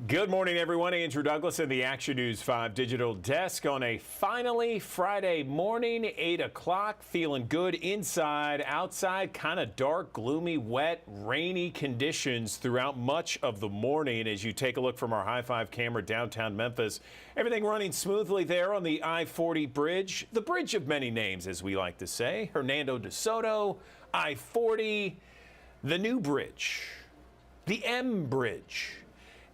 Good morning, everyone. Andrew Douglas in the Action News 5 digital desk on a finally Friday morning, 8 o'clock. Feeling good inside, outside, kind of dark, gloomy, wet, rainy conditions throughout much of the morning. As you take a look from our High 5 camera downtown Memphis, everything running smoothly there on the I-40 bridge, the bridge of many names, as we like to say. Hernando de Soto, I-40, the new bridge, the M Bridge.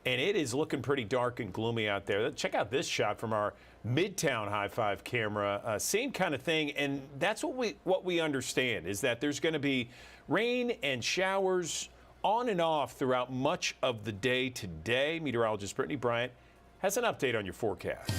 And it is looking pretty dark and gloomy out there. Check out this shot from our Midtown High 5 camera. Same kind of thing, and that's what we understand is that there's going to be rain and showers on and off throughout much of the day today. Meteorologist Brittany Bryant has an update on your forecast.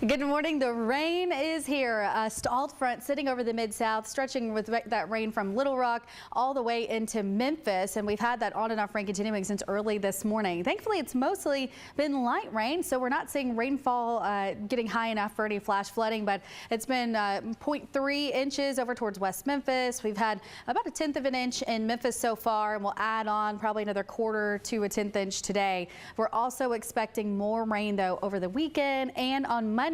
Good morning. The rain is here. A stalled front sitting over the Mid-South, stretching with that rain from Little Rock all the way into Memphis. And we've had that on and off rain continuing since early this morning. Thankfully, it's mostly been light rain, so we're not seeing rainfall getting high enough for any flash flooding. But it's been 0.3 inches over towards West Memphis. We've had about 1/10 of an inch in Memphis so far, and we'll add on probably another 1/4 to 1/10 inch today. We're also expecting more rain, though, over the weekend and on Monday.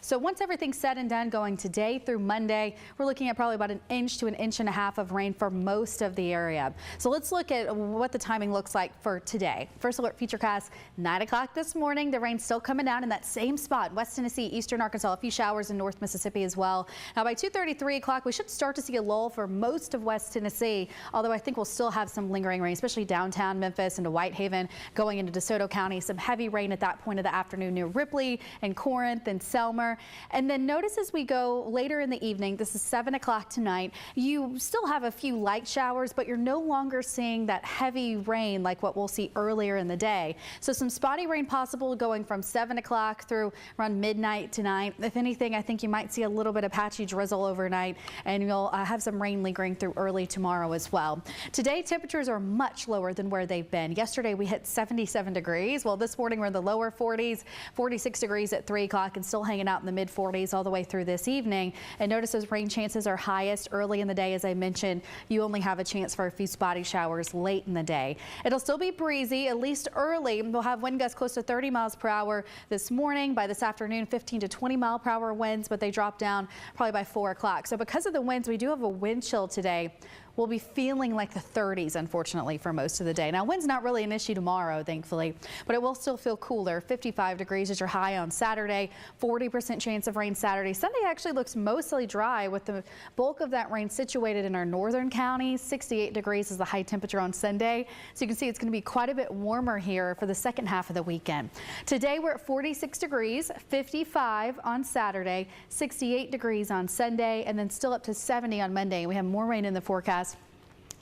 So once everything's said and done going today through Monday, we're looking at probably about 1 inch to 1.5 inches of rain for most of the area. So let's look at what the timing looks like for today. First alert futurecast, 9 o'clock this morning. The rain's still coming down in that same spot, West Tennessee, Eastern Arkansas, a few showers in North Mississippi as well. Now by 2:30, 3 o'clock, we should start to see a lull for most of West Tennessee, although I think we'll still have some lingering rain, especially downtown Memphis into Whitehaven, going into DeSoto County. Some heavy rain at that point of the afternoon near Ripley and Corinth and Selmer. And then notice as we go later in the evening, this is 7 o'clock tonight, you still have a few light showers, but you're no longer seeing that heavy rain like what we'll see earlier in the day. So some spotty rain possible going from 7 o'clock through around midnight tonight. If anything, I think you might see a little bit of patchy drizzle overnight, and you'll have some rain lingering through early tomorrow as well. Today, temperatures are much lower than where they've been. Yesterday, we hit 77 degrees. Well, this morning, we're in the lower 40s, 46 degrees at 3 o'clock, and still hanging out in the mid 40s all the way through this evening. And notice those rain chances are highest early in the day. As I mentioned, you only have a chance for a few spotty showers late in the day. It'll still be breezy, at least early. We'll have wind gusts close to 30 miles per hour this morning. By this afternoon, 15 to 20 mile per hour winds, but they drop down probably by 4 o'clock. So because of the winds, we do have a wind chill today. We'll be feeling like the 30s, unfortunately, for most of the day. Now, wind's not really an issue tomorrow, thankfully, but it will still feel cooler. 55 degrees is your high on Saturday, 40% chance of rain Saturday. Sunday actually looks mostly dry with the bulk of that rain situated in our northern counties. 68 degrees is the high temperature on Sunday. So you can see it's going to be quite a bit warmer here for the second half of the weekend. Today, we're at 46 degrees, 55 on Saturday, 68 degrees on Sunday, and then still up to 70 on Monday. We have more rain in the forecast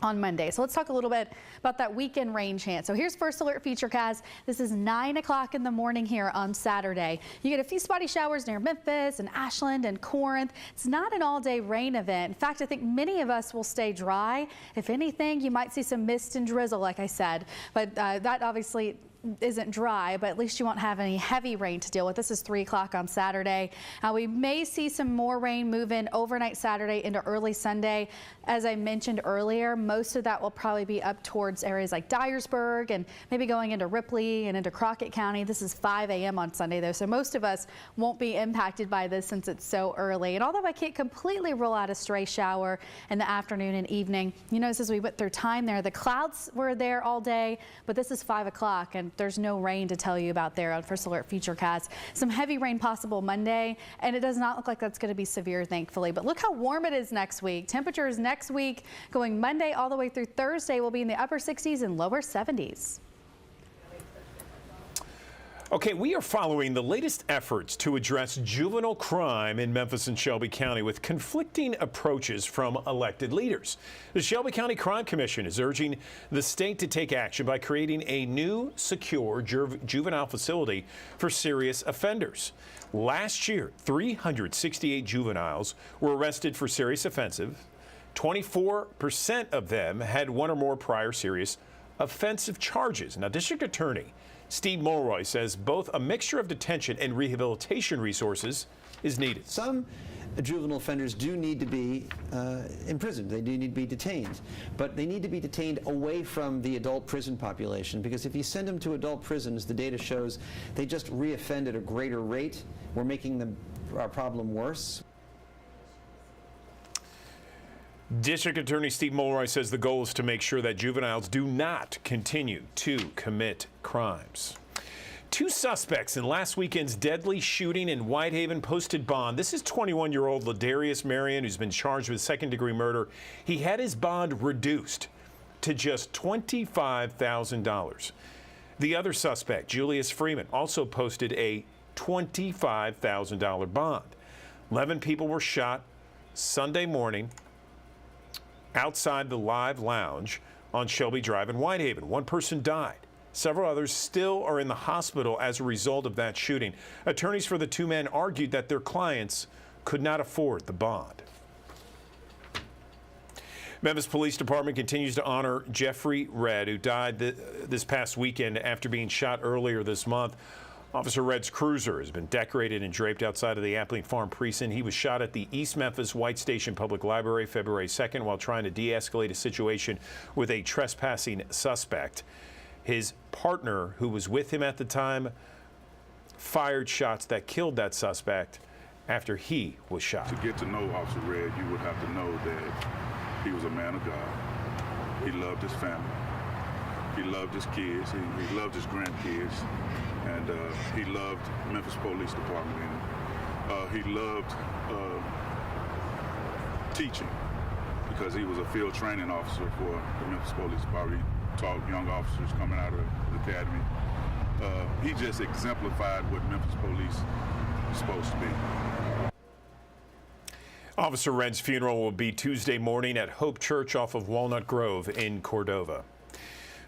on Monday. So let's talk a little bit about that weekend rain chance. So here's first alert futurecast. This is 9 o'clock in the morning here on Saturday. You get a few spotty showers near Memphis and Ashland and Corinth. It's not an all-day rain event. In fact, I think many of us will stay dry. If anything, you might see some mist and drizzle, like I said, but that obviously isn't dry, but at least you won't have any heavy rain to deal with. This is 3 o'clock on Saturday. We may see some more rain move in overnight Saturday into early Sunday. As I mentioned earlier, most of that will probably be up towards areas like Dyersburg and maybe going into Ripley and into Crockett County. This is 5 a.m. on Sunday, though, so most of us won't be impacted by this since it's so early. And although I can't completely rule out a stray shower in the afternoon and evening, you notice as we went through time there, the clouds were there all day, but this is 5 o'clock, and there's no rain to tell you about there on First Alert Futurecast. Some heavy rain possible Monday, and it does not look like that's going to be severe, thankfully. But look how warm it is next week. Temperatures next week going Monday all the way through Thursday will be in the upper 60s and lower 70s. Okay, we are following the latest efforts to address juvenile crime in Memphis and Shelby County with conflicting approaches from elected leaders. The Shelby County Crime Commission is urging the state to take action by creating a new secure juvenile facility for serious offenders. Last year, 368 juveniles were arrested for serious offenses. 24% of them had one or more prior serious offensive charges. Now, District Attorney Steve Mulroy says both a mixture of detention and rehabilitation resources is needed. Some juvenile offenders do need to be imprisoned. They do need to be detained. But they need to be detained away from the adult prison population, because if you send them to adult prisons, the data shows they just reoffend at a greater rate. We're making our problem worse. District Attorney Steve Mulroy says the goal is to make sure that juveniles do not continue to commit crimes. 2 suspects in last weekend's deadly shooting in Whitehaven posted bond. This is 21-year-old Ladarius Marion, who's been charged with second-degree murder. He had his bond reduced to just $25,000. The other suspect, Julius Freeman, also posted a $25,000 bond. 11 people were shot Sunday morning outside the Live Lounge on Shelby Drive in Whitehaven. 1 person died. Several others still are in the hospital as a result of that shooting. Attorneys for the 2 men argued that their clients could not afford the bond. Memphis Police Department continues to honor Jeffrey Redd, who died this past weekend after being shot earlier this month. Officer Redd's cruiser has been decorated and draped outside of the Appling Farm precinct. He was shot at the East Memphis White Station Public Library February 2nd while trying to de-escalate a situation with a trespassing suspect. His partner, who was with him at the time, fired shots that killed that suspect after he was shot. To get to know Officer Redd, you would have to know that he was a man of God. He loved his family. He loved his kids. He loved his grandkids. And he loved Memphis Police Department. And he loved teaching, because he was a field training officer for the Memphis Police Department. He taught young officers coming out of the academy. He just exemplified what Memphis Police is supposed to be. Officer Redd's funeral will be Tuesday morning at Hope Church off of Walnut Grove in Cordova.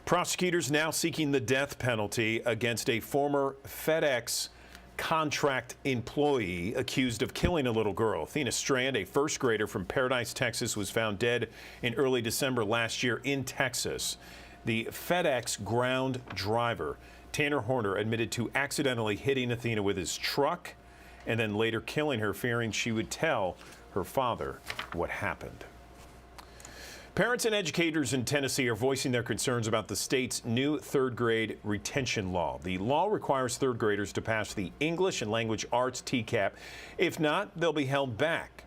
Prosecutors now seeking the death penalty against a former FedEx contract employee accused of killing a little girl. Athena Strand, a first grader from Paradise, Texas, was found dead in early December last year in Texas. The FedEx ground driver, Tanner Horner, admitted to accidentally hitting Athena with his truck and then later killing her, fearing she would tell her father what happened. Parents and educators in Tennessee are voicing their concerns about the state's new 3rd grade retention law. The law requires 3rd graders to pass the English and Language Arts TCAP. If not, they'll be held back.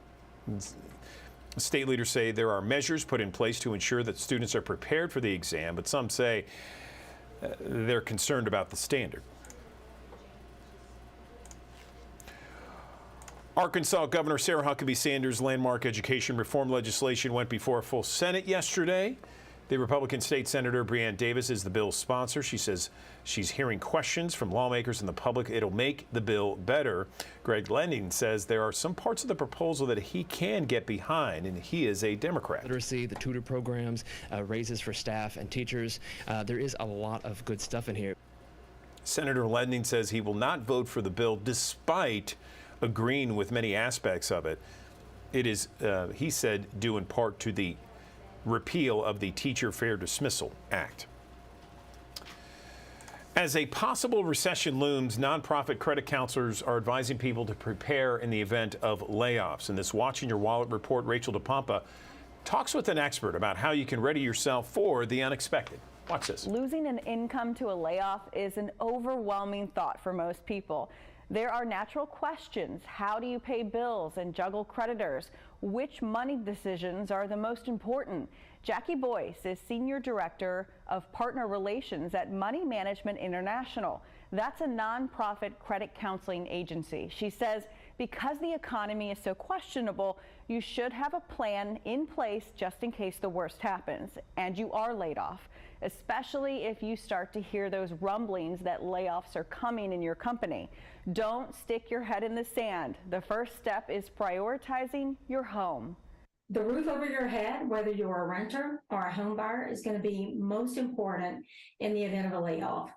State leaders say there are measures put in place to ensure that students are prepared for the exam, but some say they're concerned about the standard. Arkansas Governor Sarah Huckabee Sanders' landmark education reform legislation went before a full Senate yesterday. The Republican State Senator Breanne Davis is the bill's sponsor. She says she's hearing questions from lawmakers and the public. It'll make the bill better. Greg Lending says there are some parts of the proposal that he can get behind, and he is a Democrat. Literacy, the tutor programs, raises for staff and teachers. There is a lot of good stuff in here. Senator Lending says he will not vote for the bill despite agreeing with many aspects of it. It is, he said, due in part to the repeal of the Teacher Fair Dismissal Act. As a possible recession looms, nonprofit credit counselors are advising people to prepare in the event of layoffs. In this Watching Your Wallet report, Rachel DePompa talks with an expert about how you can ready yourself for the unexpected. Watch this. Losing an income to a layoff is an overwhelming thought for most people. There are natural questions. How do you pay bills and juggle creditors? Which money decisions are the most important? Jackie Boyce is Senior Director of Partner Relations at Money Management International. That's a nonprofit credit counseling agency. She says because the economy is so questionable, you should have a plan in place just in case the worst happens and you are laid off, especially if you start to hear those rumblings that layoffs are coming in your company. Don't stick your head in the sand. The first step is prioritizing your home. The roof over your head, whether you're a renter or a home buyer, is going to be most important in the event of a layoff.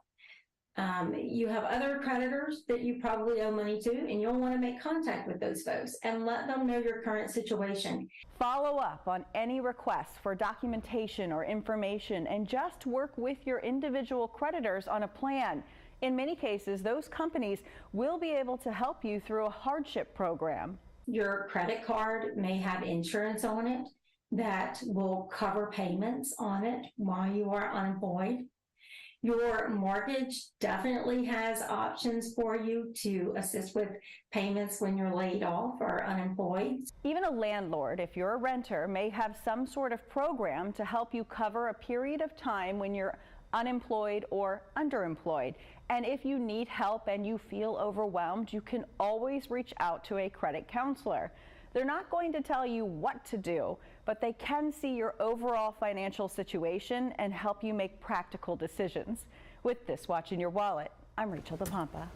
You have other creditors that you probably owe money to, and you'll want to make contact with those folks and let them know your current situation. Follow up on any requests for documentation or information and just work with your individual creditors on a plan. In many cases, those companies will be able to help you through a hardship program. Your credit card may have insurance on it that will cover payments on it while you are unemployed. Your mortgage definitely has options for you to assist with payments when you're laid off or unemployed. Even a landlord, if you're a renter, may have some sort of program to help you cover a period of time when you're unemployed or underemployed. And if you need help and you feel overwhelmed, you can always reach out to a credit counselor. They're not going to tell you what to do, but they can see your overall financial situation and help you make practical decisions. With This Watch in Your Wallet, I'm Rachel DePompa.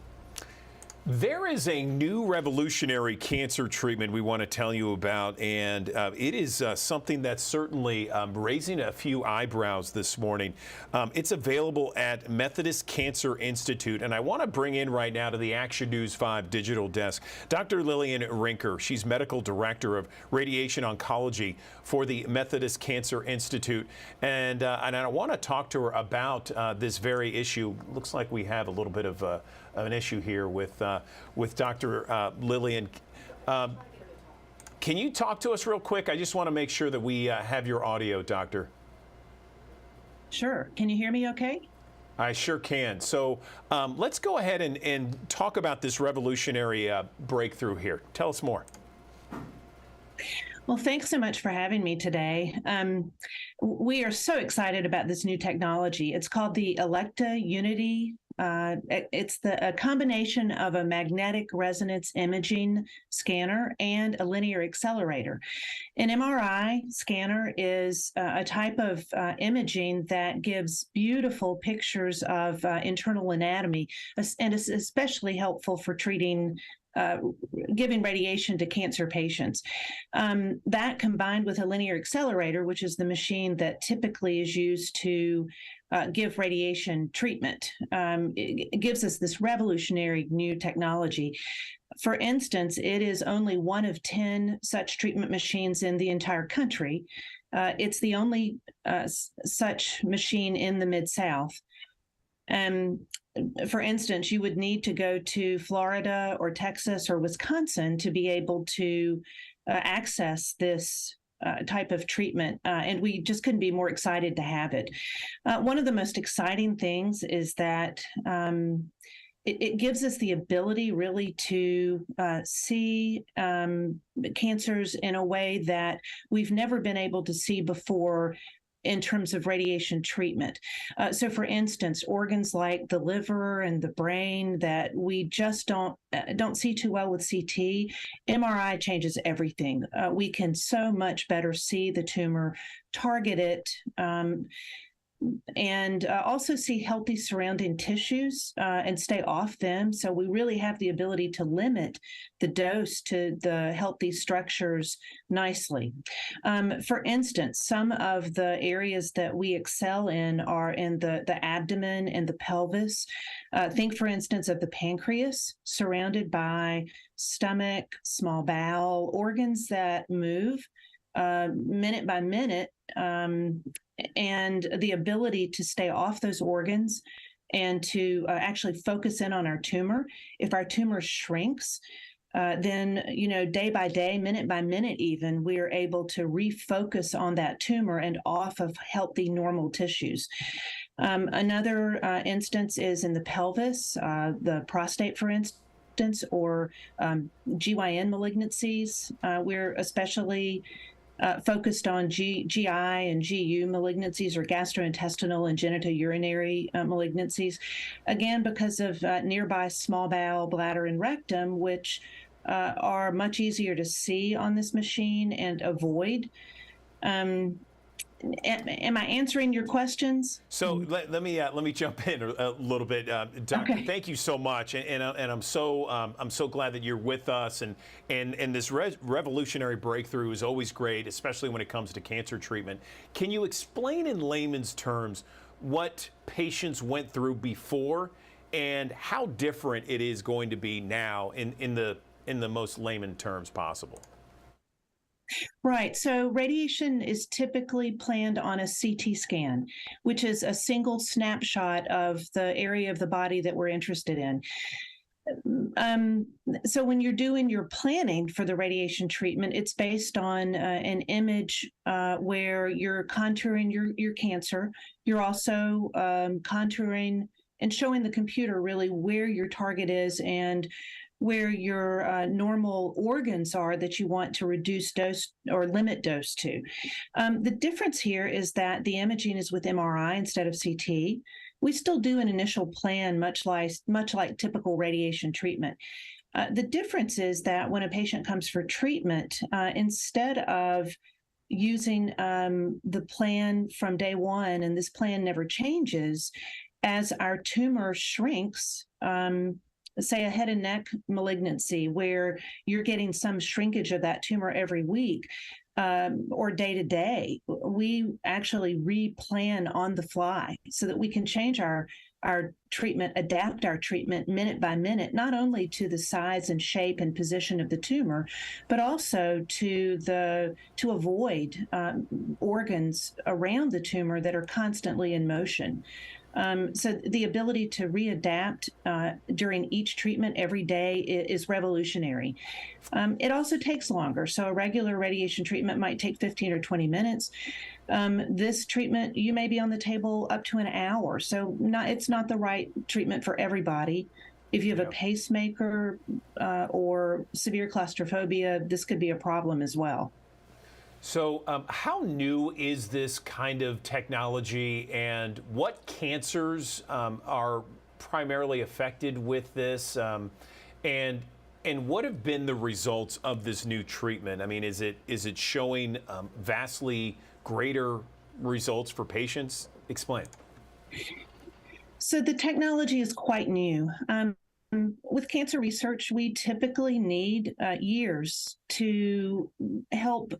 There is a new revolutionary cancer treatment we want to tell you about, and it is something that's certainly raising a few eyebrows this morning. It's available at Methodist Cancer Institute, and I want to bring in right now to the Action News 5 digital desk Dr. Lillian Rinker. She's medical director of radiation oncology for the Methodist Cancer Institute, and I want to talk to her about this very issue. Looks like we have a little bit of an issue here with Dr. Lillian. Can you talk to us real quick? I just want to make sure that we have your audio, Doctor. Sure. Can you hear me okay? I sure can. So let's go ahead and talk about this revolutionary breakthrough here. Tell us more. Well, thanks so much for having me today. We are so excited about this new technology. It's called the Elekta Unity. It's a combination of a magnetic resonance imaging scanner and a linear accelerator. An MRI scanner is a type of imaging that gives beautiful pictures of internal anatomy, and is especially helpful for giving radiation to cancer patients. That combined with a linear accelerator, which is the machine that typically is used to give radiation treatment, it gives us this revolutionary new technology. For instance, it is only one of 10 such treatment machines in the entire country. It's the only such machine in the Mid-South. For instance, you would need to go to Florida or Texas or Wisconsin to be able to access this type of treatment, and we just couldn't be more excited to have it. One of the most exciting things is that it gives us the ability really to see cancers in a way that we've never been able to see before in terms of radiation treatment. So for instance, organs like the liver and the brain that we just don't see too well with CT, MRI changes everything. We can so much better see the tumor, target it, and also see healthy surrounding tissues and stay off them. So we really have the ability to limit the dose to the healthy structures nicely. For instance, some of the areas that we excel in are in the abdomen and the pelvis. Think, for instance, of the pancreas, surrounded by stomach, small bowel, organs that move minute by minute, and the ability to stay off those organs and to actually focus in on our tumor. If our tumor shrinks, then, day by day, minute by minute even, we are able to refocus on that tumor and off of healthy, normal tissues. Another instance is in the pelvis, the prostate, for instance, or GYN malignancies. We're especially focused on GI and GU malignancies, or gastrointestinal and genitourinary malignancies, again, because of nearby small bowel, bladder, and rectum, which are much easier to see on this machine and avoid. Am I answering your questions? So let me jump in a little bit, Doctor. Okay. Thank you so much, and I'm so glad that you're with us. And this revolutionary breakthrough is always great, especially when it comes to cancer treatment. Can you explain in layman's terms what patients went through before and how different it is going to be now in the most layman terms possible? Right. So radiation is typically planned on a CT scan, which is a single snapshot of the area of the body that we're interested in. So when you're doing your planning for the radiation treatment, it's based on an image where you're contouring your cancer. You're also contouring and showing the computer really where your target is and where your normal organs are that you want to reduce dose or limit dose to. The difference here is that the imaging is with MRI instead of CT. We still do an initial plan, much like typical radiation treatment. The difference is that when a patient comes for treatment, instead of using the plan from day one, and this plan never changes, as our tumor shrinks, say a head and neck malignancy where you're getting some shrinkage of that tumor every week or day to day, we actually replan on the fly so that we can change our treatment, adapt our treatment minute by minute, not only to the size and shape and position of the tumor, but also to avoid organs around the tumor that are constantly in motion. So the ability to readapt during each treatment every day is revolutionary. It also takes longer. So a regular radiation treatment might take 15 or 20 minutes. This treatment, you may be on the table up to an hour. So it's not the right treatment for everybody. If you have a pacemaker or severe claustrophobia, this could be a problem as well. So how new is this kind of technology, and what cancers are primarily affected with this? And what have been the results of this new treatment? I mean, is it showing vastly greater results for patients? Explain. So the technology is quite new. With cancer research, we typically need years to help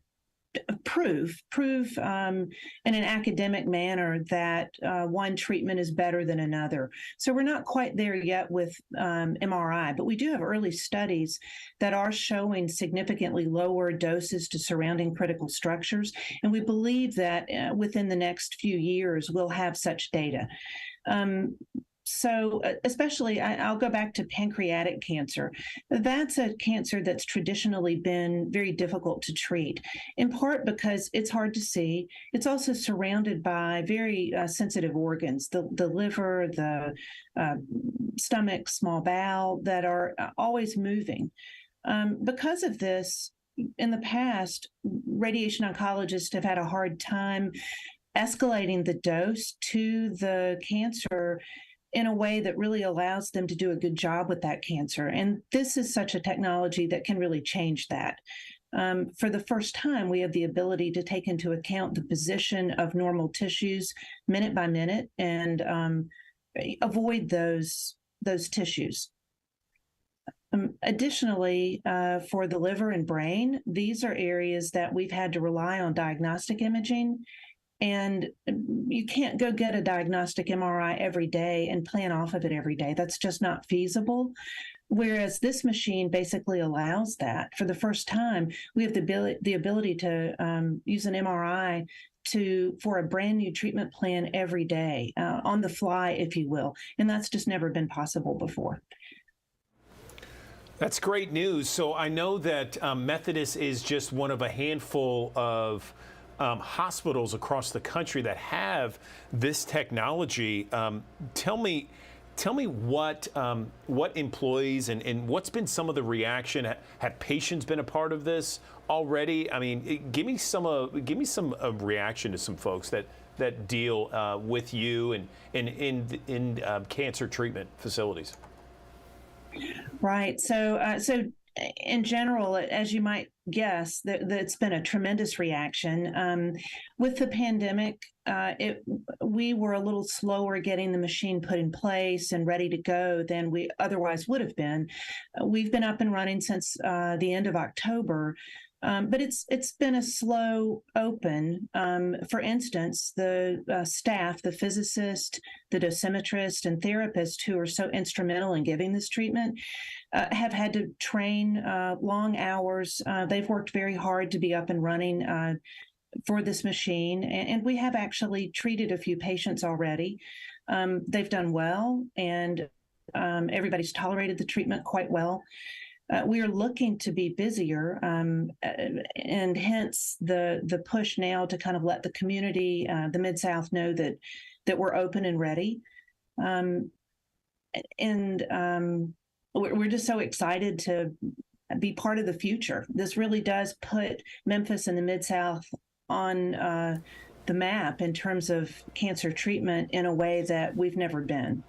prove in an academic manner that one treatment is better than another. So we're not quite there yet with MRI, but we do have early studies that are showing significantly lower doses to surrounding critical structures. And we believe that within the next few years, we'll have such data. So especially, I'll go back to pancreatic cancer. That's a cancer that's traditionally been very difficult to treat, in part because it's hard to see. It's also surrounded by very sensitive organs, the liver, the stomach, small bowel, that are always moving. Because of this, in the past, radiation oncologists have had a hard time escalating the dose to the cancer in a way that really allows them to do a good job with that cancer. And this is such a technology that can really change that. For the first time, we have the ability to take into account the position of normal tissues minute by minute and avoid those tissues. Additionally, for the liver and brain, these are areas that we've had to rely on diagnostic imaging. And you can't go get a diagnostic MRI every day and plan off of it every day. That's just not feasible. Whereas this machine basically allows that. For the first time, we have the ability to use an MRI for a brand new treatment plan every day, on the fly, if you will. And that's just never been possible before. That's great news. So I know that Methodist is just one of a handful of hospitals across the country that have this technology. Tell me what employees and what's been some of the reaction. Have patients been a part of this already? I mean, give me some reaction to some folks that deal with you and in cancer treatment facilities. Right. So in general, as you might guess, that's been a tremendous reaction. With the pandemic, we were a little slower getting the machine put in place and ready to go than we otherwise would have been. We've been up and running since the end of October. But it's been a slow open. For instance, the staff, the physicist, the dosimetrist, and therapist who are so instrumental in giving this treatment have had to train long hours. They've worked very hard to be up and running for this machine, and we have actually treated a few patients already. They've done well, and everybody's tolerated the treatment quite well. We are looking to be busier, and hence the push now to kind of let the community, the Mid-South, know that we're open and ready. We're just so excited to be part of the future. This really does put Memphis and the Mid-South on the map in terms of cancer treatment in a way that we've never been.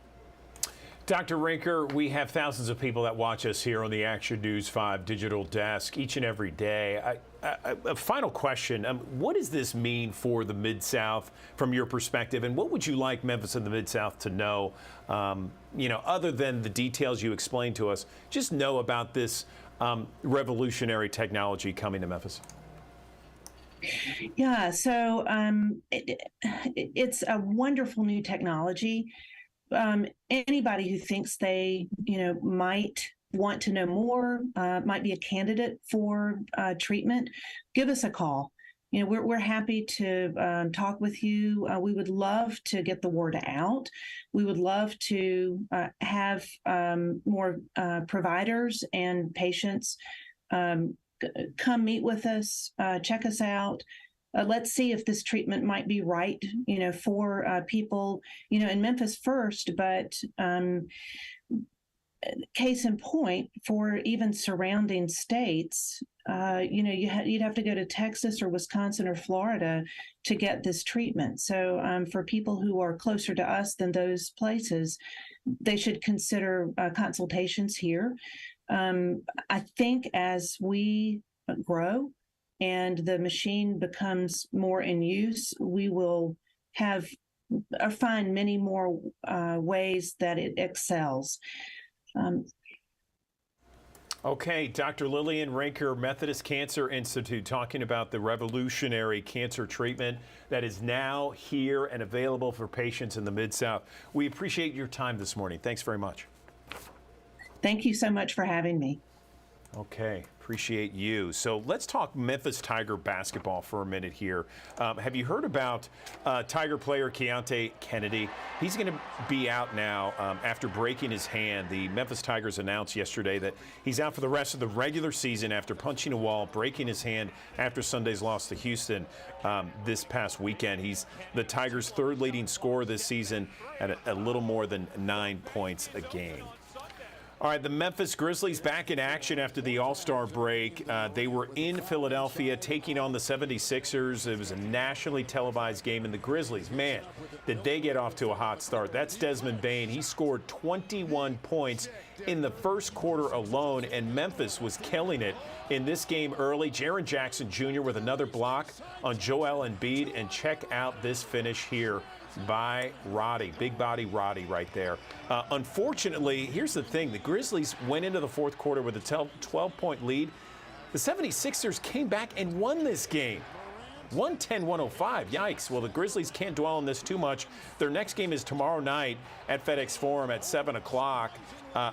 Dr. Rinker, we have thousands of people that watch us here on the Action News 5 digital desk each and every day. A final question. What does this mean for the Mid-South from your perspective, and what would you like Memphis and the Mid-South to know, other than the details you explained to us, just know about this revolutionary technology coming to Memphis? Yeah, so it's a wonderful new technology. Anybody who thinks they, might want to know more, might be a candidate for treatment, give us a call. We're happy to talk with you. We would love to get the word out. We would love to have more providers and patients come meet with us, check us out. Let's see if this treatment might be right, for people, in Memphis first, but case in point, for even surrounding states, you'd have to go to Texas or Wisconsin or Florida to get this treatment. So for people who are closer to us than those places, they should consider consultations here. I think as we grow and the machine becomes more in use, we will have or find many more ways that it excels. Okay, Dr. Lillian Rinker, Methodist Cancer Institute, talking about the revolutionary cancer treatment that is now here and available for patients in the Mid-South. We appreciate your time this morning. Thanks very much. Thank you so much for having me. Okay, appreciate you. So let's talk Memphis Tiger basketball for a minute here. Have you heard about Tiger player Keontae Kennedy? He's going to be out now after breaking his hand. The Memphis Tigers announced yesterday that he's out for the rest of the regular season after punching a wall, breaking his hand after Sunday's loss to Houston this past weekend. He's the Tigers' third leading scorer this season at a little more than 9 points a game. All right, the Memphis Grizzlies back in action after the All-Star break. They were in Philadelphia taking on the 76ers. It was a nationally televised game, and the Grizzlies, man, did they get off to a hot start. That's Desmond Bane. He scored 21 points in the first quarter alone, and Memphis was killing it in this game early. Jaren Jackson Jr. with another block on Joel Embiid, and check out this finish here by Roddy. Big body Roddy right there. Unfortunately, here's the thing. The Grizzlies went into the fourth quarter with a 12-point lead. The 76ers came back and won this game. 110-105. Yikes. Well, the Grizzlies can't dwell on this too much. Their next game is tomorrow night at FedEx Forum at 7 o'clock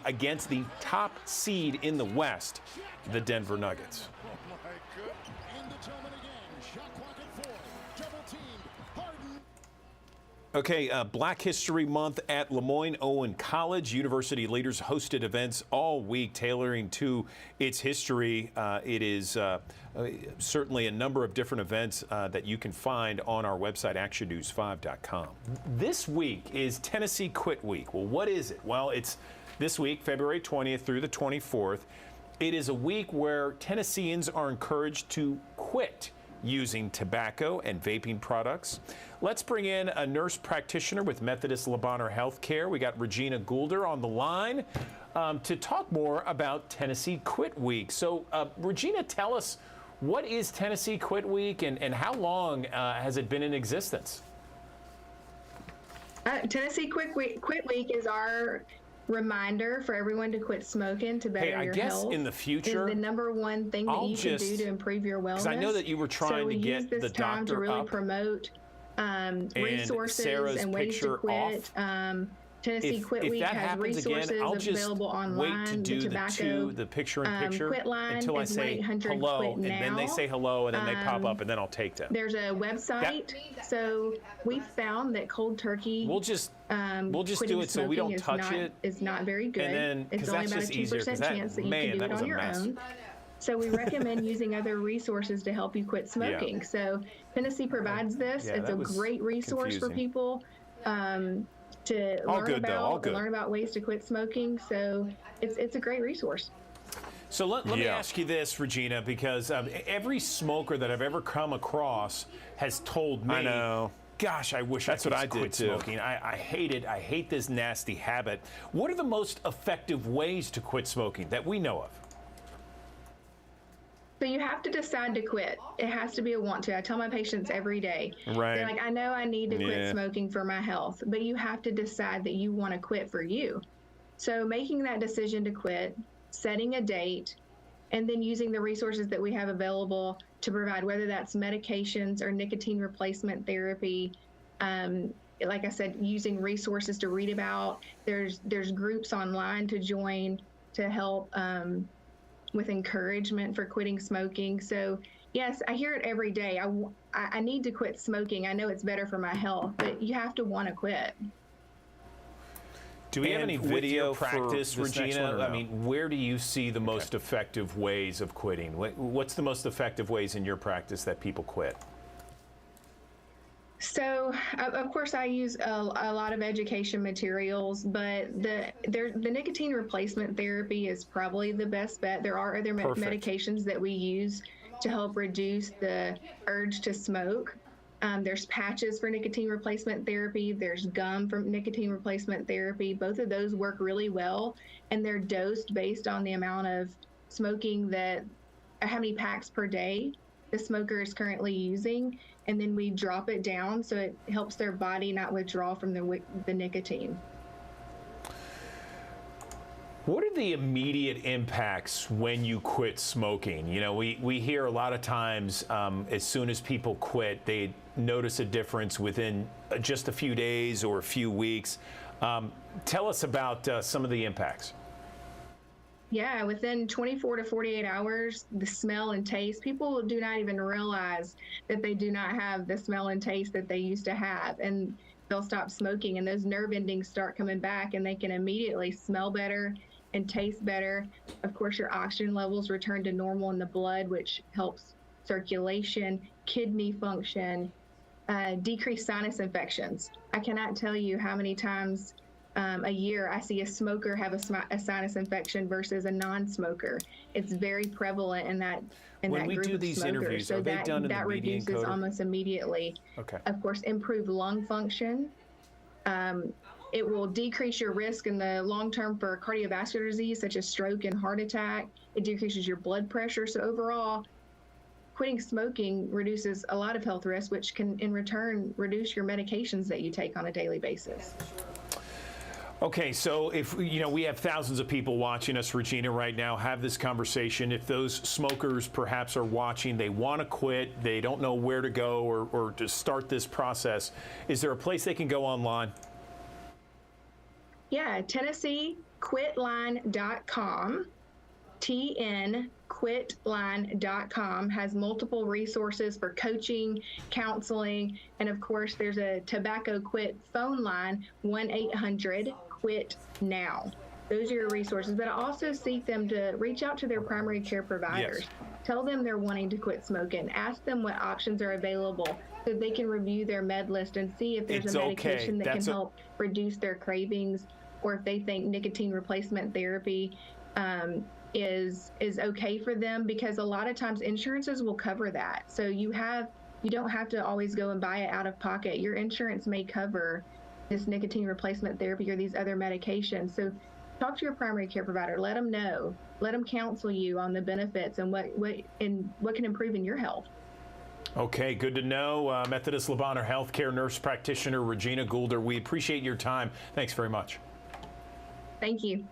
against the top seed in the West, the Denver Nuggets. Okay, Black History Month at Lemoyne-Owen College. University leaders hosted events all week tailoring to its history. It is certainly a number of different events that you can find on our website, actionnews5.com. This week is Tennessee Quit Week. Well, what is it? Well, it's this week, February 20th through the 24th. It is a week where Tennesseans are encouraged to quit using tobacco and vaping products. Let's bring in a nurse practitioner with Methodist Le Bonheur Healthcare. We got Regina Goulder on the line to talk more about Tennessee Quit Week. So, Regina, tell us, what is Tennessee Quit Week and how long has it been in existence? Tennessee Quit Week is our reminder for everyone to quit smoking to better your health. In the future, is the number one thing that you can do to improve your wellness. Because I know that you were trying to get the doctor up. So we use this time to really promote resources and ways to quit, Tennessee Quit if Week that has happens resources again, I'll just available online. wait to do the picture-in-picture Quit line until I is say 1-800 hello, Quit and then they Now. say hello, and then they pop up, and then I'll take them. There's a website. So we found that cold turkey. We'll just quitting do it so we smoking don't touch it. Is not very good. And then, it's 'cause only that's about a just easier, 'cause 2% that- chance that you man, can do that it was on a your mess. own. So we recommend using other resources to help you quit smoking. So Tennessee provides this. Yeah, It's that a was great resource for confusing. people to All learn good, though, all good. learn about ways to quit smoking. So it's a great resource. So let me ask you this, Regina, because every smoker that I've ever come across has told me, I know. gosh, I wish That's I could what I did, quit too. smoking. I hate it. I hate this nasty habit. What are the most effective ways to quit smoking that we know of? So you have to decide to quit. It has to be a want to. I tell my patients every day. Right. They're like, I know I need to quit Yeah. smoking for my health, but you have to decide that you want to quit for you. So making that decision to quit, setting a date, and then using the resources that we have available to provide, whether that's medications or nicotine replacement therapy. Like I said, using resources to read about. There's groups online to join to help with encouragement for quitting smoking. So yes, I hear it every day. I need to quit smoking. I know it's better for my health, but you have to want to quit. Do we have And any with video your practice, this next Regina? one or I no? mean, where do you see the most effective ways of quitting? What's the most effective ways in your practice that people quit? So, of course, I use a lot of education materials, but the nicotine replacement therapy is probably the best bet. There are other medications that we use to help reduce the urge to smoke. There's patches for nicotine replacement therapy. There's gum for nicotine replacement therapy. Both of those work really well, and they're dosed based on the amount of smoking how many packs per day the smoker is currently using, and then we drop it down so it helps their body not withdraw from the nicotine. What are the immediate impacts when you quit smoking? You know, we hear a lot of times as soon as people quit, they notice a difference within just a few days or a few weeks. Tell us about some of the impacts. Yeah, within 24 to 48 hours, the smell and taste, people do not even realize that they do not have the smell and taste that they used to have. And they'll stop smoking, and those nerve endings start coming back, and they can immediately smell better and taste better. Of course, your oxygen levels return to normal in the blood, which helps circulation, kidney function, decrease sinus infections. I cannot tell you how many times a year I see a smoker have a sinus infection versus a non-smoker. It's very prevalent in that When that we group do of these smokers. interviews, so are they done in the that media reduces encoder? almost immediately. Okay. Of course, improved lung function. It will decrease your risk in the long term for cardiovascular disease such as stroke and heart attack. It decreases your blood pressure. So overall, quitting smoking reduces a lot of health risks, which can in return reduce your medications that you take on a daily basis. Okay, so if we have thousands of people watching us, Regina, right now, have this conversation. If those smokers perhaps are watching, they want to quit, they don't know where to go or to start this process, is there a place they can go online? Yeah, TennesseeQuitline.com, TNQuitline.com has multiple resources for coaching, counseling, and of course there's a tobacco quit phone line, 1-800-QUIT-NOW. Those are your resources, but I also seek them to reach out to their primary care providers. Yes. Tell them they're wanting to quit smoking. Ask them what options are available so they can review their med list and see if there's It's a okay. medication that That's can help reduce their cravings, or if they think nicotine replacement therapy is okay for them, because a lot of times insurances will cover that. So you don't have to always go and buy it out of pocket. Your insurance may cover this nicotine replacement therapy or these other medications. So talk to your primary care provider. Let them know. Let them counsel you on the benefits and what can improve in your health. Okay, good to know. Methodist Le Bonheur Healthcare nurse practitioner Regina Goulder, we appreciate your time. Thanks very much. Thank you.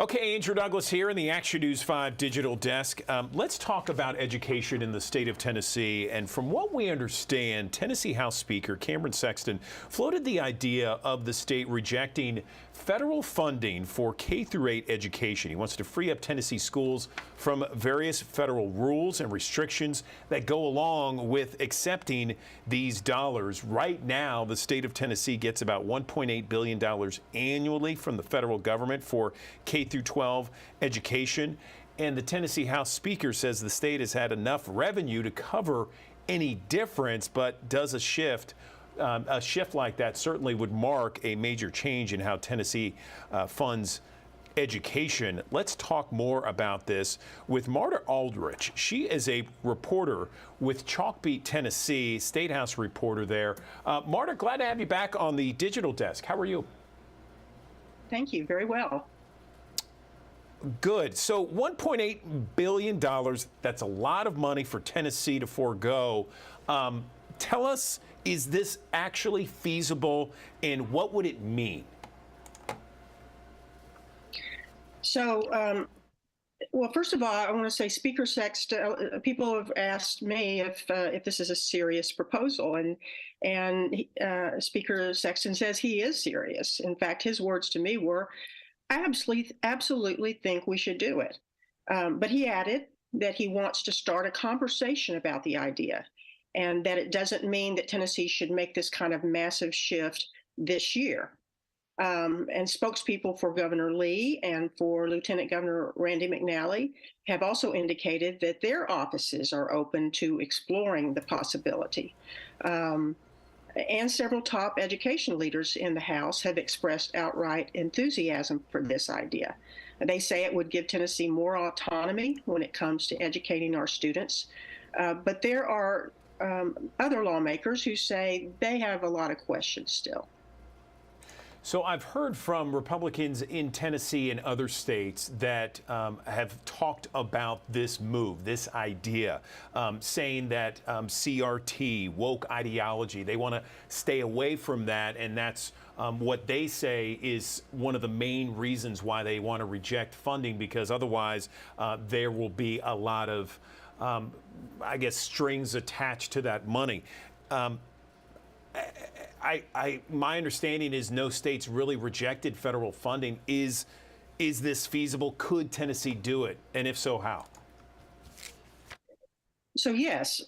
Okay, Andrew Douglas here in the Action News 5 digital desk. Let's talk about education in the state of Tennessee. And from what we understand, Tennessee House Speaker Cameron Sexton floated the idea of the state rejecting federal funding for K-8 education. He wants to free up Tennessee schools from various federal rules and restrictions that go along with accepting these dollars. Right now, the state of Tennessee gets about $1.8 billion annually from the federal government for K-12 education. And the Tennessee House Speaker says the state has had enough revenue to cover any difference, but does a shift like that certainly would mark a major change in how Tennessee funds education. Let's talk more about this with Marta Aldrich. She is a reporter with Chalkbeat Tennessee, State House reporter there. Marta, glad to have you back on the digital desk. How are you? Thank you. Very well. Good. So $1.8 billion, that's a lot of money for Tennessee to forego. Tell us, is this actually feasible, and what would it mean? So, well, first of all, I want to say Speaker Sexton, people have asked me if this is a serious proposal, and Speaker Sexton says he is serious. In fact, his words to me were, I absolutely think we should do it. But he added that he wants to start a conversation about the idea, and that it doesn't mean that Tennessee should make this kind of massive shift this year. And spokespeople for Governor Lee and for Lieutenant Governor Randy McNally have also indicated that their offices are open to exploring the possibility. And several top education leaders in the House have expressed outright enthusiasm for this idea. They say it would give Tennessee more autonomy when it comes to educating our students. But there are other lawmakers who say they have a lot of questions still. So I've heard from Republicans in Tennessee and other states that have talked about this move, this idea, saying that CRT, woke ideology, they want to stay away from that, and that's what they say is one of the main reasons why they want to reject funding, because otherwise there will be a lot of, I guess, strings attached to that money. My understanding is no states really rejected federal funding. Is this feasible? Could Tennessee do it? And if so, how? So yes,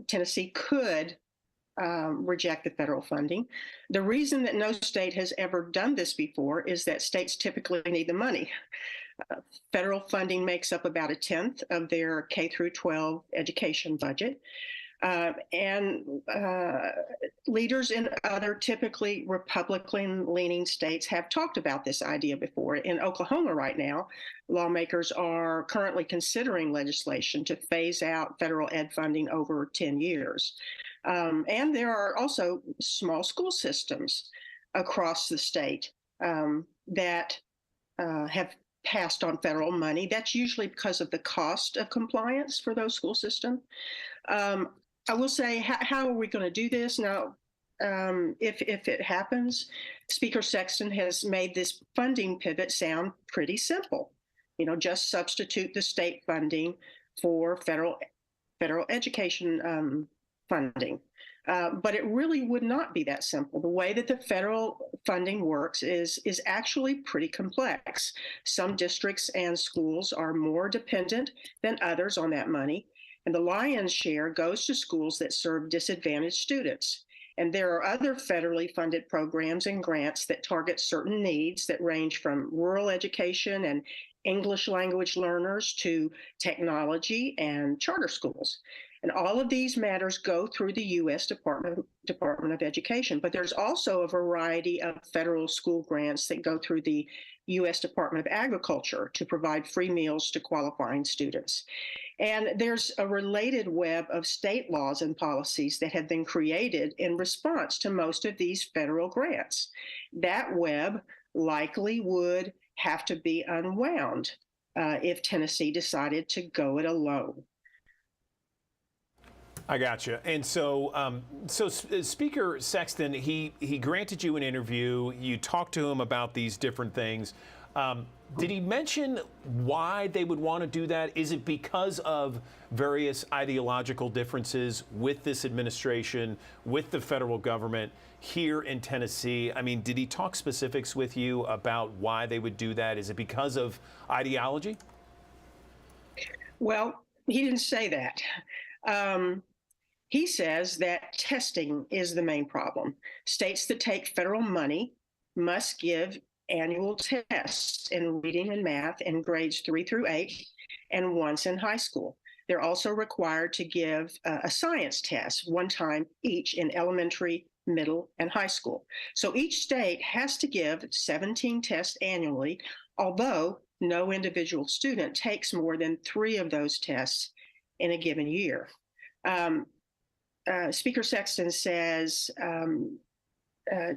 Tennessee could reject the federal funding. The reason that no state has ever done this before is that states typically need the money. Federal funding makes up about 1/10 of their K-12 education budget. Leaders in other typically Republican-leaning states have talked about this idea before. In Oklahoma right now, lawmakers are currently considering legislation to phase out federal ed funding over 10 years. And there are also small school systems across the state that have passed on federal money. That's usually because of the cost of compliance for those school systems. I will say, how are we going to do this? Now, if it happens, Speaker Sexton has made this funding pivot sound pretty simple. You know, just substitute the state funding for federal education funding. But it really would not be that simple. The way that the federal funding works is actually pretty complex. Some districts and schools are more dependent than others on that money. And the lion's share goes to schools that serve disadvantaged students. And there are other federally funded programs and grants that target certain needs that range from rural education and English language learners to technology and charter schools. And all of these matters go through the U.S. Department of Education. But there's also a variety of federal school grants that go through the U.S. Department of Agriculture to provide free meals to qualifying students. And there's a related web of state laws and policies that have been created in response to most of these federal grants. That web likely would have to be unwound if Tennessee decided to go it alone. I gotcha. And so, Speaker Sexton, he granted you an interview. You talked to him about these different things. Did he mention why they would want to do that? Is it because of various ideological differences with this administration, with the federal government here in Tennessee? I mean, did he talk specifics with you about why they would do that? Is it because of ideology? Well, he didn't say that. He says that testing is the main problem. States that take federal money must give annual tests in reading and math in grades 3 through 8 and once in high school. They're also required to give a science test one time each in elementary, middle, and high school. So each state has to give 17 tests annually, although no individual student takes more than 3 of those tests in a given year. Speaker Sexton says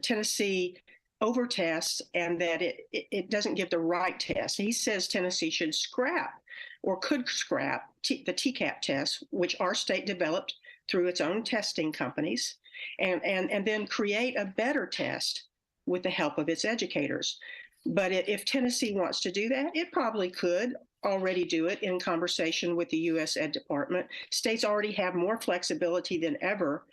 Tennessee overtests and that it doesn't give the right test. He says Tennessee should scrap or could scrap the TCAP tests, which our state developed through its own testing companies, and then create a better test with the help of its educators. But if Tennessee wants to do that, it probably could already do it in conversation with the U.S. Ed Department. States already have more flexibility than ever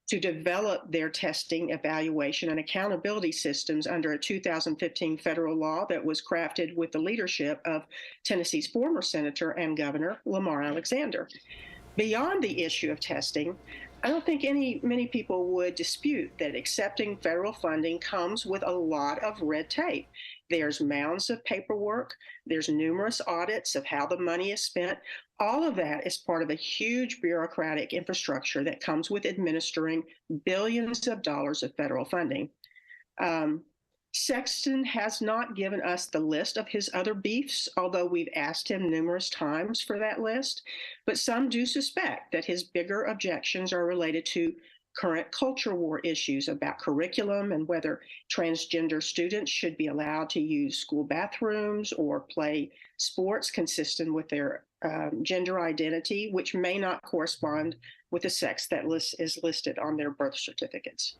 to develop their testing, evaluation, and accountability systems under a 2015 federal law that was crafted with the leadership of Tennessee's former senator and governor, Lamar Alexander. Beyond the issue of testing, I don't think many people would dispute that accepting federal funding comes with a lot of red tape. There's mounds of paperwork. There's numerous audits of how the money is spent. All of that is part of a huge bureaucratic infrastructure that comes with administering billions of dollars of federal funding. Sexton has not given us the list of his other beefs, although we've asked him numerous times for that list. But some do suspect that his bigger objections are related to current culture war issues about curriculum and whether transgender students should be allowed to use school bathrooms or play sports consistent with their gender identity, which may not correspond with the sex that is listed on their birth certificates.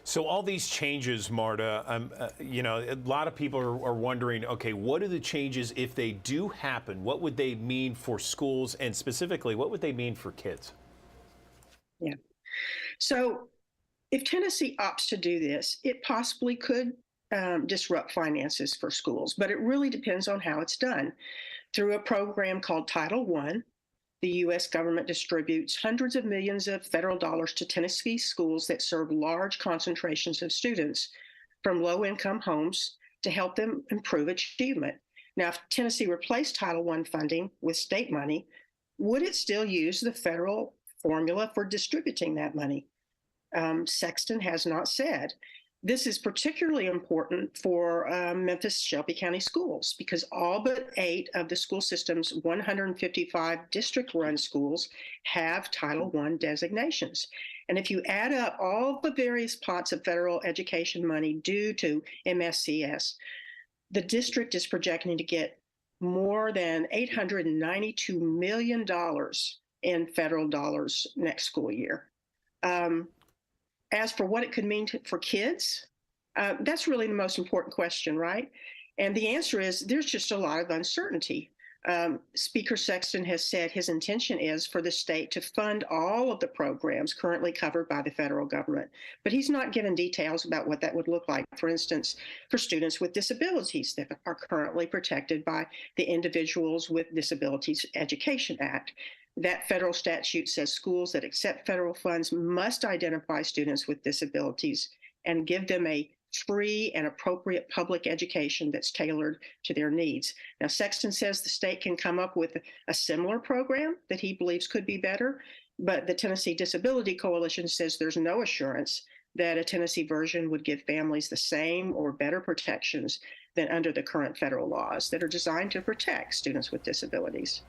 So all these changes, Marta, you know, a lot of people are wondering, okay, what are the changes if they do happen? What would they mean for schools, and specifically, what would they mean for kids? Yeah. So if Tennessee opts to do this, it possibly could disrupt finances for schools, but it really depends on how it's done. Through a program called Title I, the U.S. government distributes hundreds of millions of federal dollars to Tennessee schools that serve large concentrations of students from low-income homes to help them improve achievement. Now, if Tennessee replaced Title I funding with state money, would it still use the federal formula for distributing that money? Sexton has not said. This is particularly important for Memphis Shelby County schools because all but 8 of the school system's 155 district-run schools have Title I designations. And if you add up all the various pots of federal education money due to MSCS, the district is projecting to get more than $892 million in federal dollars next school year. As for what it could mean for kids, that's really the most important question, right? And the answer is there's just a lot of uncertainty. Speaker Sexton has said his intention is for the state to fund all of the programs currently covered by the federal government, but he's not given details about what that would look like. For instance, for students with disabilities that are currently protected by the Individuals with Disabilities Education Act. That federal statute says schools that accept federal funds must identify students with disabilities and give them a free and appropriate public education that's tailored to their needs. Now, Sexton says the state can come up with a similar program that he believes could be better, but the Tennessee Disability Coalition says there's no assurance that a Tennessee version would give families the same or better protections than under the current federal laws that are designed to protect students with disabilities.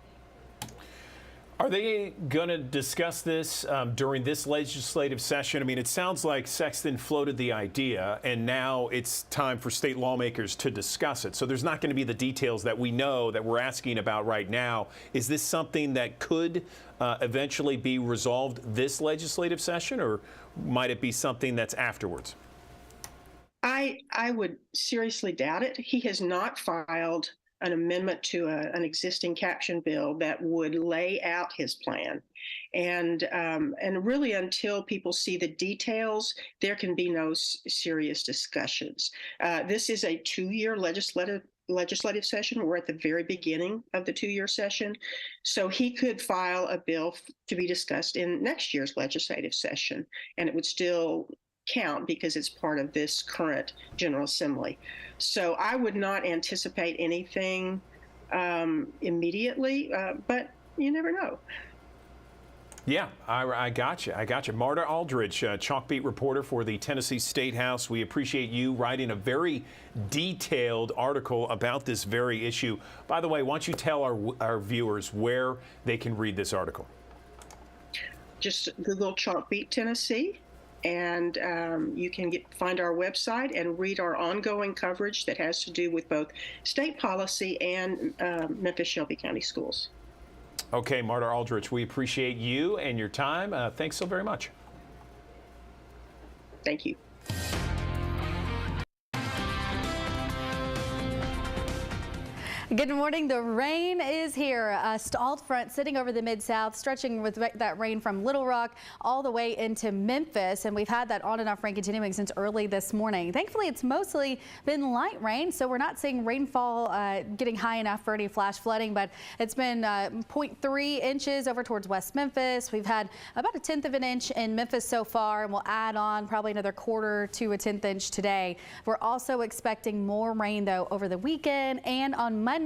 Are they going to discuss this during this legislative session? I mean, it sounds like Sexton floated the idea, and now it's time for state lawmakers to discuss it. So there's not going to be the details that we know that we're asking about right now. Is this something that could eventually be resolved this legislative session, or might it be something that's afterwards? I would seriously doubt it. He has not filed an amendment to an existing caption bill that would lay out his plan. And really, until people see the details, there can be no serious discussions. This is a 2-year legislative session. We're at the very beginning of the 2-year session. So he could file a bill to be discussed in next year's legislative session, and it would still count because it's part of this current General Assembly. So I would not anticipate anything immediately, but you never know. Yeah, I got you. Marta Aldrich, Chalkbeat reporter for the Tennessee State House. We appreciate you writing a very detailed article about this very issue. By the way, why don't you tell our viewers where they can read this article? Just Google Chalkbeat Tennessee, and you can find our website and read our ongoing coverage that has to do with both state policy and Memphis-Shelby County schools. Okay, Marta Aldrich, we appreciate you and your time. Thanks so very much. Thank you. Good morning. The rain is here. A stalled front sitting over the Mid-South, stretching with that rain from Little Rock all the way into Memphis. And we've had that on and off rain continuing since early this morning. Thankfully, it's mostly been light rain, so we're not seeing rainfall getting high enough for any flash flooding. But it's been 0.3 inches over towards West Memphis. We've had about 1/10 of an inch in Memphis so far, and we'll add on probably another 1/4 to 1/10 inch today. We're also expecting more rain, though, over the weekend and on Monday.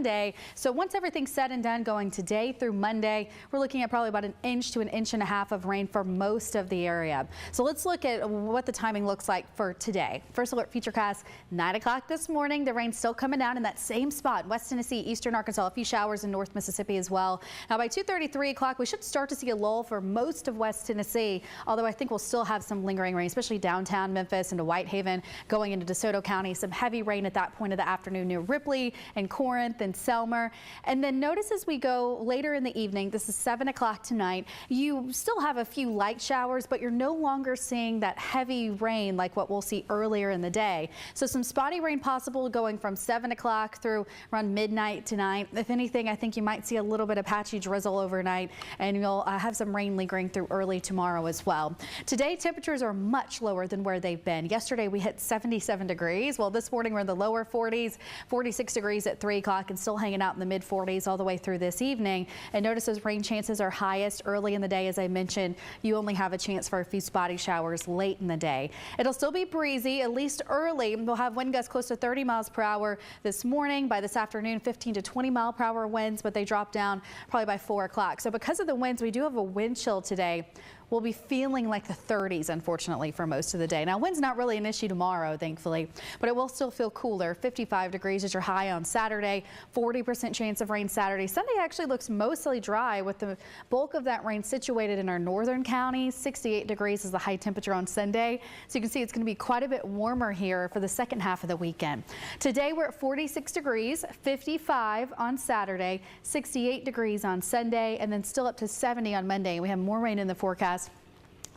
So once everything's said and done, going today through Monday, we're looking at probably about 1 inch to 1.5 inches of rain for most of the area. So let's look at what the timing looks like for today. First alert futurecast, 9 o'clock this morning. The rain's still coming down in that same spot, West Tennessee, Eastern Arkansas, a few showers in North Mississippi as well. Now by 2:30, 3 o'clock, we should start to see a lull for most of West Tennessee, although I think we'll still have some lingering rain, especially downtown Memphis into Whitehaven, going into DeSoto County. Some heavy rain at that point of the afternoon near Ripley and Corinth and Selmer. And then notice as we go later in the evening, this is 7 o'clock tonight, you still have a few light showers, but you're no longer seeing that heavy rain like what we'll see earlier in the day. So some spotty rain possible going from 7 o'clock through around midnight tonight. If anything, I think you might see a little bit of patchy drizzle overnight, and you'll have some rain lingering through early tomorrow as well. Today, temperatures are much lower than where they've been. Yesterday, we hit 77 degrees. Well, this morning, we're in the lower 40s, 46 degrees at 3 o'clock, and still hanging out in the mid 40s all the way through this evening. And notice those rain chances are highest early in the day. As I mentioned, you only have a chance for a few spotty showers late in the day. It'll still be breezy, at least early. We'll have wind gusts close to 30 miles per hour this morning. By this afternoon, 15 to 20 mile per hour winds, but they drop down probably by 4 o'clock. So because of the winds, we do have a wind chill today. We'll be feeling like the 30s, unfortunately, for most of the day. Now, wind's not really an issue tomorrow, thankfully, but it will still feel cooler. 55 degrees is your high on Saturday, 40% chance of rain Saturday. Sunday actually looks mostly dry with the bulk of that rain situated in our northern counties. 68 degrees is the high temperature on Sunday. So you can see it's going to be quite a bit warmer here for the second half of the weekend. Today, we're at 46 degrees, 55 on Saturday, 68 degrees on Sunday, and then still up to 70 on Monday. We have more rain in the forecast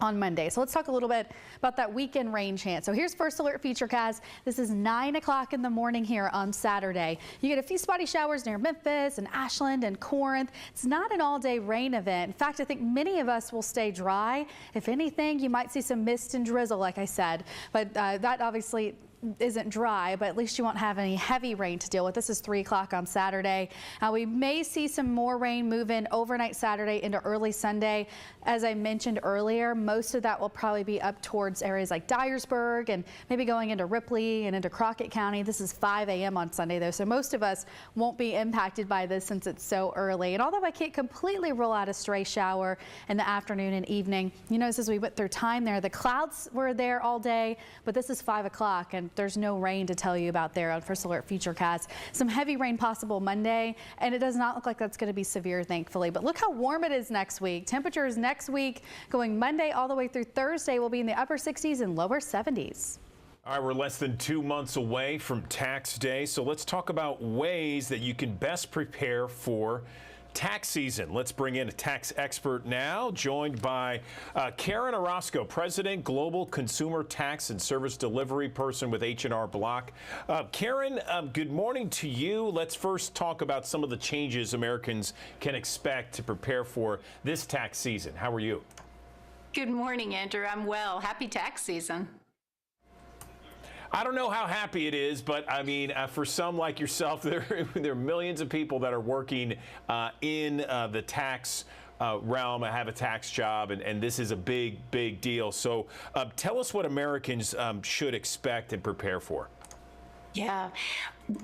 on Monday. So let's talk a little bit about that weekend rain chance. So here's first alert futurecast. This is 9 o'clock in the morning here on Saturday. You get a few spotty showers near Memphis and Ashland and Corinth. It's not an all-day rain event. In fact, I think many of us will stay dry. If anything, you might see some mist and drizzle, like I said, but that obviously isn't dry, but at least you won't have any heavy rain to deal with. This is 3 o'clock on Saturday. We may see some more rain move in overnight Saturday into early Sunday. As I mentioned earlier, most of that will probably be up towards areas like Dyersburg and maybe going into Ripley and into Crockett County. This is 5 a.m. on Sunday, though, so most of us won't be impacted by this since it's so early. And although I can't completely rule out a stray shower in the afternoon and evening, you notice as we went through time there, the clouds were there all day, but this is 5 o'clock and there's no rain to tell you about there on First Alert Futurecast. Some heavy rain possible Monday, and it does not look like that's going to be severe, thankfully. But look how warm it is next week. Temperatures next week going Monday all the way through Thursday will be in the upper 60s and lower 70s. All right, we're less than 2 months away from tax day, so let's talk about ways that you can best prepare for Tax season. Let's bring in a tax expert now, joined by Karen Orozco, President, Global Consumer Tax and Service Delivery Person with H&R Block. Karen, good morning to you. Let's first talk about some of the changes Americans can expect to prepare for this tax season. How are you? Good morning, Andrew. I'm well. Happy tax season. I don't know how happy it is, but I mean, for some like yourself, there are millions of people that are working in the tax realm. I have a tax job, and this is a big deal. So tell us what Americans should expect and prepare for. Yeah.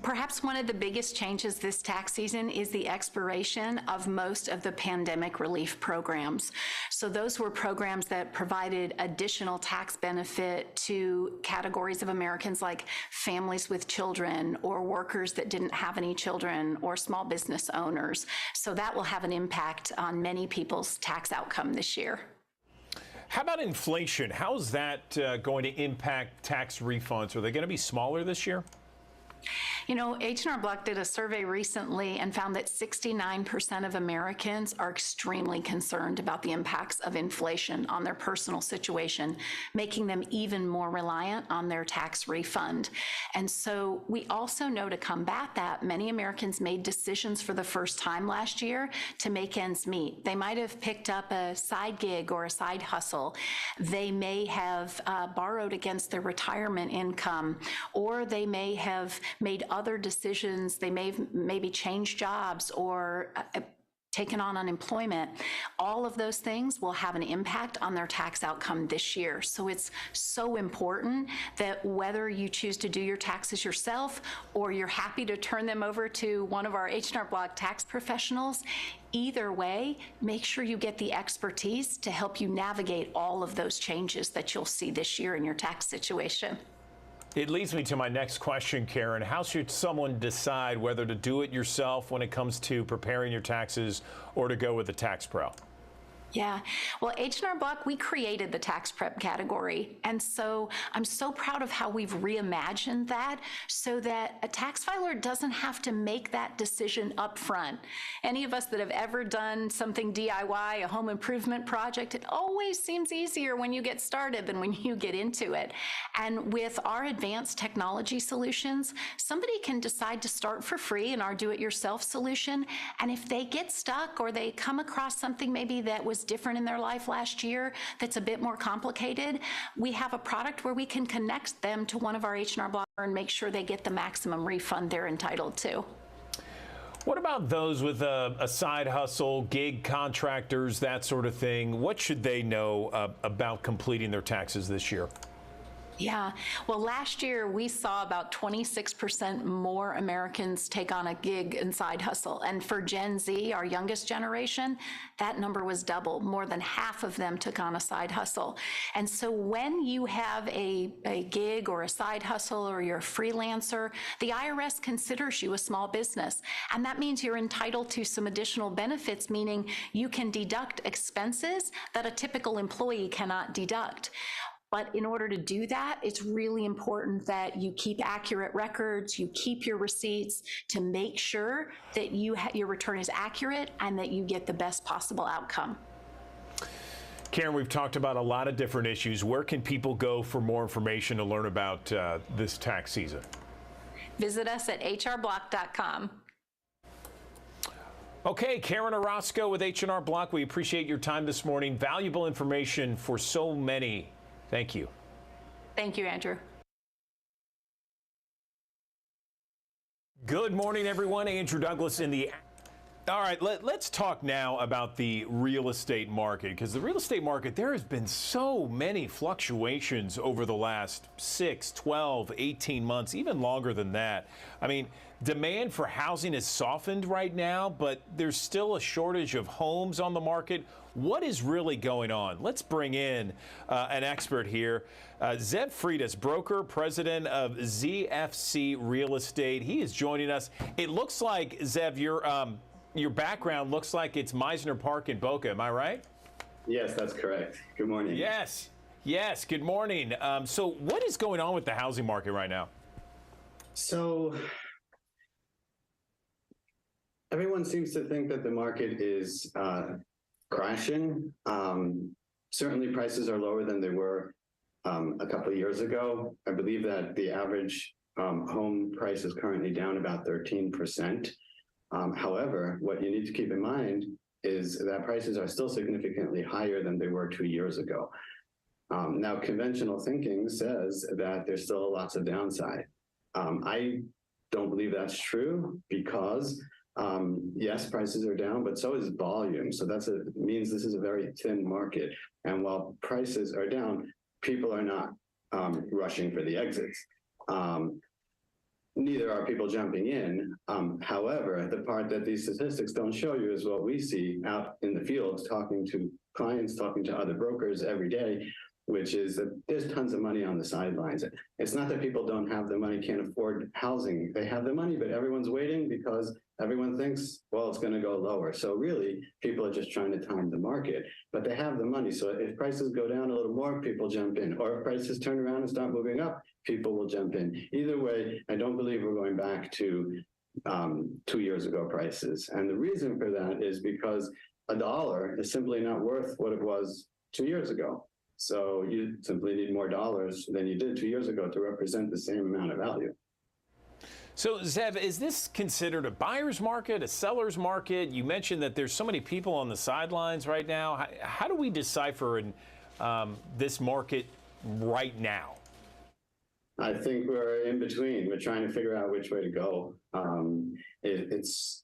Perhaps one of the biggest changes this tax season is the expiration of most of the pandemic relief programs. So those were programs that provided additional tax benefit to categories of Americans like families with children or workers that didn't have any children or small business owners. So that will have an impact on many people's tax outcome this year. How about inflation? How is that going to impact tax refunds? Are they going to be smaller this year? You know, H&R Block did a survey recently and found that 69% of Americans are extremely concerned about the impacts of inflation on their personal situation, making them even more reliant on their tax refund. And so we also know to combat that, many Americans made decisions for the first time last year to make ends meet. They might have picked up a side gig or a side hustle. They may have borrowed against their retirement income, or they may have made other decisions. They may have maybe changed jobs or taken on unemployment. All of those things will have an impact on their tax outcome this year. So it's so important that whether you choose to do your taxes yourself or you're happy to turn them over to one of our H&R Block tax professionals, either way, make sure you get the expertise to help you navigate all of those changes that you'll see this year in your tax situation. It leads me to my next question, Karen. How should someone decide whether to do it yourself when it comes to preparing your taxes or to go with a tax pro? Yeah, well, H&R Block, we created the tax prep category. And so I'm so proud of how we've reimagined that so that a tax filer doesn't have to make that decision up front. Any of us that have ever done something DIY, a home improvement project, it always seems easier when you get started than when you get into it. And with our advanced technology solutions, somebody can decide to start for free in our do-it-yourself solution. And if they get stuck or they come across something maybe that was different in their life last year that's a bit more complicated, we have a product where we can connect them to one of our H&R Block and make sure they get the maximum refund they're entitled to. What about those with a side hustle, gig contractors, that sort of thing? What should they know about completing their taxes this year? Yeah, well, last year we saw about 26% more Americans take on a gig and side hustle. And for Gen Z, our youngest generation, that number was double. More than half of them took on a side hustle. And so when you have a gig or a side hustle or you're a freelancer, the IRS considers you a small business. And that means you're entitled to some additional benefits, meaning you can deduct expenses that a typical employee cannot deduct. But in order to do that, it's really important that you keep accurate records, you keep your receipts to make sure that your return is accurate and that you get the best possible outcome. Karen, we've talked about a lot of different issues. Where can people go for more information to learn about this tax season? Visit us at hrblock.com. Okay, Karen Orozco with H&R Block. We appreciate your time this morning. Valuable information for so many. Thank you. Thank you, Andrew. Good morning, everyone. Andrew Douglas in the... All right, let's talk now about the real estate market, because the real estate market, there has been so many fluctuations over the last 6, 12, 18 months, even longer than that. I mean, demand for housing has softened right now, but there's still a shortage of homes on the market. What is really going on? Let's bring in an expert here. Zev Freitas, broker, president of ZFC Real Estate. He is joining us. It looks like, Zev, your background looks like it's Meisner Park in Boca. Am I right? Yes, that's correct. Good morning. Yes. Good morning. So what is going on with the housing market right now? So Everyone seems to think that the market is crashing. Certainly prices are lower than they were a couple of years ago. I believe that the average home price is currently down about 13%. However, what you need to keep in mind is that prices are still significantly higher than they were 2 years ago. Now, conventional thinking says that there's still lots of downside. I don't believe that's true because yes, prices are down, but so is volume. So means this is a very thin market. And while prices are down, people are not rushing for the exits. Neither are people jumping in. However, the part that these statistics don't show you is what we see out in the field, talking to clients, talking to other brokers every day, which is that there's tons of money on the sidelines. It's not that people don't have the money, can't afford housing. They have the money, but everyone's waiting because everyone thinks, well, it's going to go lower. So really, people are just trying to time the market, but they have the money. So if prices go down a little more, people jump in. Or if prices turn around and start moving up, people will jump in. Either way, I don't believe we're going back to 2 years ago prices. And the reason for that is because $1 is simply not worth what it was 2 years ago. So you simply need more dollars than you did 2 years ago to represent the same amount of value. So, Zev, is this considered a buyer's market, a seller's market? You mentioned that there's so many people on the sidelines right now. How do we decipher this market right now? I think we're in between. We're trying to figure out which way to go. It's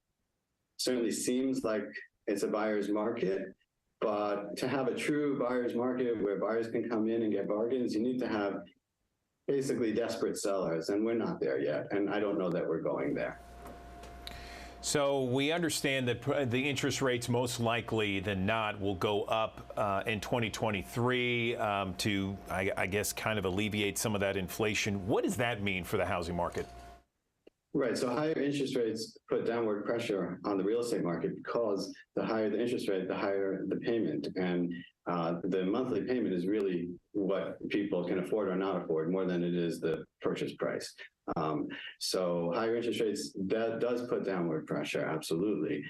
certainly seems like it's a buyer's market. But to have a true buyer's market where buyers can come in and get bargains, you need to have basically desperate sellers, and we're not there yet. And I don't know that we're going there. So we understand that the interest rates most likely than not will go up in 2023 to, I guess, kind of alleviate some of that inflation. What does that mean for the housing market? Right. So higher interest rates put downward pressure on the real estate market because the higher the interest rate, the higher the payment. And the monthly payment is really what people can afford or not afford more than it is the purchase price. So higher interest rates, that does put downward pressure, absolutely.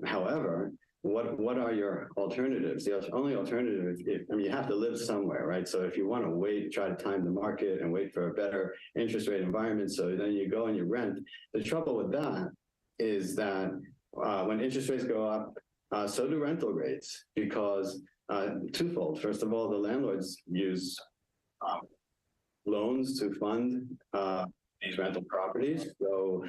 However, what are your alternatives? The only alternative, you have to live somewhere, right? So if you want to wait, try to time the market and wait for a better interest rate environment, so then you go and you rent. The trouble with that is that when interest rates go up, so do rental rates, because twofold. First of all, the landlords use loans to fund these rental properties. So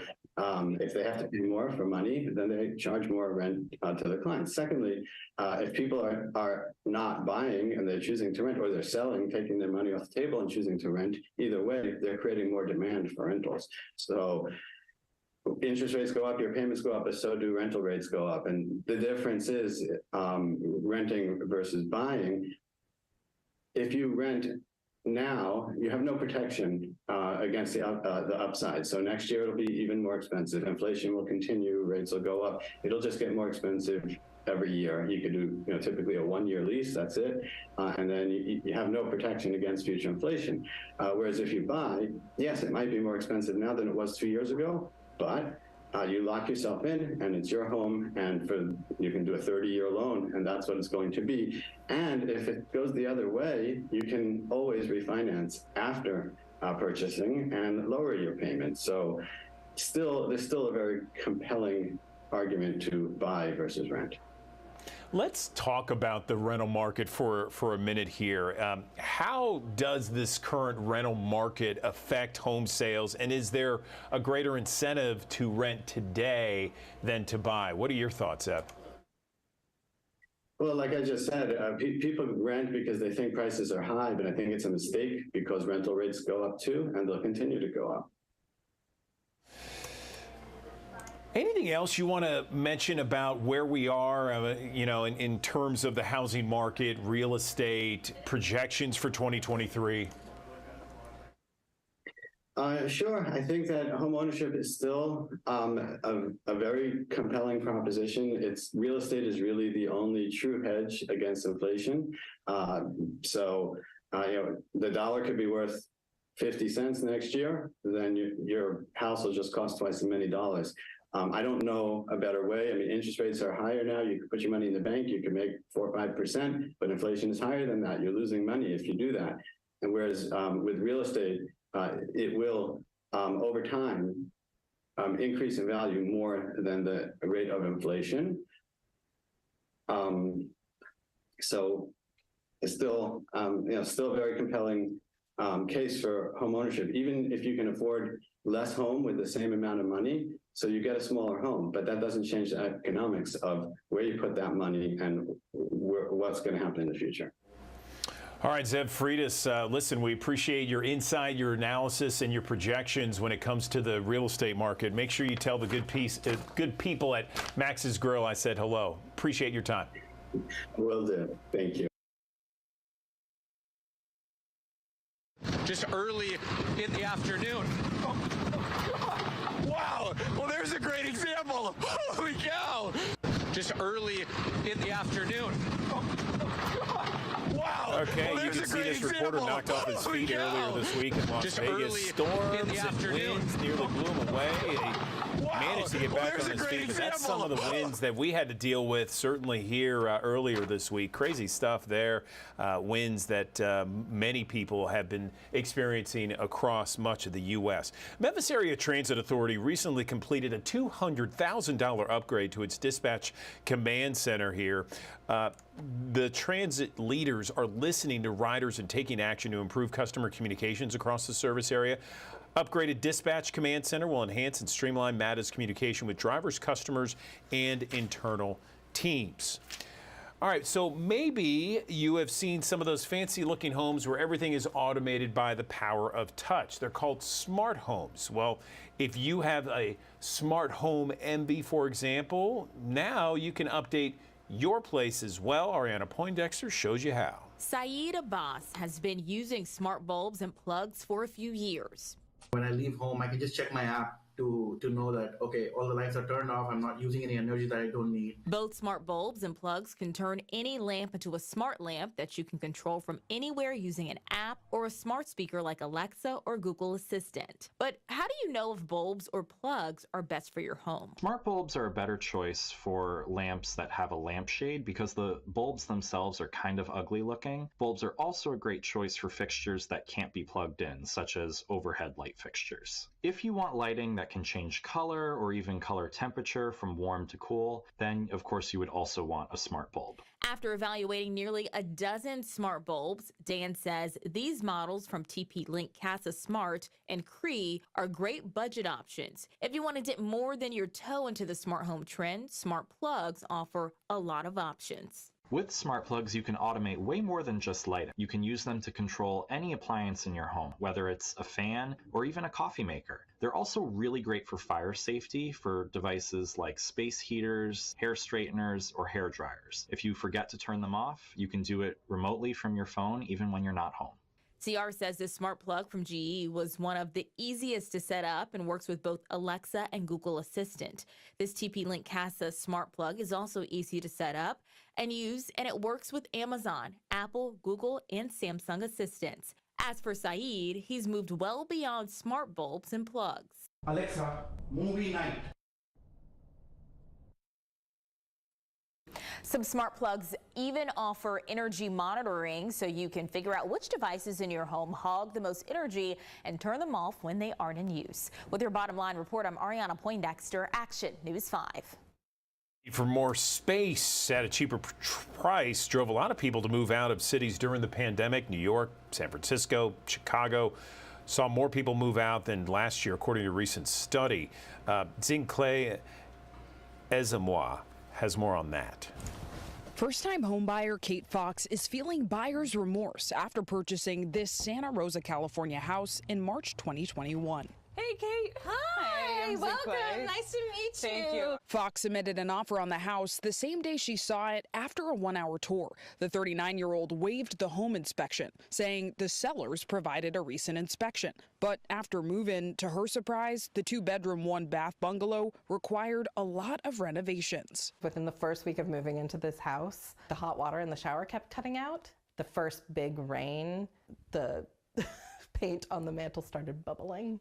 if they have to pay more for money, then they charge more rent to the clients. Secondly, if people are not buying and they're choosing to rent, or they're selling, taking their money off the table and choosing to rent, either way, they're creating more demand for rentals. So interest rates go up, your payments go up, but so do rental rates go up. And the difference is renting versus buying. If you rent now, you have no protection against the upside. So next year it'll be even more expensive. Inflation will continue, rates will go up. It'll just get more expensive every year. You could do, typically a 1-year lease, that's it. And then you have no protection against future inflation. Whereas if you buy, yes, it might be more expensive now than it was 2 years ago, but you lock yourself in and it's your home, and you can do a 30-year loan, and that's what it's going to be. And if it goes the other way, you can always refinance after purchasing and lower your payments. So there's still a very compelling argument to buy versus rent. Let's talk about the rental market for a minute here. How does this current rental market affect home sales, and is there a greater incentive to rent today than to buy? What are your thoughts, Ed? Well, like I just said, people rent because they think prices are high, but I think it's a mistake because rental rates go up too, and they'll continue to go up. Anything else you want to mention about where we are, in terms of the housing market, real estate, projections for 2023? Sure. I think that home ownership is still a very compelling proposition. Real estate is really the only true hedge against inflation. So the dollar could be worth 50 cents next year, then your house will just cost twice as many dollars. I don't know a better way. I mean, interest rates are higher now. You can put your money in the bank, you can make 4 or 5%, but inflation is higher than that. You're losing money if you do that. And whereas with real estate, it will, over time, increase in value more than the rate of inflation. So it's still, still a very compelling case for home ownership, even if you can afford less home with the same amount of money. So you get a smaller home, but that doesn't change the economics of where you put that money and what's going to happen in the future. All right, Zev Freitas, listen, we appreciate your insight, your analysis, and your projections when it comes to the real estate market. Make sure you tell the good people at Max's Grill I said hello. Appreciate your time. Will do. Thank you. Just early in the afternoon. Wow. Well, there's a great example. Holy cow. Just early in the afternoon. Wow. Okay, well, you can see this reporter knocked off his feet earlier this week in Las Vegas. Storms and winds nearly blew him away. He managed to get back on his feet, but that's some of the winds that we had to deal with certainly here earlier this week. Crazy stuff there. Winds that many people have been experiencing across much of the U.S. Memphis Area Transit Authority recently completed a $200,000 upgrade to its dispatch command center here. The transit leaders are listening to riders and taking action to improve customer communications across the service area. Upgraded dispatch command center will enhance and streamline MATA's communication with drivers, customers, and internal teams. All right, so maybe you have seen some of those fancy looking homes where everything is automated by the power of touch. They're called smart homes. Well, if you have a smart home MB, for example, now you can update your place as well. Ariana Poindexter shows you how. Saeed Abbas has been using smart bulbs and plugs for a few years. When I leave home, I can just check my app to know that, okay, all the lights are turned off. I'm not using any energy that I don't need. Both smart bulbs and plugs can turn any lamp into a smart lamp that you can control from anywhere using an app or a smart speaker like Alexa or Google Assistant. But how do you know if bulbs or plugs are best for your home? Smart bulbs are a better choice for lamps that have a lampshade because the bulbs themselves are kind of ugly looking. Bulbs are also a great choice for fixtures that can't be plugged in, such as overhead light fixtures. If you want lighting that can change color or even color temperature from warm to cool, then of course you would also want a smart bulb. After evaluating nearly a dozen smart bulbs, Dan says these models from TP-Link Casa Smart and Cree are great budget options. If you want to dip more than your toe into the smart home trend, smart plugs offer a lot of options. With smart plugs, you can automate way more than just lighting. You can use them to control any appliance in your home, whether it's a fan or even a coffee maker. They're also really great for fire safety for devices like space heaters, hair straighteners, or hair dryers. If you forget to turn them off, you can do it remotely from your phone, even when you're not home. CR says this smart plug from GE was one of the easiest to set up and works with both Alexa and Google Assistant. This TP-Link Casa smart plug is also easy to set up and use, and it works with Amazon, Apple, Google, and Samsung assistants. As for Saeed, he's moved well beyond smart bulbs and plugs. Alexa, movie night. Some smart plugs even offer energy monitoring so you can figure out which devices in your home hog the most energy and turn them off when they aren't in use. With your bottom line report, I'm Ariana Poindexter, Action News 5. For more space at a cheaper price drove a lot of people to move out of cities during the pandemic. New York, San Francisco, Chicago saw more people move out than last year, according to a recent study. Zincle Ezamois has more on that. First-time homebuyer Kate Fox is feeling buyer's remorse after purchasing this Santa Rosa, California house in March 2021. Hey, Kate. Hi, welcome. Nice to meet you. Thank you. Fox submitted an offer on the house the same day she saw it after a 1-hour tour. The 39-year-old waived the home inspection, saying the sellers provided a recent inspection. But after move-in, to her surprise, the 2-bedroom, 1-bath bungalow required a lot of renovations. Within the first week of moving into this house, the hot water in the shower kept cutting out. The first big rain, the paint on the mantle started bubbling.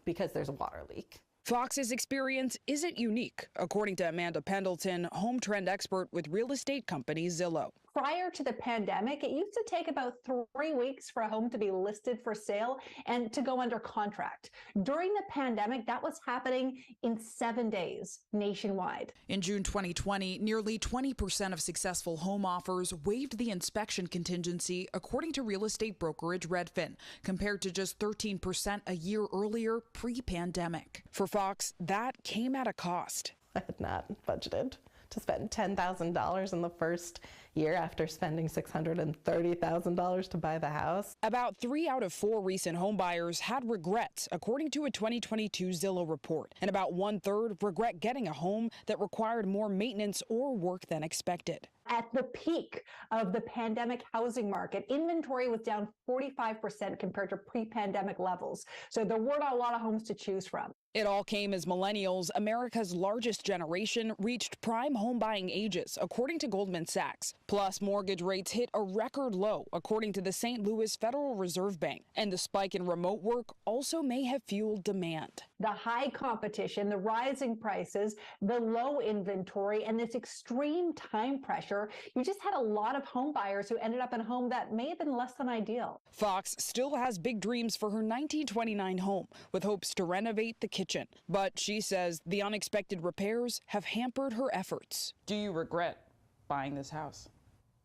Because there's a water leak. Fox's experience isn't unique, according to Amanda Pendleton, home trend expert with real estate company Zillow. Prior to the pandemic, it used to take about 3 weeks for a home to be listed for sale and to go under contract. During the pandemic, that was happening in 7 days nationwide. In June 2020, nearly 20% of successful home offers waived the inspection contingency, according to real estate brokerage Redfin, compared to just 13% a year earlier, pre-pandemic. For Fox, that came at a cost. I had not budgeted to spend $10,000 in the first year after spending $630,000 to buy the house. About 3 out of 4 recent home buyers had regrets, according to a 2022 Zillow report, and about 1/3 regret getting a home that required more maintenance or work than expected. At the peak of the pandemic housing market, inventory was down 45% compared to pre-pandemic levels. So there weren't a lot of homes to choose from. It all came as millennials, America's largest generation, reached prime home buying ages, according to Goldman Sachs. Plus, mortgage rates hit a record low, according to the St. Louis Federal Reserve Bank. And the spike in remote work also may have fueled demand. The high competition, the rising prices, the low inventory, and this extreme time pressure, you just had a lot of home buyers who ended up in a home that may have been less than ideal. Fox still has big dreams for her 1929 home, with hopes to renovate the kitchen. But she says the unexpected repairs have hampered her efforts. Do you regret buying this house?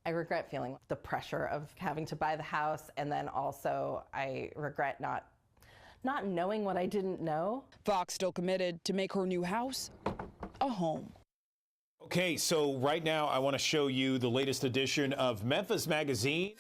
I regret feeling the pressure of having to buy the house, and then also I regret not knowing what I didn't know. Fox still committed to make her new house a home. Okay, so right now I want to show you the latest edition of Memphis Magazine.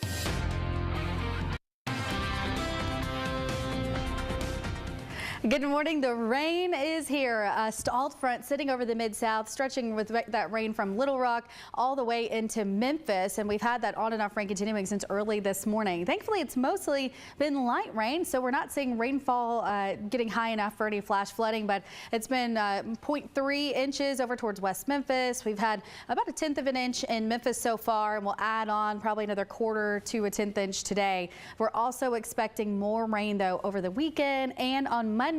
Good morning. The rain is here. A stalled front sitting over the Mid-South, stretching with that rain from Little Rock all the way into Memphis. And we've had that on and off rain continuing since early this morning. Thankfully, it's mostly been light rain, so we're not seeing rainfall getting high enough for any flash flooding, but it's been 0.3 inches over towards West Memphis. We've had about 1/10 of an inch in Memphis so far, and we'll add on probably another 1/4 to 1/10 inch today. We're also expecting more rain, though, over the weekend and on Monday.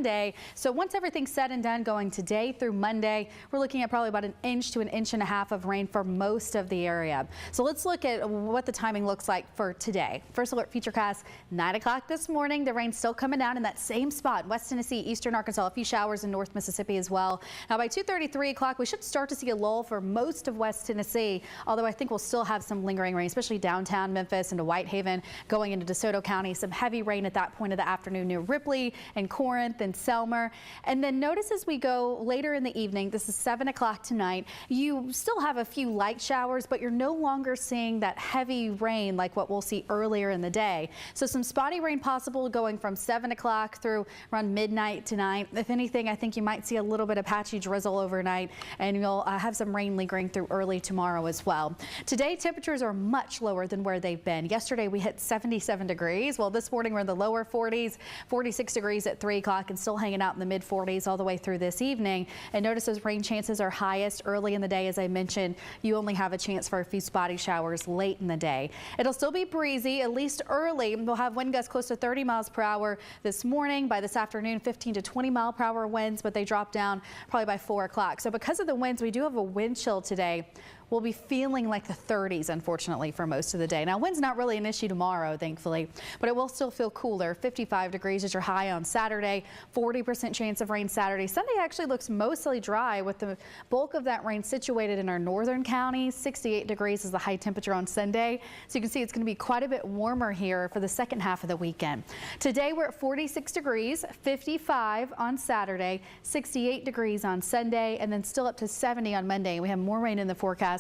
So once everything's said and done, going today through Monday, we're looking at probably about 1 inch to 1.5 inches of rain for most of the area. So let's look at what the timing looks like for today. First alert futurecast, 9 o'clock this morning. The rain's still coming down in that same spot, West Tennessee, Eastern Arkansas, a few showers in North Mississippi as well. Now by 2:30, 3 o'clock, we should start to see a lull for most of West Tennessee, although I think we'll still have some lingering rain, especially downtown Memphis into Whitehaven, going into DeSoto County. Some heavy rain at that point of the afternoon near Ripley and Corinth and Selmer. And then notice as we go later in the evening, this is 7 o'clock tonight, you still have a few light showers, but you're no longer seeing that heavy rain like what we'll see earlier in the day. So some spotty rain possible going from 7 o'clock through around midnight tonight. If anything, I think you might see a little bit of patchy drizzle overnight, and you'll have some rain lingering through early tomorrow as well. Today, temperatures are much lower than where they've been. Yesterday, we hit 77 degrees. Well, this morning, we're in the lower 40s, 46 degrees at 3 o'clock, and still hanging out in the mid 40s all the way through this evening. And notice those rain chances are highest early in the day. As I mentioned, you only have a chance for a few spotty showers late in the day. It'll still be breezy, at least early. We'll have wind gusts close to 30 miles per hour this morning. By this afternoon, 15 to 20 mile per hour winds, but they drop down probably by 4 o'clock. So because of the winds, we do have a wind chill today. We'll be feeling like the 30s, unfortunately, for most of the day. Now, wind's not really an issue tomorrow, thankfully, but it will still feel cooler. 55 degrees is your high on Saturday, 40% chance of rain Saturday. Sunday actually looks mostly dry with the bulk of that rain situated in our northern counties. 68 degrees is the high temperature on Sunday. So you can see it's going to be quite a bit warmer here for the second half of the weekend. Today, we're at 46 degrees, 55 on Saturday, 68 degrees on Sunday, and then still up to 70 on Monday. We have more rain in the forecast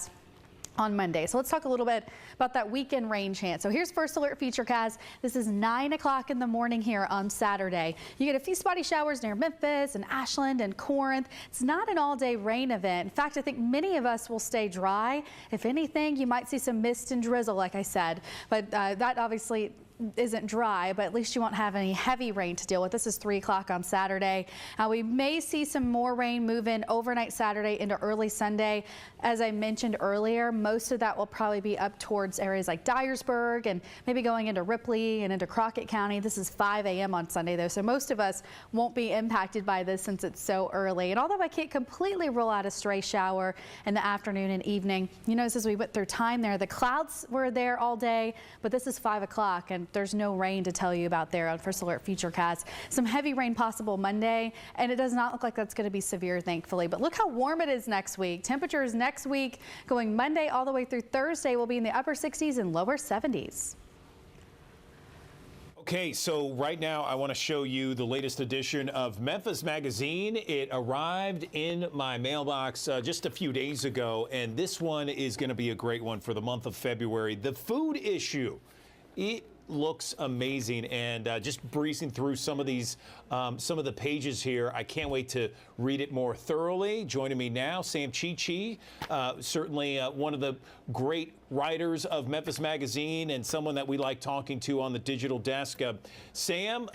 on Monday. So let's talk a little bit about that weekend rain chance. So here's First Alert Futurecast. This is 9 o'clock in the morning here on Saturday. You get a few spotty showers near Memphis and Ashland and Corinth. It's not an all-day rain event. In fact, I think many of us will stay dry. If anything, you might see some mist and drizzle, like I said. But that obviously isn't dry, but at least you won't have any heavy rain to deal with. This is 3 o'clock on Saturday. We may see some more rain move in overnight Saturday into early Sunday. As I mentioned earlier, most of that will probably be up towards areas like Dyersburg and maybe going into Ripley and into Crockett County. This is 5 a.m. on Sunday, though, so most of us won't be impacted by this since it's so early. And although I can't completely rule out a stray shower in the afternoon and evening, you notice as we went through time there, the clouds were there all day, but this is 5 o'clock and there's no rain to tell you about there on First Alert Futurecast. Some heavy rain possible Monday, and it does not look like that's going to be severe, thankfully. But look how warm it is next week. Temperatures next week going Monday all the way through Thursday will be in the upper 60s and lower 70s. Okay, so right now I want to show you the latest edition of Memphis Magazine. It arrived in my mailbox just a few days ago, and this one is going to be a great one for the month of February. The food issue. It looks amazing, and just breezing through some of these, some of the pages here. I can't wait to read it more thoroughly. Joining me now, Sam Chichi, certainly one of the great writers of Memphis Magazine and someone that we like talking to on the digital desk. Sam,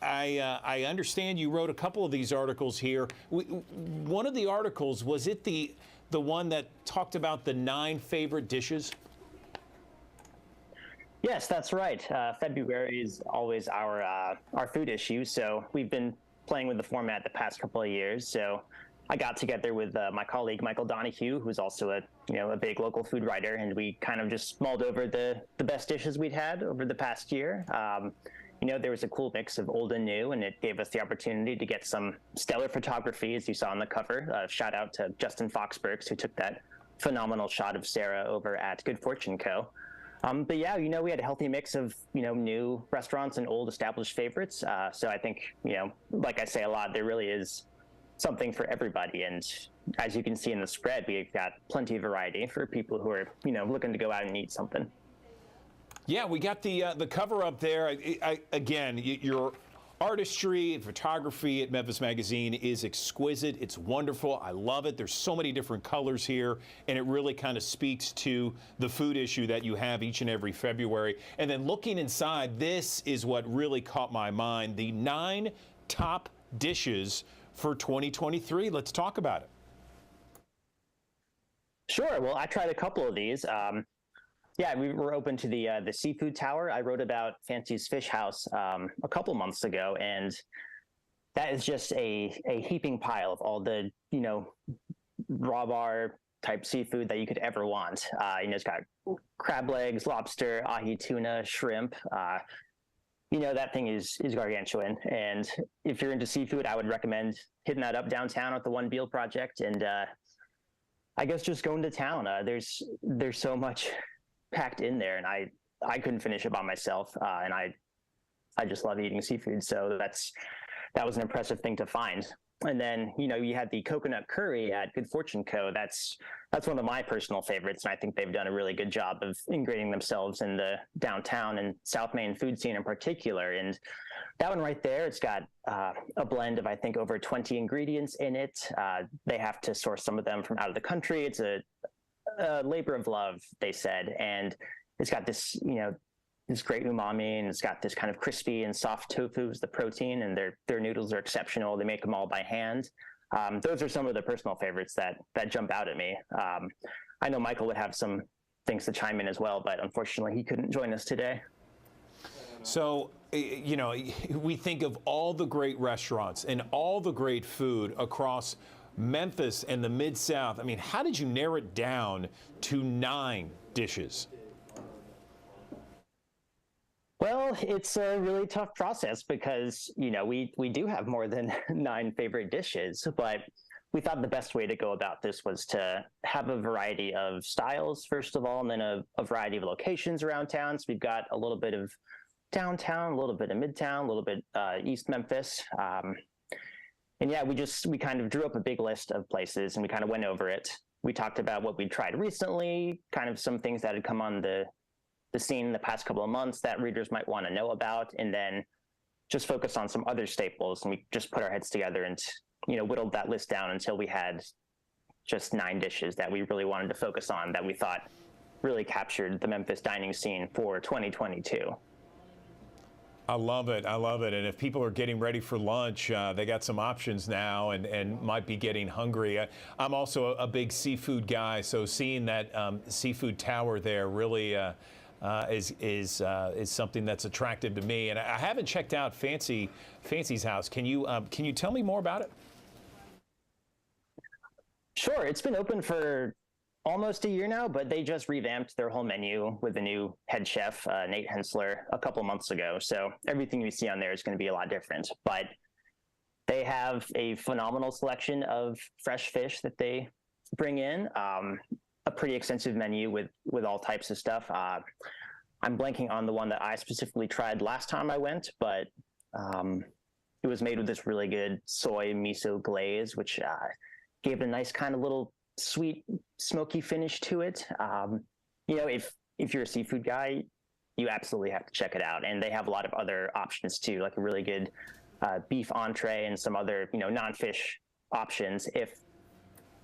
I understand you wrote a couple of these articles here. One of the articles, was it the one that talked about the 9 favorite dishes? Yes, that's right. February is always our food issue, so we've been playing with the format the past couple of years. So I got together with my colleague Michael Donahue, who's also a big local food writer, and we kind of just mulled over the best dishes we'd had over the past year. There was a cool mix of old and new, and it gave us the opportunity to get some stellar photography, as you saw on the cover. Shout out to Justin Foxbergs, who took that phenomenal shot of Sarah over at Good Fortune Co. But yeah, we had a healthy mix of, new restaurants and old established favorites. So I think, like I say a lot, there really is something for everybody. And as you can see in the spread, we've got plenty of variety for people who are, looking to go out and eat something. Yeah, we got the cover up there. Again, your artistry and photography at Memphis Magazine is exquisite. It's wonderful. I love it. There's so many different colors here, and it really kind of speaks to the food issue that you have each and every February. And then looking inside, this is what really caught my mind, the 9 top dishes for 2023. Let's talk about it. Sure. Well, I tried a couple of these. Yeah, we were open to the Seafood Tower. I wrote about Fancy's Fish House a couple months ago, and that is just a heaping pile of all the raw bar type seafood that you could ever want. It's got crab legs, lobster, ahi tuna, shrimp. That thing is gargantuan. And if you're into seafood, I would recommend hitting that up downtown at the One Beal Project, and I guess just going to town. There's so much packed in there, and I couldn't finish it by myself, and I just love eating seafood, so that was an impressive thing to find. And then you had the coconut curry at Good Fortune Co. That's one of my personal favorites, and I think they've done a really good job of ingraining themselves in the downtown and South Main food scene in particular. And that one right there, it's got a blend of, I think, over 20 ingredients in it. They have to source some of them from out of the country. It's a labor of love, they said, and it's got this this great umami, and it's got this kind of crispy and soft tofu as the protein, and their noodles are exceptional. They make them all by hand. Those are some of the personal favorites that jump out at me. I know Michael would have some things to chime in as well, but unfortunately he couldn't join us today. So, we think of all the great restaurants and all the great food across Memphis and the Mid-South. I mean, how did you narrow it down to 9 dishes? Well, it's a really tough process because, we do have more than 9 favorite dishes, but we thought the best way to go about this was to have a variety of styles, first of all, and then a variety of locations around town. So we've got a little bit of downtown, a little bit of Midtown, a little bit East Memphis. And yeah, we kind of drew up a big list of places, and we kind of went over it. We talked about what we'd tried recently, kind of some things that had come on the scene in the past couple of months that readers might want to know about, and then just focus on some other staples. And we just put our heads together and, whittled that list down until we had just 9 dishes that we really wanted to focus on, that we thought really captured the Memphis dining scene for 2022. I love it. I love it. And if people are getting ready for lunch, they got some options now and might be getting hungry. I'm also a big seafood guy, so seeing that seafood tower there really is something that's attractive to me. And I haven't checked out Fancy's house. Can you tell me more about it? Sure. It's been open for almost a year now, but they just revamped their whole menu with the new head chef, Nate Hensler, a couple months ago. So everything we see on there is going to be a lot different. But they have a phenomenal selection of fresh fish that they bring in, a pretty extensive menu with all types of stuff. I'm blanking on the one that I specifically tried last time I went, but it was made with this really good soy miso glaze, which gave it a nice kind of little sweet, smoky finish to it. If you're a seafood guy, you absolutely have to check it out. And they have a lot of other options too, like a really good beef entree and some other, non-fish options if,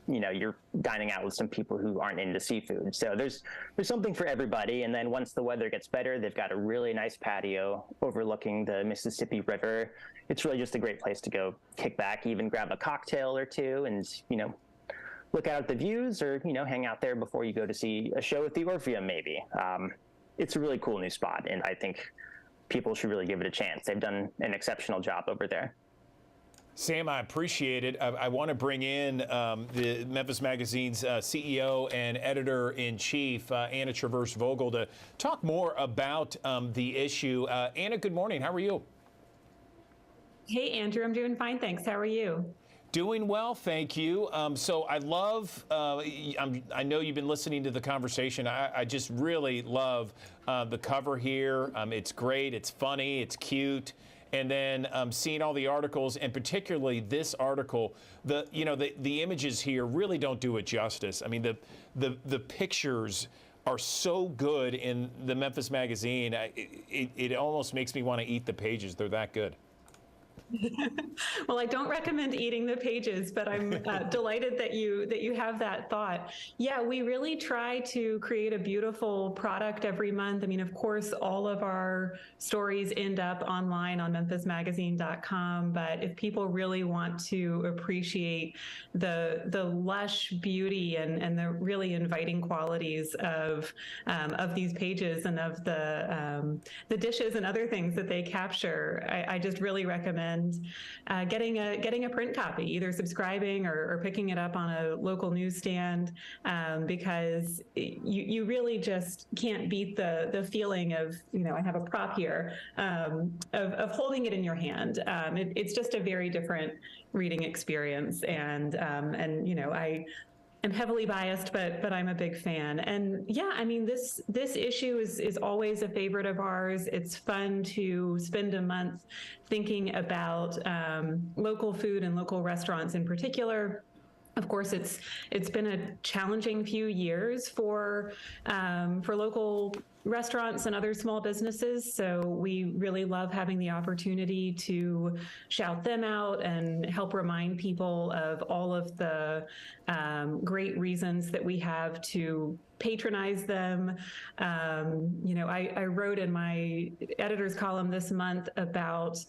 you're dining out with some people who aren't into seafood. So there's something for everybody. And then once the weather gets better, they've got a really nice patio overlooking the Mississippi River. It's really just a great place to go kick back, even grab a cocktail or two and, look out at the views or, hang out there before you go to see a show at the Orpheum, maybe. It's a really cool new spot, and I think people should really give it a chance. They've done an exceptional job over there. Sam, I appreciate it. I want to bring in the Memphis Magazine's CEO and editor-in-chief, Anna Traverse Vogel, to talk more about the issue. Anna, good morning. How are you? Hey, Andrew. I'm doing fine, thanks. How are you? Doing well, thank you. So I love, I know you've been listening to the conversation. I just really love the cover here. It's great, it's funny, it's cute. And then seeing all the articles, and particularly this article, the images here really don't do it justice. I mean, the pictures are so good in the Memphis Magazine. It almost makes me want to eat the pages. They're that good. Well, I don't recommend eating the pages, but I'm delighted that you have that thought. Yeah, we really try to create a beautiful product every month. I mean, of course, all of our stories end up online on memphismagazine.com, but if people really want to appreciate the lush beauty and the really inviting qualities of these pages and of the dishes and other things that they capture, I just really recommend getting a print copy, either subscribing or picking it up on a local newsstand, because you really just can't beat the feeling of, I have a prop here, of holding it in your hand. It's just a very different reading experience, and I'm heavily biased, but I'm a big fan. And yeah, I mean, this issue is always a favorite of ours. It's fun to spend a month thinking about local food and local restaurants in particular. Of course, it's been a challenging few years for local restaurants and other small businesses. So we really love having the opportunity to shout them out and help remind people of all of the great reasons that we have to patronize them. I wrote in my editor's column this month about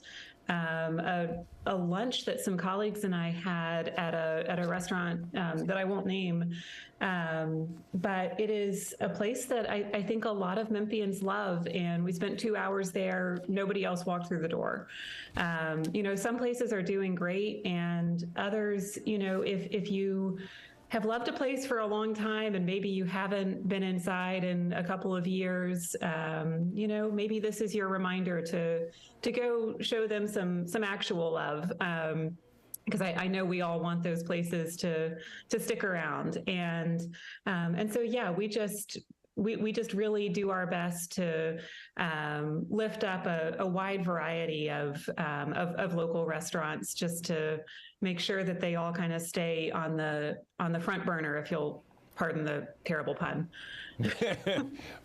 a lunch that some colleagues and I had at a restaurant that I won't name, but it is a place that I think a lot of Memphians love, and we spent 2 hours there. Nobody else walked through the door. Some places are doing great, and others, if you have loved a place for a long time and maybe you haven't been inside in a couple of years, maybe this is your reminder to go show them some actual love. Because I know we all want those places to stick around. And so, yeah, we just really do our best to lift up a wide variety of local restaurants, just to make sure that they all kind of stay on the front burner, if you'll pardon the terrible pun.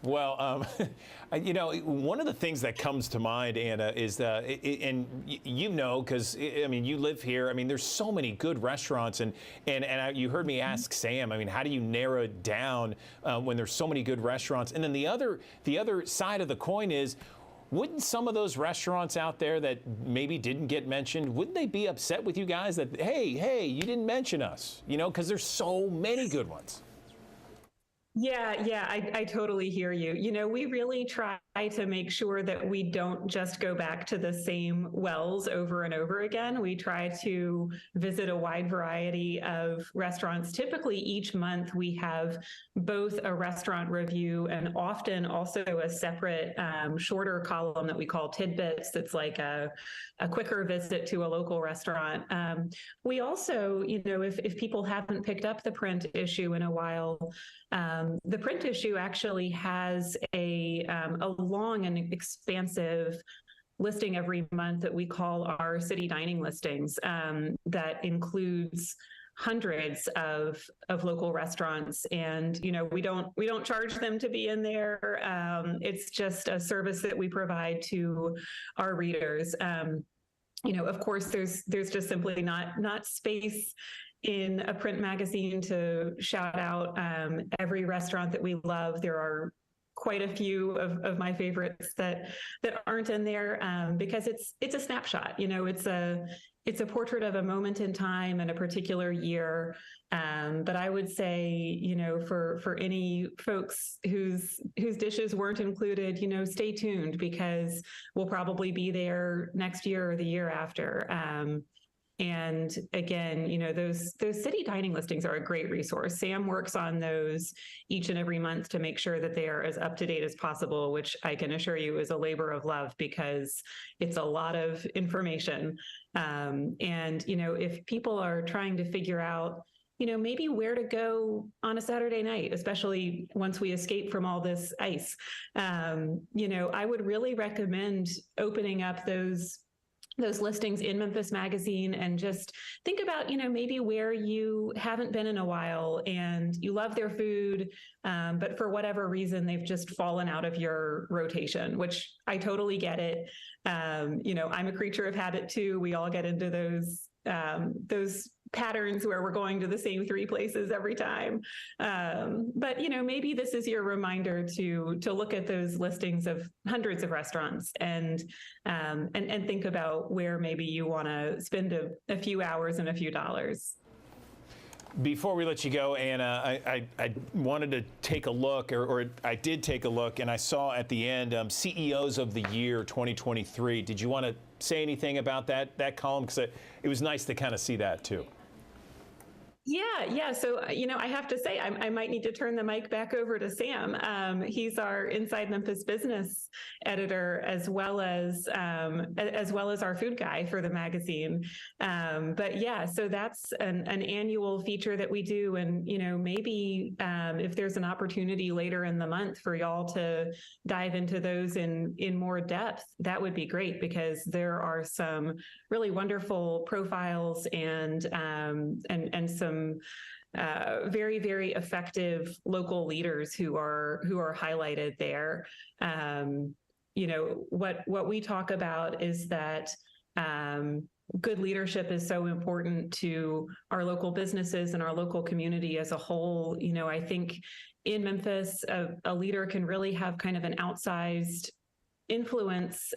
Well, one of the things that comes to mind, Anna, is because you live here. I mean, there's so many good restaurants, and you heard me ask Sam. I mean, how do you narrow it down when there's so many good restaurants? And then the other side of the coin is, wouldn't some of those restaurants out there that maybe didn't get mentioned, wouldn't they be upset with you guys that, hey, you didn't mention us? You know, because there's so many good ones. Yeah, I totally hear you. You know, we really try to make sure that we don't just go back to the same wells over and over again. We try to visit a wide variety of restaurants. Typically, each month we have both a restaurant review and often also a separate shorter column that we call tidbits. That's like a quicker visit to a local restaurant. We also, you know, if people haven't picked up the print issue in a while, the print issue actually has a long and expansive listing every month that we call our city dining listings, that includes hundreds of local restaurants. And, you know, we don't charge them to be in there. It's just a service that we provide to our readers. You know, of course, there's just simply not space in a print magazine to shout out every restaurant that we love. There are quite a few of my favorites that aren't in there because it's a snapshot. You know, it's a portrait of a moment in time and a particular year. But I would say, you know, for any folks whose dishes weren't included, you know, stay tuned because we'll probably be there next year or the year after. And again, you know, those city dining listings are a great resource. Sam works on those each and every month to make sure that they are as up to date as possible, which I can assure you is a labor of love because it's a lot of information. And, you know, if people are trying to figure out, you know, maybe where to go on a Saturday night, especially once we escape from all this ice, you know, I would really recommend opening up those listings in Memphis Magazine and just think about, you know, maybe where you haven't been in a while and you love their food, but for whatever reason, they've just fallen out of your rotation, which I totally get it. You know, I'm a creature of habit too. We all get into those patterns where we're going to the same three places every time. But, you know, maybe this is your reminder to look at those listings of hundreds of restaurants and think about where maybe you want to spend a few hours and a few dollars. Before we let you go, Anna, I wanted to take a look, or I did take a look, and I saw at the end CEOs of the Year 2023. Did you want to say anything about that column? Because it was nice to kind of see that too. Yeah. So, you know, I have to say, I might need to turn the mic back over to Sam. He's our Inside Memphis Business editor, as well as our food guy for the magazine. But yeah, so that's an annual feature that we do. And, you know, maybe if there's an opportunity later in the month for y'all to dive into those in more depth, that would be great because there are some really wonderful profiles and some very, very effective local leaders who are highlighted there. You know, what we talk about is that good leadership is so important to our local businesses and our local community as a whole. You know, I think in Memphis, a leader can really have kind of an outsized influence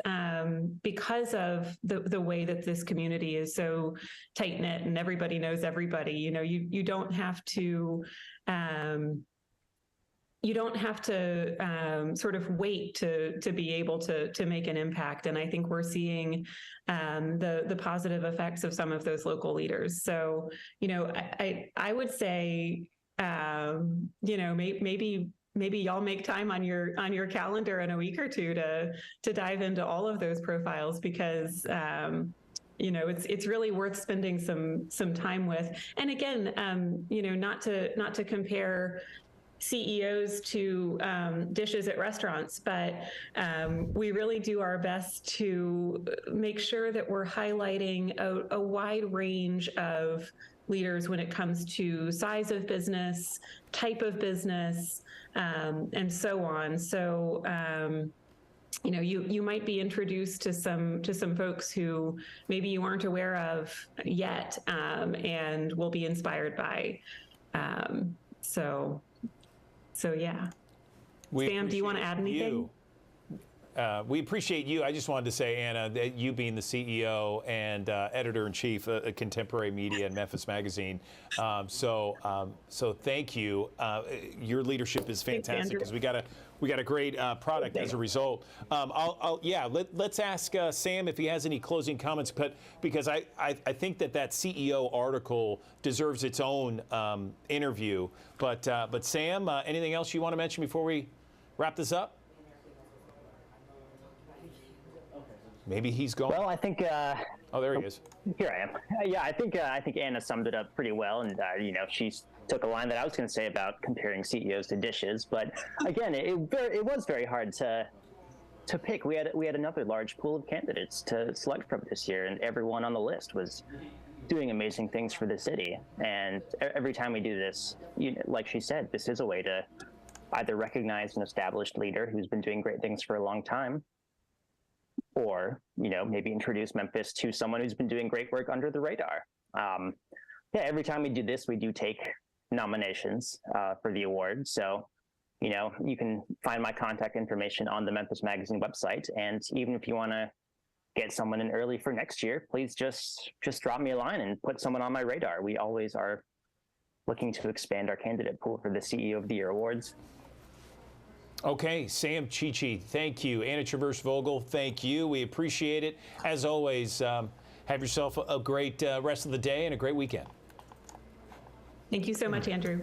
because of the way that this community is so tight knit and everybody knows everybody. You know, you don't have to sort of wait to be able to make an impact. And I think we're seeing the positive effects of some of those local leaders. So, you know, I would say, you know, maybe y'all make time on your calendar in a week or two to dive into all of those profiles because you know, it's really worth spending some time with. And again, you know, not to compare CEOs to dishes at restaurants, but we really do our best to make sure that we're highlighting a wide range of leaders when it comes to size of business, type of business, and so on. So, you know, you might be introduced to some folks who maybe you aren't aware of yet, and will be inspired by. So yeah. Sam, do you want to add anything? We appreciate you. I just wanted to say, Anna, that you being the CEO and editor-in-chief of Contemporary Media and Memphis Magazine. So thank you. Your leadership is fantastic because we got a great product as a result. Let's ask Sam if he has any closing comments, but because I think that CEO article deserves its own interview. But Sam, anything else you want to mention before we wrap this up? Maybe he's gone. Well, I think. Oh, there he is. Here I am. Yeah, I think Anna summed it up pretty well, and she took a line that I was going to say about comparing CEOs to dishes. But again, it was very hard to pick. We had another large pool of candidates to select from this year, and everyone on the list was doing amazing things for the city. And every time we do this, like she said, this is a way to either recognize an established leader who's been doing great things for a long time, or maybe introduce Memphis to someone who's been doing great work under the radar. Every time we do this, we do take nominations for the award. So you can find my contact information on the Memphis Magazine website, and even if you want to get someone in early for next year, please just drop me a line and put someone on my radar. We always are looking to expand our candidate pool for the CEO of the Year awards. Okay, Sam Chichi, thank you. Anna Traverse-Vogel, thank you. We appreciate it. As always, have yourself a great rest of the day and a great weekend. Thank you so much, Andrew.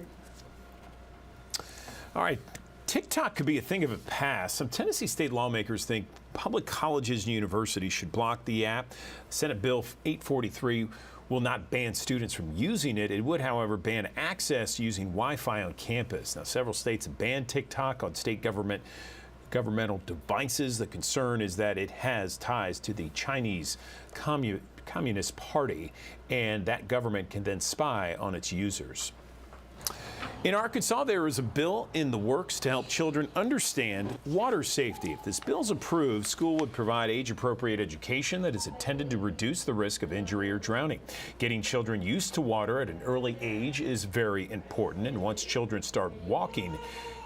All right, TikTok could be a thing of the past. Some Tennessee state lawmakers think public colleges and universities should block the app. Senate Bill 843 will not ban students from using it. It would, however, ban access using Wi-Fi on campus. Now, several states have banned TikTok on state governmental devices. The concern is that it has ties to the Chinese Communist Party, and that government can then spy on its users. In Arkansas, there is a bill in the works to help children understand water safety. If this bill is approved, school would provide age-appropriate education that is intended to reduce the risk of injury or drowning. Getting children used to water at an early age is very important, and once children start walking,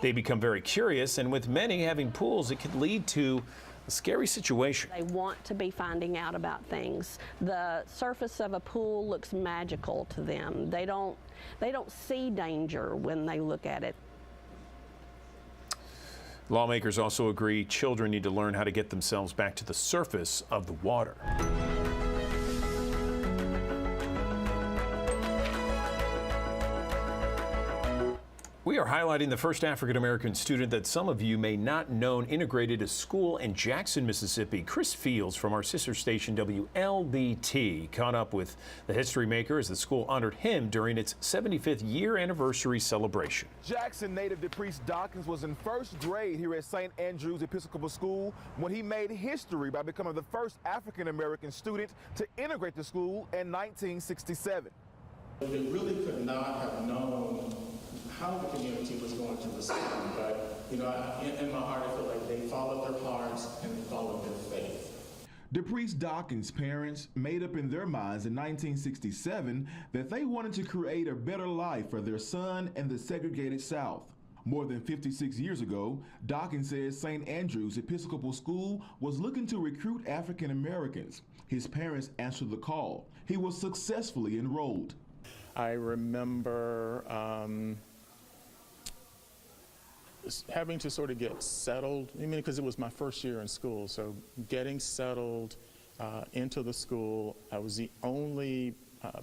they become very curious, and with many having pools, it could lead to a scary situation. They want to be finding out about things. The surface of a pool looks magical to them. They don't see danger when they look at it. Lawmakers also agree children need to learn how to get themselves back to the surface of the water. We are highlighting the first African-American student that some of you may not know integrated a school in Jackson, Mississippi. Chris Fields from our sister station WLBT caught up with the history maker as the school honored him during its 75th year anniversary celebration. Jackson native DePriest Dawkins was in first grade here at St. Andrew's Episcopal School when he made history by becoming the first African-American student to integrate the school in 1967. They really could not have known how the community was going to respond, but in my heart, I feel like they followed their hearts and followed their faith. DePriest Dawkins' parents made up in their minds in 1967 that they wanted to create a better life for their son in the segregated South. More than 56 years ago, Dawkins says St. Andrew's Episcopal School was looking to recruit African Americans. His parents answered the call. He was successfully enrolled. I remember having to sort of get settled, because it was my first year in school, so getting settled into the school. I was the only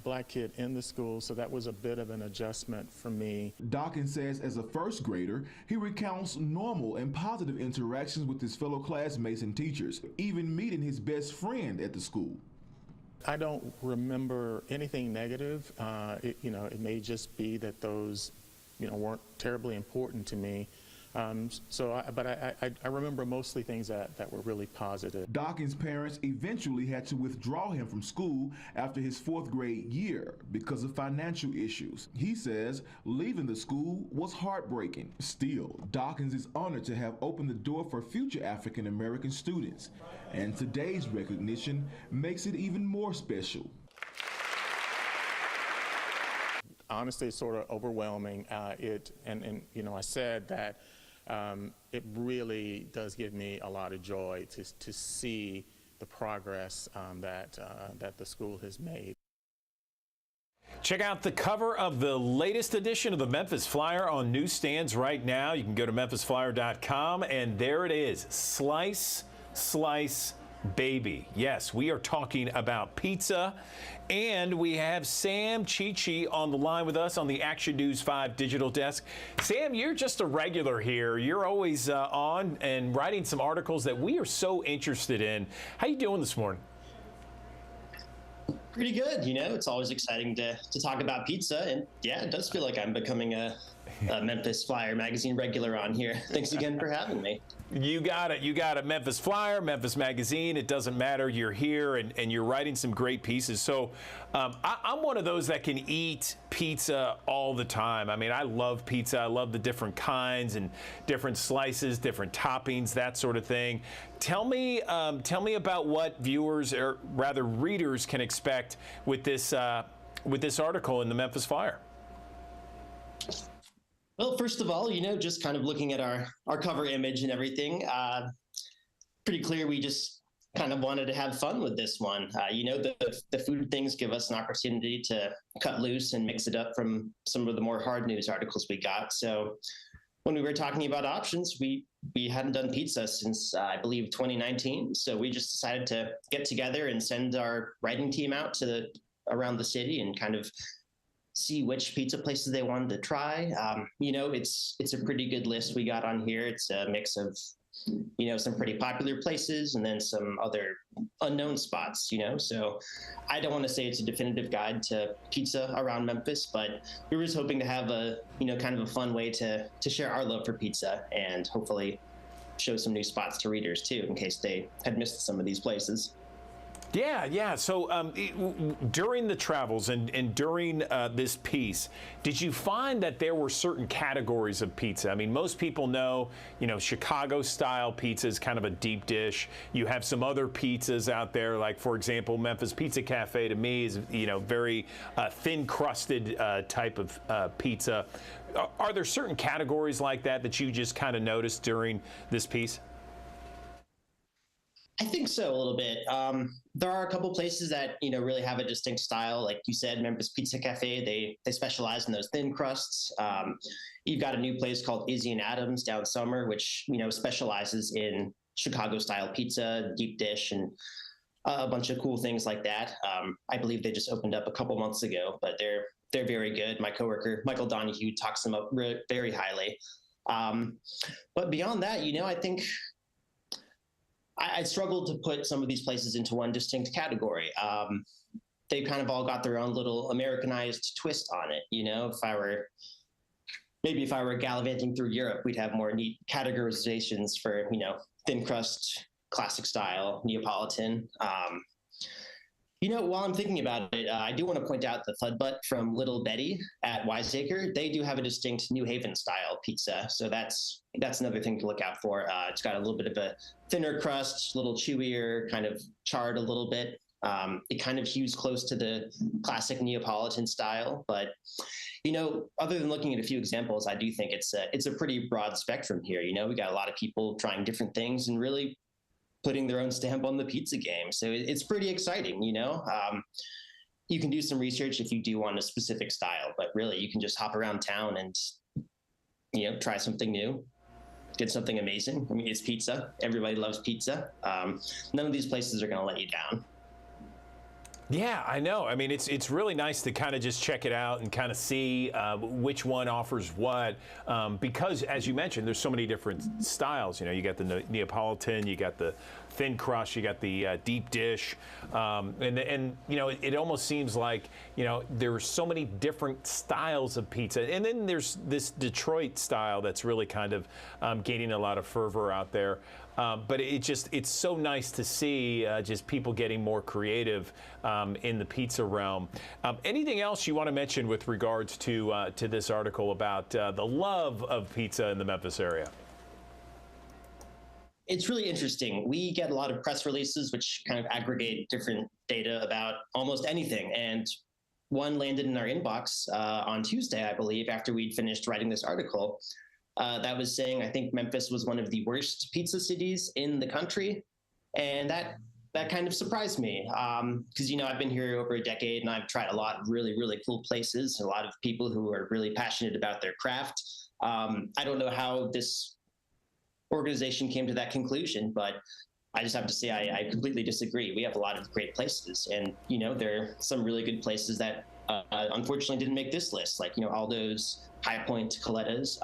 black kid in the school, so that was a bit of an adjustment for me. Dawkins says as a first grader, he recounts normal and positive interactions with his fellow classmates and teachers, even meeting his best friend at the school. I don't remember anything negative. It may just be that those, weren't terribly important to me. But I remember mostly things that were really positive. Dawkins' parents eventually had to withdraw him from school after his fourth grade year because of financial issues. He says leaving the school was heartbreaking. Still, Dawkins is honored to have opened the door for future African American students, and today's recognition makes it even more special. Honestly, it's sort of overwhelming. I said that it really does give me a lot of joy to see the progress that the school has made. Check out the cover of the latest edition of the Memphis Flyer on newsstands right now. You can go to memphisflyer.com, and there it is. Slice, slice, baby. Yes, we are talking about pizza, and we have Sam Chichi on the line with us on the Action News 5 digital desk. Sam, you're just a regular here. You're always on and writing some articles that we are so interested in. How you doing this morning? Pretty good. You know, it's always exciting to talk about pizza. And yeah, it does feel like I'm becoming a Memphis Flyer magazine regular on here. Thanks again for having me. You got it. You got it. Memphis Flyer, Memphis Magazine. It doesn't matter. You're here and you're writing some great pieces. So I'm one of those that can eat pizza all the time. I mean, I love pizza. I love the different kinds and different slices, different toppings, that sort of thing. Tell me about what viewers, or rather readers, can expect with this article in the Memphis Flyer. Well, first of all, you know, just kind of looking at our cover image and everything, pretty clear we just kind of wanted to have fun with this one. You know, the food things give us an opportunity to cut loose and mix it up from some of the more hard news articles we got. So when we were talking about options, we hadn't done pizza since, I believe, 2019. So we just decided to get together and send our writing team out around the city and kind of see which pizza places they wanted to try. You know, it's a pretty good list we got on here. It's a mix of, you know, some pretty popular places and then some other unknown spots, you know. So I don't want to say it's a definitive guide to pizza around Memphis, but we were just hoping to have a, you know, kind of a fun way to share our love for pizza and hopefully show some new spots to readers too, in case they had missed some of these places. Yeah. So during the travels and during this piece, did you find that there were certain categories of pizza? I mean, most people know, you know, Chicago-style pizza is kind of a deep dish. You have some other pizzas out there, like, for example, Memphis Pizza Cafe to me is, you know, very thin-crusted type of pizza. Are there certain categories like that you just kind of noticed during this piece? I think so, a little bit. There are a couple places that, you know, really have a distinct style. Like you said, Memphis Pizza Cafe, they specialize in those thin crusts. You've got a new place called Izzy and Adams down Summer, which, you know, specializes in Chicago-style pizza, deep dish, and a bunch of cool things like that. I believe they just opened up a couple months ago, but they're very good. My coworker, Michael Donahue, talks them up very highly. But beyond that, you know, I think I struggled to put some of these places into one distinct category. They kind of all got their own little Americanized twist on it. You know, if I were gallivanting through Europe, we'd have more neat categorizations for, you know, thin crust, classic style, Neapolitan. You know, while I'm thinking about it, I do want to point out the Thudbutt from Little Betty at Wiseacre. They do have a distinct New Haven style pizza. So that's another thing to look out for. It's got a little bit of a thinner crust, a little chewier, kind of charred a little bit. It kind of hews close to the classic Neapolitan style. But, you know, other than looking at a few examples, I do think it's a pretty broad spectrum here. You know, we got a lot of people trying different things and really putting their own stamp on the pizza game. So it's pretty exciting, you know. You can do some research if you do want a specific style, but really you can just hop around town and, you know, try something new, get something amazing. I mean, it's pizza. Everybody loves pizza. None of these places are going to let you down. Yeah, I know. I mean, it's really nice to kind of just check it out and kind of see which one offers what, because as you mentioned, there's so many different styles. You know, you got the Neapolitan, you got the thin crust, you got the deep dish, and you know, it almost seems like, you know, there are so many different styles of pizza, and then there's this Detroit style that's really kind of gaining a lot of fervor out there. But it's so nice to see just people getting more creative in the pizza realm. Anything else you want to mention with regards to this article about the love of pizza in the Memphis area? It's really interesting. We get a lot of press releases which kind of aggregate different data about almost anything. And one landed in our inbox on Tuesday, I believe, after we'd finished writing this article. that was saying, I think Memphis was one of the worst pizza cities in the country. And that kind of surprised me because, I've been here over a decade and I've tried a lot of really, really cool places, a lot of people who are really passionate about their craft. I don't know how this organization came to that conclusion, but I just have to say I completely disagree. We have a lot of great places, and there are some really good places that unfortunately didn't make this list, like Aldo's, High Point, Coletta's,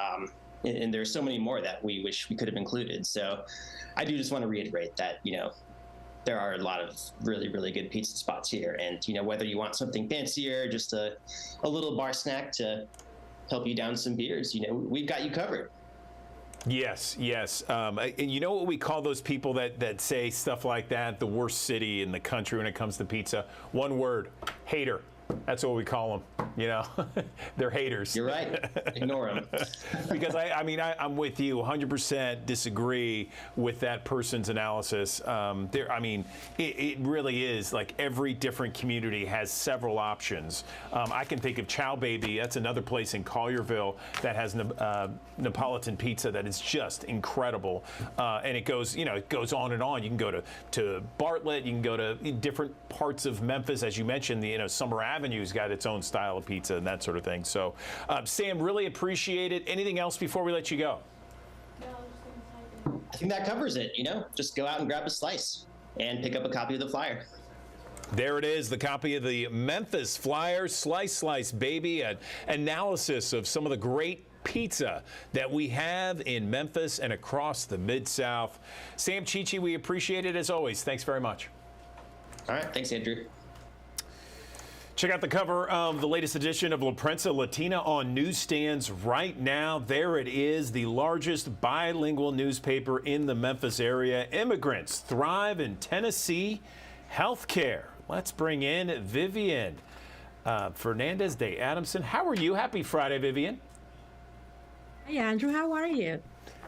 and there's so many more that we wish we could have included. So I do just want to reiterate that there are a lot of really, really good pizza spots here, and whether you want something fancier, just a little bar snack to help you down some beers, we've got you covered. Yes. And you know what we call those people that say stuff like that? The worst city in the country when it comes to pizza? One word: hater. That's what we call them. They're haters. You're right. Ignore them. Because I'm with you. 100% disagree with that person's analysis. It really is like every different community has several options. I can think of Chow Baby. That's another place in Collierville that has Neapolitan pizza that is just incredible. And it goes on and on. You can go to Bartlett. You can go to different parts of Memphis, as you mentioned. Summer Avenue's got its own style of pizza and that sort of thing. So, Sam, really appreciate it. Anything else before we let you go? I think that covers it. Just go out and grab a slice and pick up a copy of the flyer. There it is, the copy of the Memphis Flyer, Slice Baby, an analysis of some of the great pizza that we have in Memphis and across the Mid-South. Sam Chichi, we appreciate it as always. Thanks very much. All right. Thanks, Andrew. Check out the cover of the latest edition of La Prensa Latina on newsstands right now. There it is, the largest bilingual newspaper in the Memphis area. Immigrants thrive in Tennessee healthcare. Let's bring in Vivian Fernandez de Adamson. How are you? Happy Friday, Vivian. Hey, Andrew. How are you?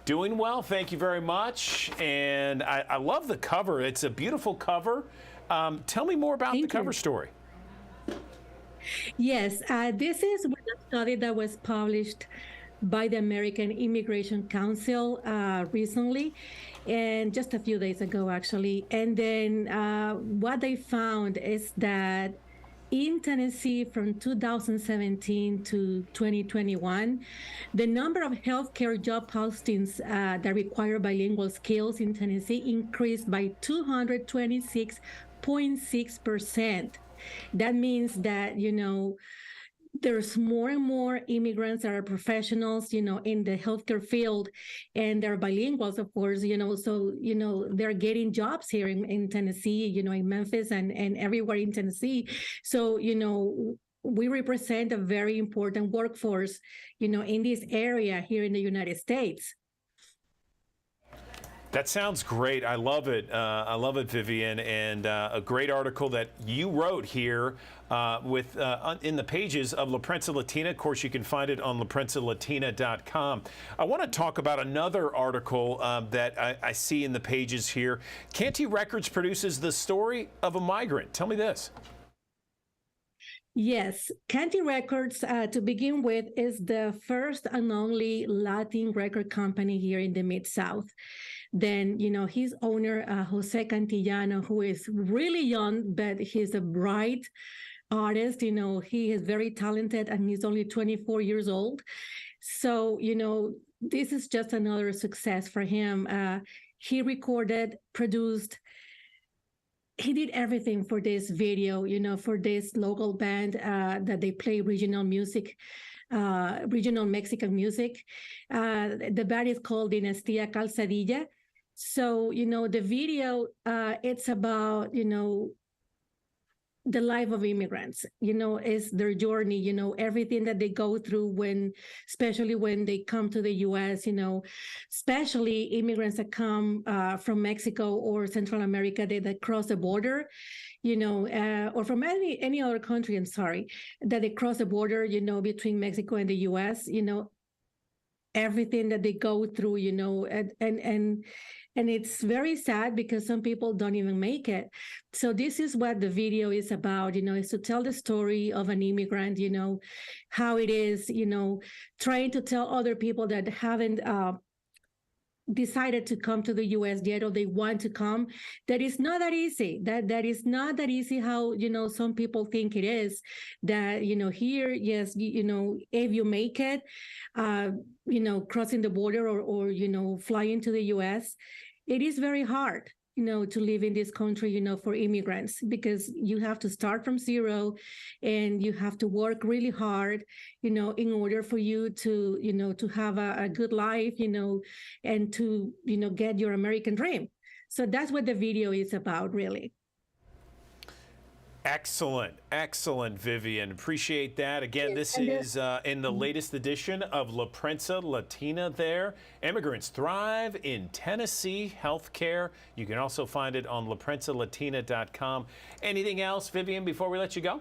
Doing well. Thank you very much. And I love the cover. It's a beautiful cover. Tell me more about the cover story. Yes, this is a study that was published by the American Immigration Council recently, and just a few days ago, actually. And then what they found is that in Tennessee from 2017 to 2021, the number of healthcare job postings that require bilingual skills in Tennessee increased by 226.6%. That means that, there's more and more immigrants that are professionals, in the healthcare field, and they're bilinguals, of course, so, they're getting jobs here in Tennessee, in Memphis and everywhere in Tennessee. So, we represent a very important workforce, in this area here in the United States. That sounds great. I love it. Vivian, and a great article that you wrote here in the pages of La Prensa Latina. Of course, you can find it on laprensalatina.com. I want to talk about another article that I see in the pages here. Canty Records produces the story of a migrant. Tell me this. Yes, Canty Records, to begin with, is the first and only Latin record company here in the Mid-South. Then, his owner, Jose Cantillano, who is really young, but he's a bright artist. He is very talented, and he's only 24 years old. So, this is just another success for him. He recorded, produced, he did everything for this video, for this local band that they play regional music, regional Mexican music. The band is called Dinastía Calzadilla. So, the video, it's about, the life of immigrants, is their journey, everything that they go through especially when they come to the U.S., especially immigrants that come from Mexico or Central America, that cross the border, or from any other country, that they cross the border, between Mexico and the U.S., everything that they go through, you know, and it's very sad because some people don't even make it. So this is what the video is about, you know, is to tell the story of an immigrant, you know, how it is, you know, trying to tell other people that haven't decided to come to the U.S. yet, or they want to come, that is not that easy. That is not that easy how, you know, some people think it is. That, you know, here, yes, you know, if you make it, you know, crossing the border or, you know, flying to the U.S., it is very hard, you know, to live in this country, you know, for immigrants, because you have to start from zero and you have to work really hard, you know, in order for you to, you know, to have a good life, you know, and to, you know, get your American dream. So that's what the video is about, really. Excellent, excellent, Vivian. Appreciate that. Again, this is in the latest edition of La Prensa Latina there. Immigrants Thrive in Tennessee Healthcare. You can also find it on laprensalatina.com. Anything else, Vivian, before we let you go?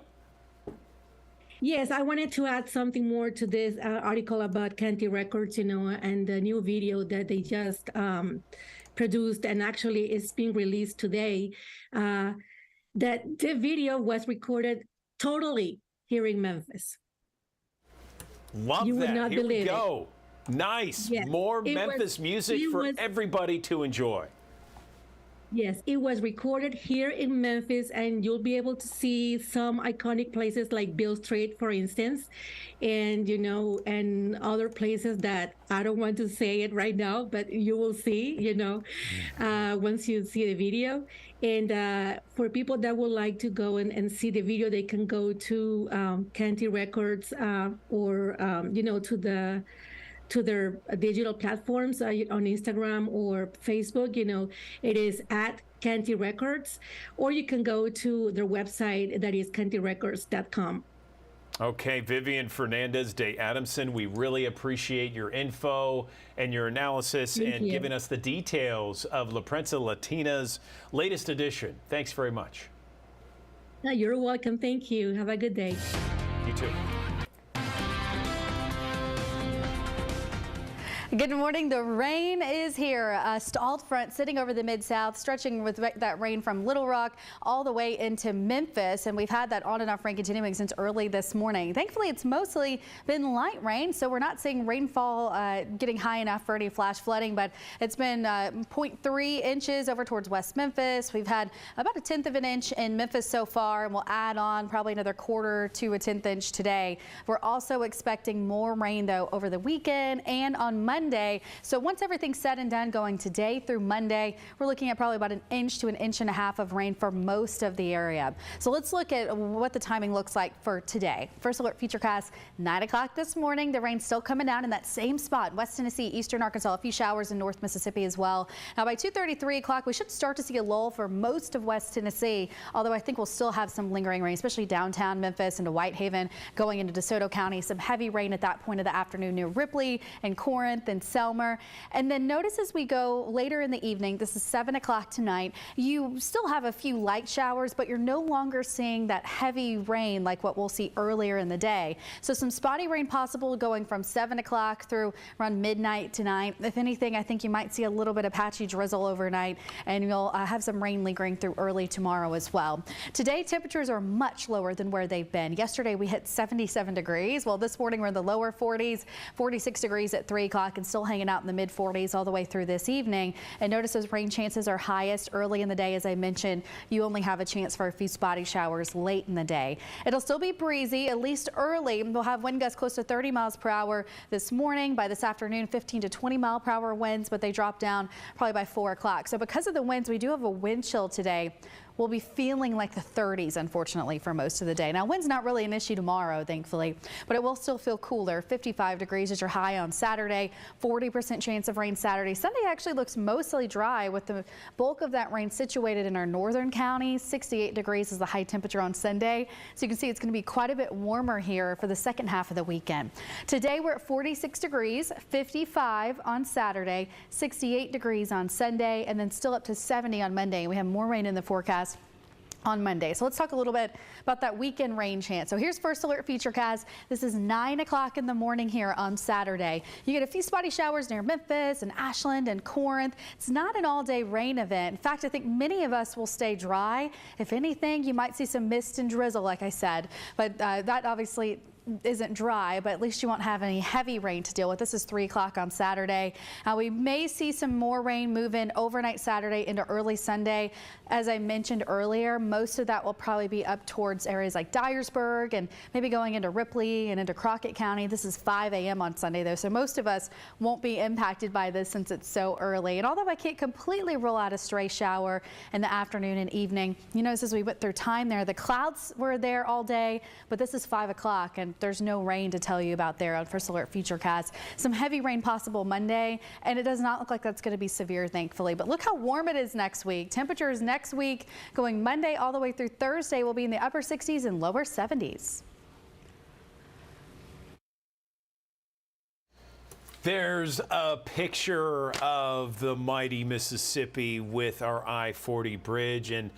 Yes, I wanted to add something more to this article about Canty Records, you know, and the new video that they just produced, and actually it's being released today. That the video was recorded totally here in Memphis. Love you that. Would not Here believe we go. It. Nice. Yes. More Memphis music for everybody to enjoy. Yes, it was recorded here in Memphis, and you'll be able to see some iconic places like Beale Street, for instance, and, you know, and other places that I don't want to say it right now, but you will see, you know, once you see the video. And for people that would like to go and see the video, they can go to Canty Records or, you know, to their digital platforms on Instagram or Facebook. You know, it is at Canty Records, or you can go to their website, that is cantyrecords.com. Okay, Vivian Fernandez de Adamson, we really appreciate your info and your analysis and giving us the details of La Prensa Latina's latest edition. Thanks very much. You're welcome. Thank you. Have a good day. You too. Good morning. The rain is here. A stalled front sitting over the Mid-South, stretching with that rain from Little Rock all the way into Memphis. And we've had that on and off rain continuing since early this morning. Thankfully, it's mostly been light rain, so we're not seeing rainfall getting high enough for any flash flooding, but it's been 0.3 inches over towards West Memphis. We've had about 1/10 of an inch in Memphis so far, and we'll add on probably another 1/4 to 1/10 inch today. We're also expecting more rain, though, over the weekend and on Monday. So once everything's said and done, going today through Monday, we're looking at probably about 1 inch to 1.5 inches of rain for most of the area. So let's look at what the timing looks like for today. First alert Futurecast, 9 o'clock this morning. The rain's still coming down in that same spot, West Tennessee, Eastern Arkansas, a few showers in North Mississippi as well. Now by 2:30, 3 o'clock, we should start to see a lull for most of West Tennessee, although I think we'll still have some lingering rain, especially downtown Memphis into Whitehaven, going into DeSoto County. Some heavy rain at that point of the afternoon near Ripley and Corinth and Selmer. And then notice as we go later in the evening, this is 7 o'clock tonight, you still have a few light showers, but you're no longer seeing that heavy rain like what we'll see earlier in the day. So some spotty rain possible going from 7 o'clock through around midnight tonight. If anything, I think you might see a little bit of patchy drizzle overnight, and you'll have some rain lingering through early tomorrow as well. Today, temperatures are much lower than where they've been. Yesterday, we hit 77 degrees. Well, this morning, we're in the lower 40s, 46 degrees at 3 o'clock, and still hanging out in the mid 40s all the way through this evening. And notice those rain chances are highest early in the day. As I mentioned, you only have a chance for a few spotty showers late in the day. It'll still be breezy, at least early. We'll have wind gusts close to 30 miles per hour this morning. By this afternoon, 15 to 20 mile per hour winds, but they drop down probably by 4 o'clock. So because of the winds, we do have a wind chill today. We'll be feeling like the 30s, unfortunately, for most of the day. Now, wind's not really an issue tomorrow, thankfully, but it will still feel cooler. 55 degrees is your high on Saturday, 40% chance of rain Saturday. Sunday actually looks mostly dry with the bulk of that rain situated in our northern counties. 68 degrees is the high temperature on Sunday. So you can see it's going to be quite a bit warmer here for the second half of the weekend. Today, we're at 46 degrees, 55 on Saturday, 68 degrees on Sunday, and then still up to 70 on Monday. We have more rain in the forecast on Monday. So let's talk a little bit about that weekend rain chance. So here's First Alert Futurecast. This is 9 o'clock in the morning here on Saturday. You get a few spotty showers near Memphis and Ashland and Corinth. It's not an all-day rain event. In fact, I think many of us will stay dry. If anything, you might see some mist and drizzle, like I said. But that obviously isn't dry, but at least you won't have any heavy rain to deal with. This is 3 o'clock on Saturday. We may see some more rain move in overnight Saturday into early Sunday. As I mentioned earlier, most of that will probably be up towards areas like Dyersburg and maybe going into Ripley and into Crockett County. This is 5 a.m. on Sunday, though, so most of us won't be impacted by this since it's so early. And although I can't completely rule out a stray shower in the afternoon and evening, you notice as we went through time there, the clouds were there all day, but this is 5 o'clock and there's no rain to tell you about there on First Alert Futurecast. Some heavy rain possible Monday, and it does not look like that's going to be severe, thankfully. But look how warm it is next week. Temperatures next week going Monday all the way through Thursday will be in the upper 60s and lower 70s. There's a picture of the mighty Mississippi with our I-40 bridge, and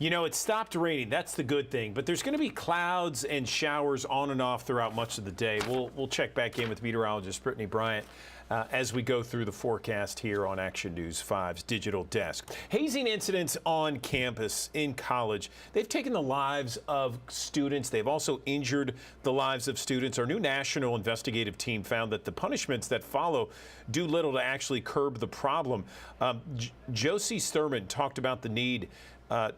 you know, it stopped raining. That's the good thing. But there's going to be clouds and showers on and off throughout much of the day. We'll check back in with meteorologist Brittany Bryant as we go through the forecast here on Action News 5's Digital Desk. Hazing incidents on campus in college. They've taken the lives of students. They've also injured the lives of students. Our new national investigative team found that the punishments that follow do little to actually curb the problem. Josie Sturman talked about the need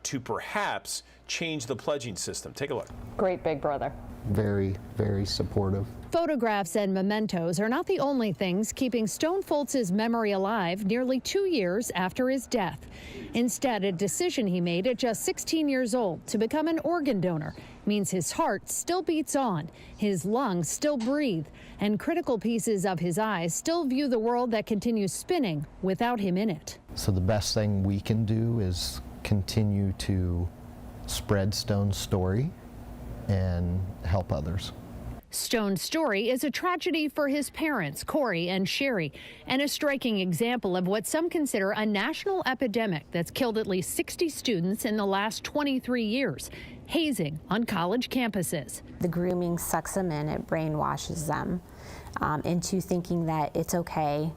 to perhaps change the pledging system. Take a look. Great big brother. Very, very supportive. Photographs and mementos are not the only things keeping Stone Foltz's memory alive nearly 2 years after his death. Instead, a decision he made at just 16 years old to become an organ donor means his heart still beats on, his lungs still breathe, and critical pieces of his eyes still view the world that continues spinning without him in it. So the best thing we can do is continue to spread Stone's story and help others. Stone's story is a tragedy for his parents, Corey and Sherry, and a striking example of what some consider a national epidemic that's killed at least 60 students in the last 23 years, hazing on college campuses. The grooming sucks them in, it brainwashes them into thinking that it's okay,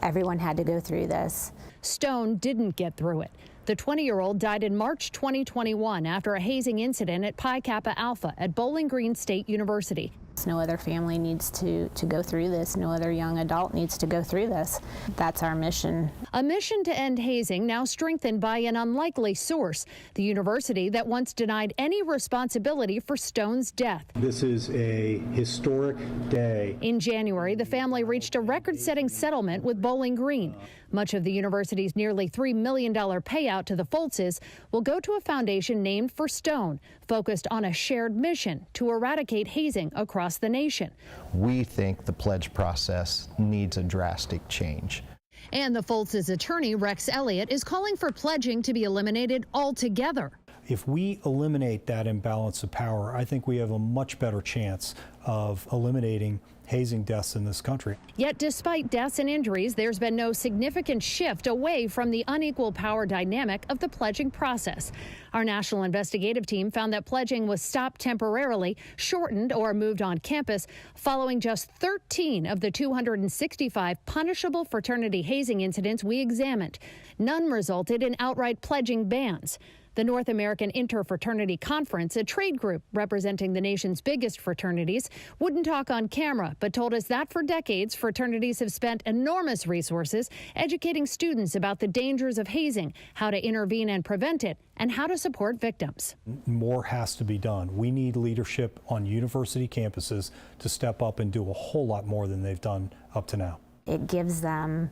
everyone had to go through this. Stone didn't get through it. The 20-year-old died in March 2021 after a hazing incident at Pi Kappa Alpha at Bowling Green State University. No other family needs to go through this. No other young adult needs to go through this. That's our mission. A mission to end hazing now strengthened by an unlikely source, the university that once denied any responsibility for Stone's death. This is a historic day. In January, the family reached a record-setting settlement with Bowling Green. Much of the university's nearly $3 million payout to the Foltzes will go to a foundation named for Stone, focused on a shared mission to eradicate hazing across the nation. We think the pledge process needs a drastic change. And the Foltzes' attorney, Rex Elliott, is calling for pledging to be eliminated altogether. If we eliminate that imbalance of power, I think we have a much better chance of eliminating hazing deaths in this country. Yet despite deaths and injuries, there's been no significant shift away from the unequal power dynamic of the pledging process. Our national investigative team found that pledging was stopped temporarily, shortened, or moved on campus following just 13 of the 265 punishable fraternity hazing incidents we examined. None resulted in outright pledging bans. The North American Interfraternity Conference, a trade group representing the nation's biggest fraternities, wouldn't talk on camera, but told us that for decades, fraternities have spent enormous resources educating students about the dangers of hazing, how to intervene and prevent it, and how to support victims. More has to be done. We need leadership on university campuses to step up and do a whole lot more than they've done up to now. It gives them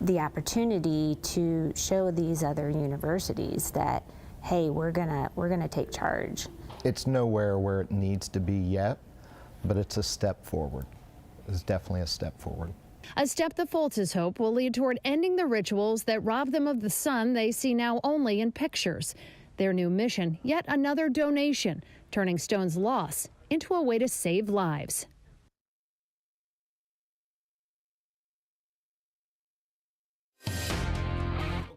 the opportunity to show these other universities that, hey, we're gonna take charge. It's nowhere where it needs to be yet, but it's a step forward. It's definitely a step forward. A step the Foltzes hope will lead toward ending the rituals that rob them of the sun they see now only in pictures. Their new mission, yet another donation, turning Stone's loss into a way to save lives.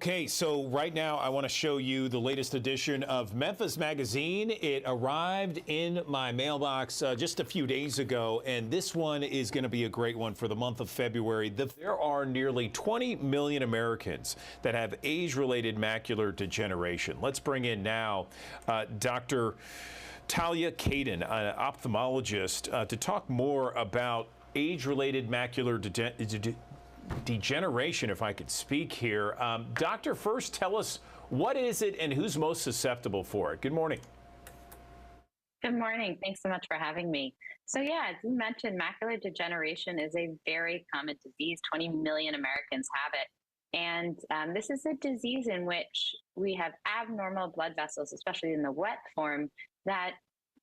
Okay, so right now I want to show you the latest edition of Memphis Magazine. It arrived in my mailbox just a few days ago, and this one is going to be a great one for the month of February. There are nearly 20 million Americans that have age-related macular degeneration. Let's bring in now Dr. Talia Caden, an ophthalmologist, to talk more about age-related macular degeneration, if I could speak here. Doctor, first tell us, what is it and who's most susceptible for it? Good morning. Good morning. Thanks so much for having me. So yeah, as you mentioned, macular degeneration is a very common disease. 20 million Americans have it. And this is a disease in which we have abnormal blood vessels, especially in the wet form, that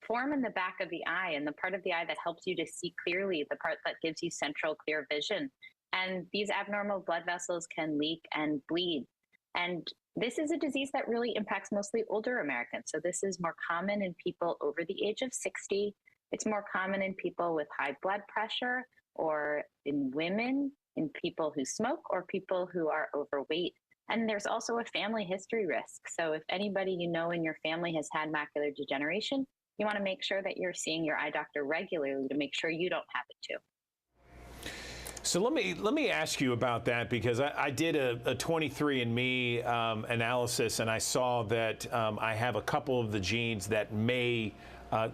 form in the back of the eye, and the part of the eye that helps you to see clearly, the part that gives you central clear vision. And these abnormal blood vessels can leak and bleed. And this is a disease that really impacts mostly older Americans. So this is more common in people over the age of 60. It's more common in people with high blood pressure, or in women, in people who smoke, or people who are overweight. And there's also a family history risk. So if anybody you know in your family has had macular degeneration, you want to make sure that you're seeing your eye doctor regularly to make sure you don't have it too. So let me ask you about that, because I did a 23andMe analysis, and I saw that I have a couple of the genes that may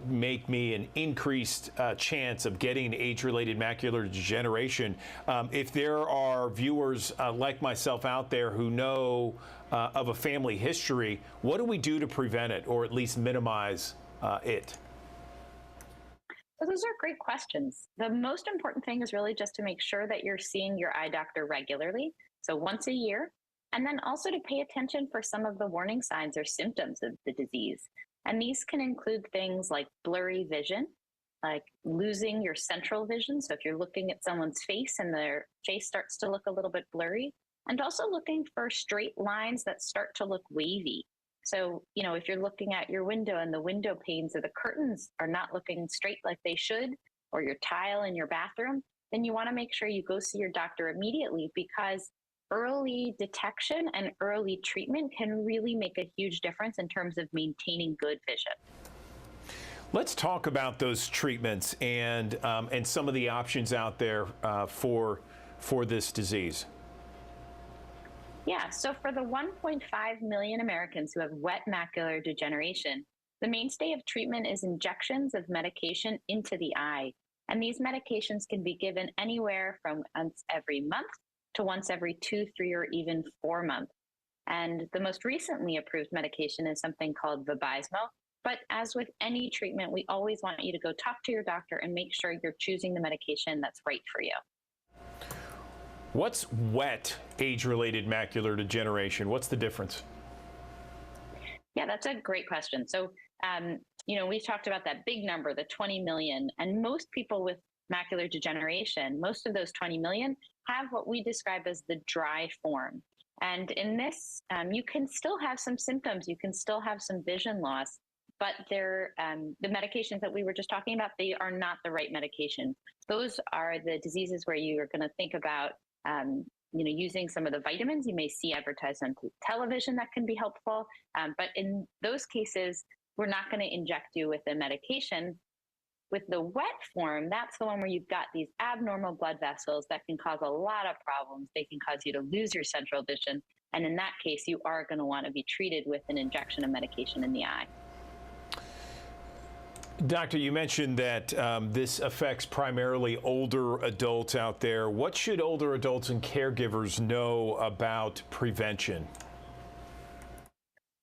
make me an increased chance of getting age-related macular degeneration. If there are viewers like myself out there who know of a family history, what do we do to prevent it, or at least minimize it? So those are great questions. The most important thing is really just to make sure that you're seeing your eye doctor regularly, so once a year, and then also to pay attention for some of the warning signs or symptoms of the disease. And these can include things like blurry vision, like losing your central vision. So if you're looking at someone's face and their face starts to look a little bit blurry, and also looking for straight lines that start to look wavy. So, you know, if you're looking at your window and the window panes or the curtains are not looking straight like they should, or your tile in your bathroom, then you want to make sure you go see your doctor immediately, because early detection and early treatment can really make a huge difference in terms of maintaining good vision. Let's talk about those treatments and some of the options out there for this disease. Yeah, so for the 1.5 million Americans who have wet macular degeneration, the mainstay of treatment is injections of medication into the eye. And these medications can be given anywhere from once every month to once every 2, 3, or even 4 months. And the most recently approved medication is something called Vabysmo. But as with any treatment, we always want you to go talk to your doctor and make sure you're choosing the medication that's right for you. What's wet age-related macular degeneration? What's the difference? Yeah, that's a great question. So, you know, we've talked about that big number, the 20 million, and most people with macular degeneration, most of those 20 million have what we describe as the dry form. And in this, you can still have some symptoms, you can still have some vision loss, but they're, the medications that we were just talking about, they are not the right medication. Those are the diseases where you are going to think about you know, using some of the vitamins. You may see advertised on television that can be helpful. But in those cases, we're not going to inject you with a medication. With the wet form, that's the one where you've got these abnormal blood vessels that can cause a lot of problems. They can cause you to lose your central vision. And in that case, you are going to want to be treated with an injection of medication in the eye. Doctor, you mentioned that this affects primarily older adults out there. What should older adults and caregivers know about prevention?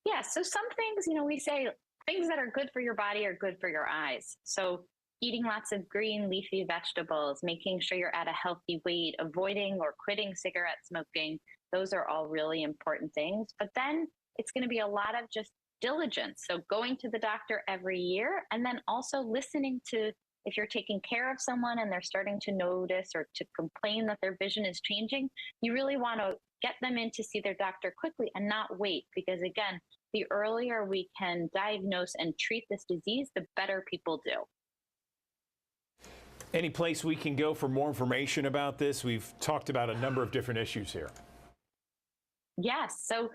Yeah, so some things, you know, we say things that are good for your body are good for your eyes. So eating lots of green leafy vegetables, making sure you're at a healthy weight, avoiding or quitting cigarette smoking, those are all really important things. But then it's going to be a lot of just diligence. So going to the doctor every year, and then also listening to, if you're taking care of someone and they're starting to notice or to complain that their vision is changing, you really want to get them in to see their doctor quickly and not wait, because again, the earlier we can diagnose and treat this disease, the better people do. Any place we can go for more information about this? We've talked about a number of different issues here. Yes. So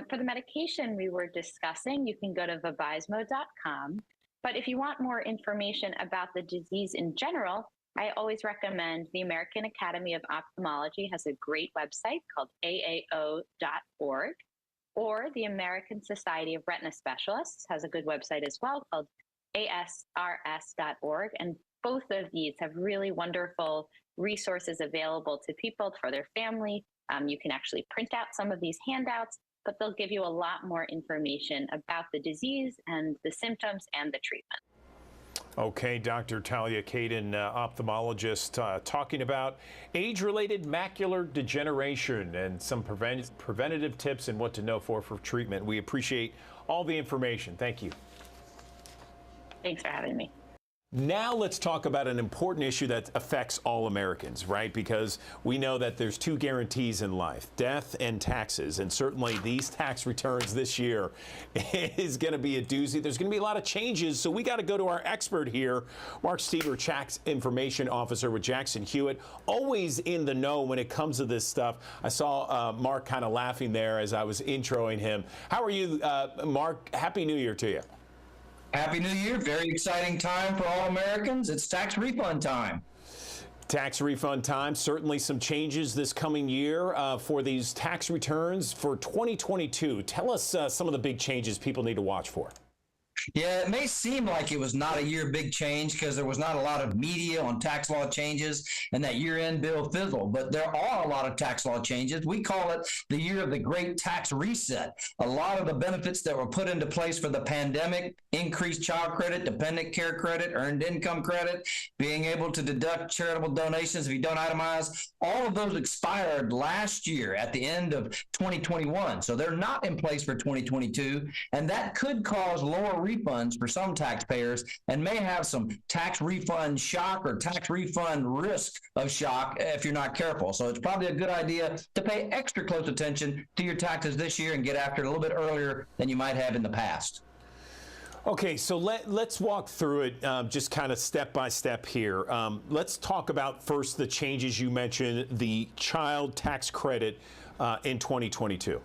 for the medication we were discussing, you can go to vabysmo.com. But if you want more information about the disease in general, I always recommend the American Academy of Ophthalmology has a great website called aao.org, or the American Society of Retina Specialists has a good website as well called asrs.org. And both of these have really wonderful resources available to people for their family. You can actually print out some of these handouts, but they'll give you a lot more information about the disease and the symptoms and the treatment. Okay, Dr. Talia Caden, ophthalmologist, talking about age-related macular degeneration and some preventative tips and what to know for treatment. We appreciate all the information. Thank you. Thanks for having me. Now let's talk about an important issue that affects all Americans, right? Because we know that there's two guarantees in life, death and taxes. And certainly these tax returns this year is going to be a doozy. There's going to be a lot of changes. So we got to go to our expert here, Mark Stever, Tax Information Officer with Jackson Hewitt, always in the know when it comes to this stuff. I saw Mark kind of laughing there as I was introing him. How are you, Mark? Happy New Year to you. Happy New Year. Very exciting time for all Americans. It's tax refund time. Tax refund time. Certainly some changes this coming year for these tax returns for 2022. Tell us some of the big changes people need to watch for. Yeah, it may seem like it was not a year of big change because there was not a lot of media on tax law changes and that year-end bill fizzled, but there are a lot of tax law changes. We call it the year of the great tax reset. A lot of the benefits that were put into place for the pandemic, increased child credit, dependent care credit, earned income credit, being able to deduct charitable donations if you don't itemize, all of those expired last year at the end of 2021. So they're not in place for 2022, and that could cause lower refunds for some taxpayers and may have some tax refund shock or tax refund risk of shock if you're not careful. So it's probably a good idea to pay extra close attention to your taxes this year and get after it a little bit earlier than you might have in the past. Okay, so let's walk through it just kind of step by step here. Let's talk about first the changes you mentioned, the child tax credit in 2022.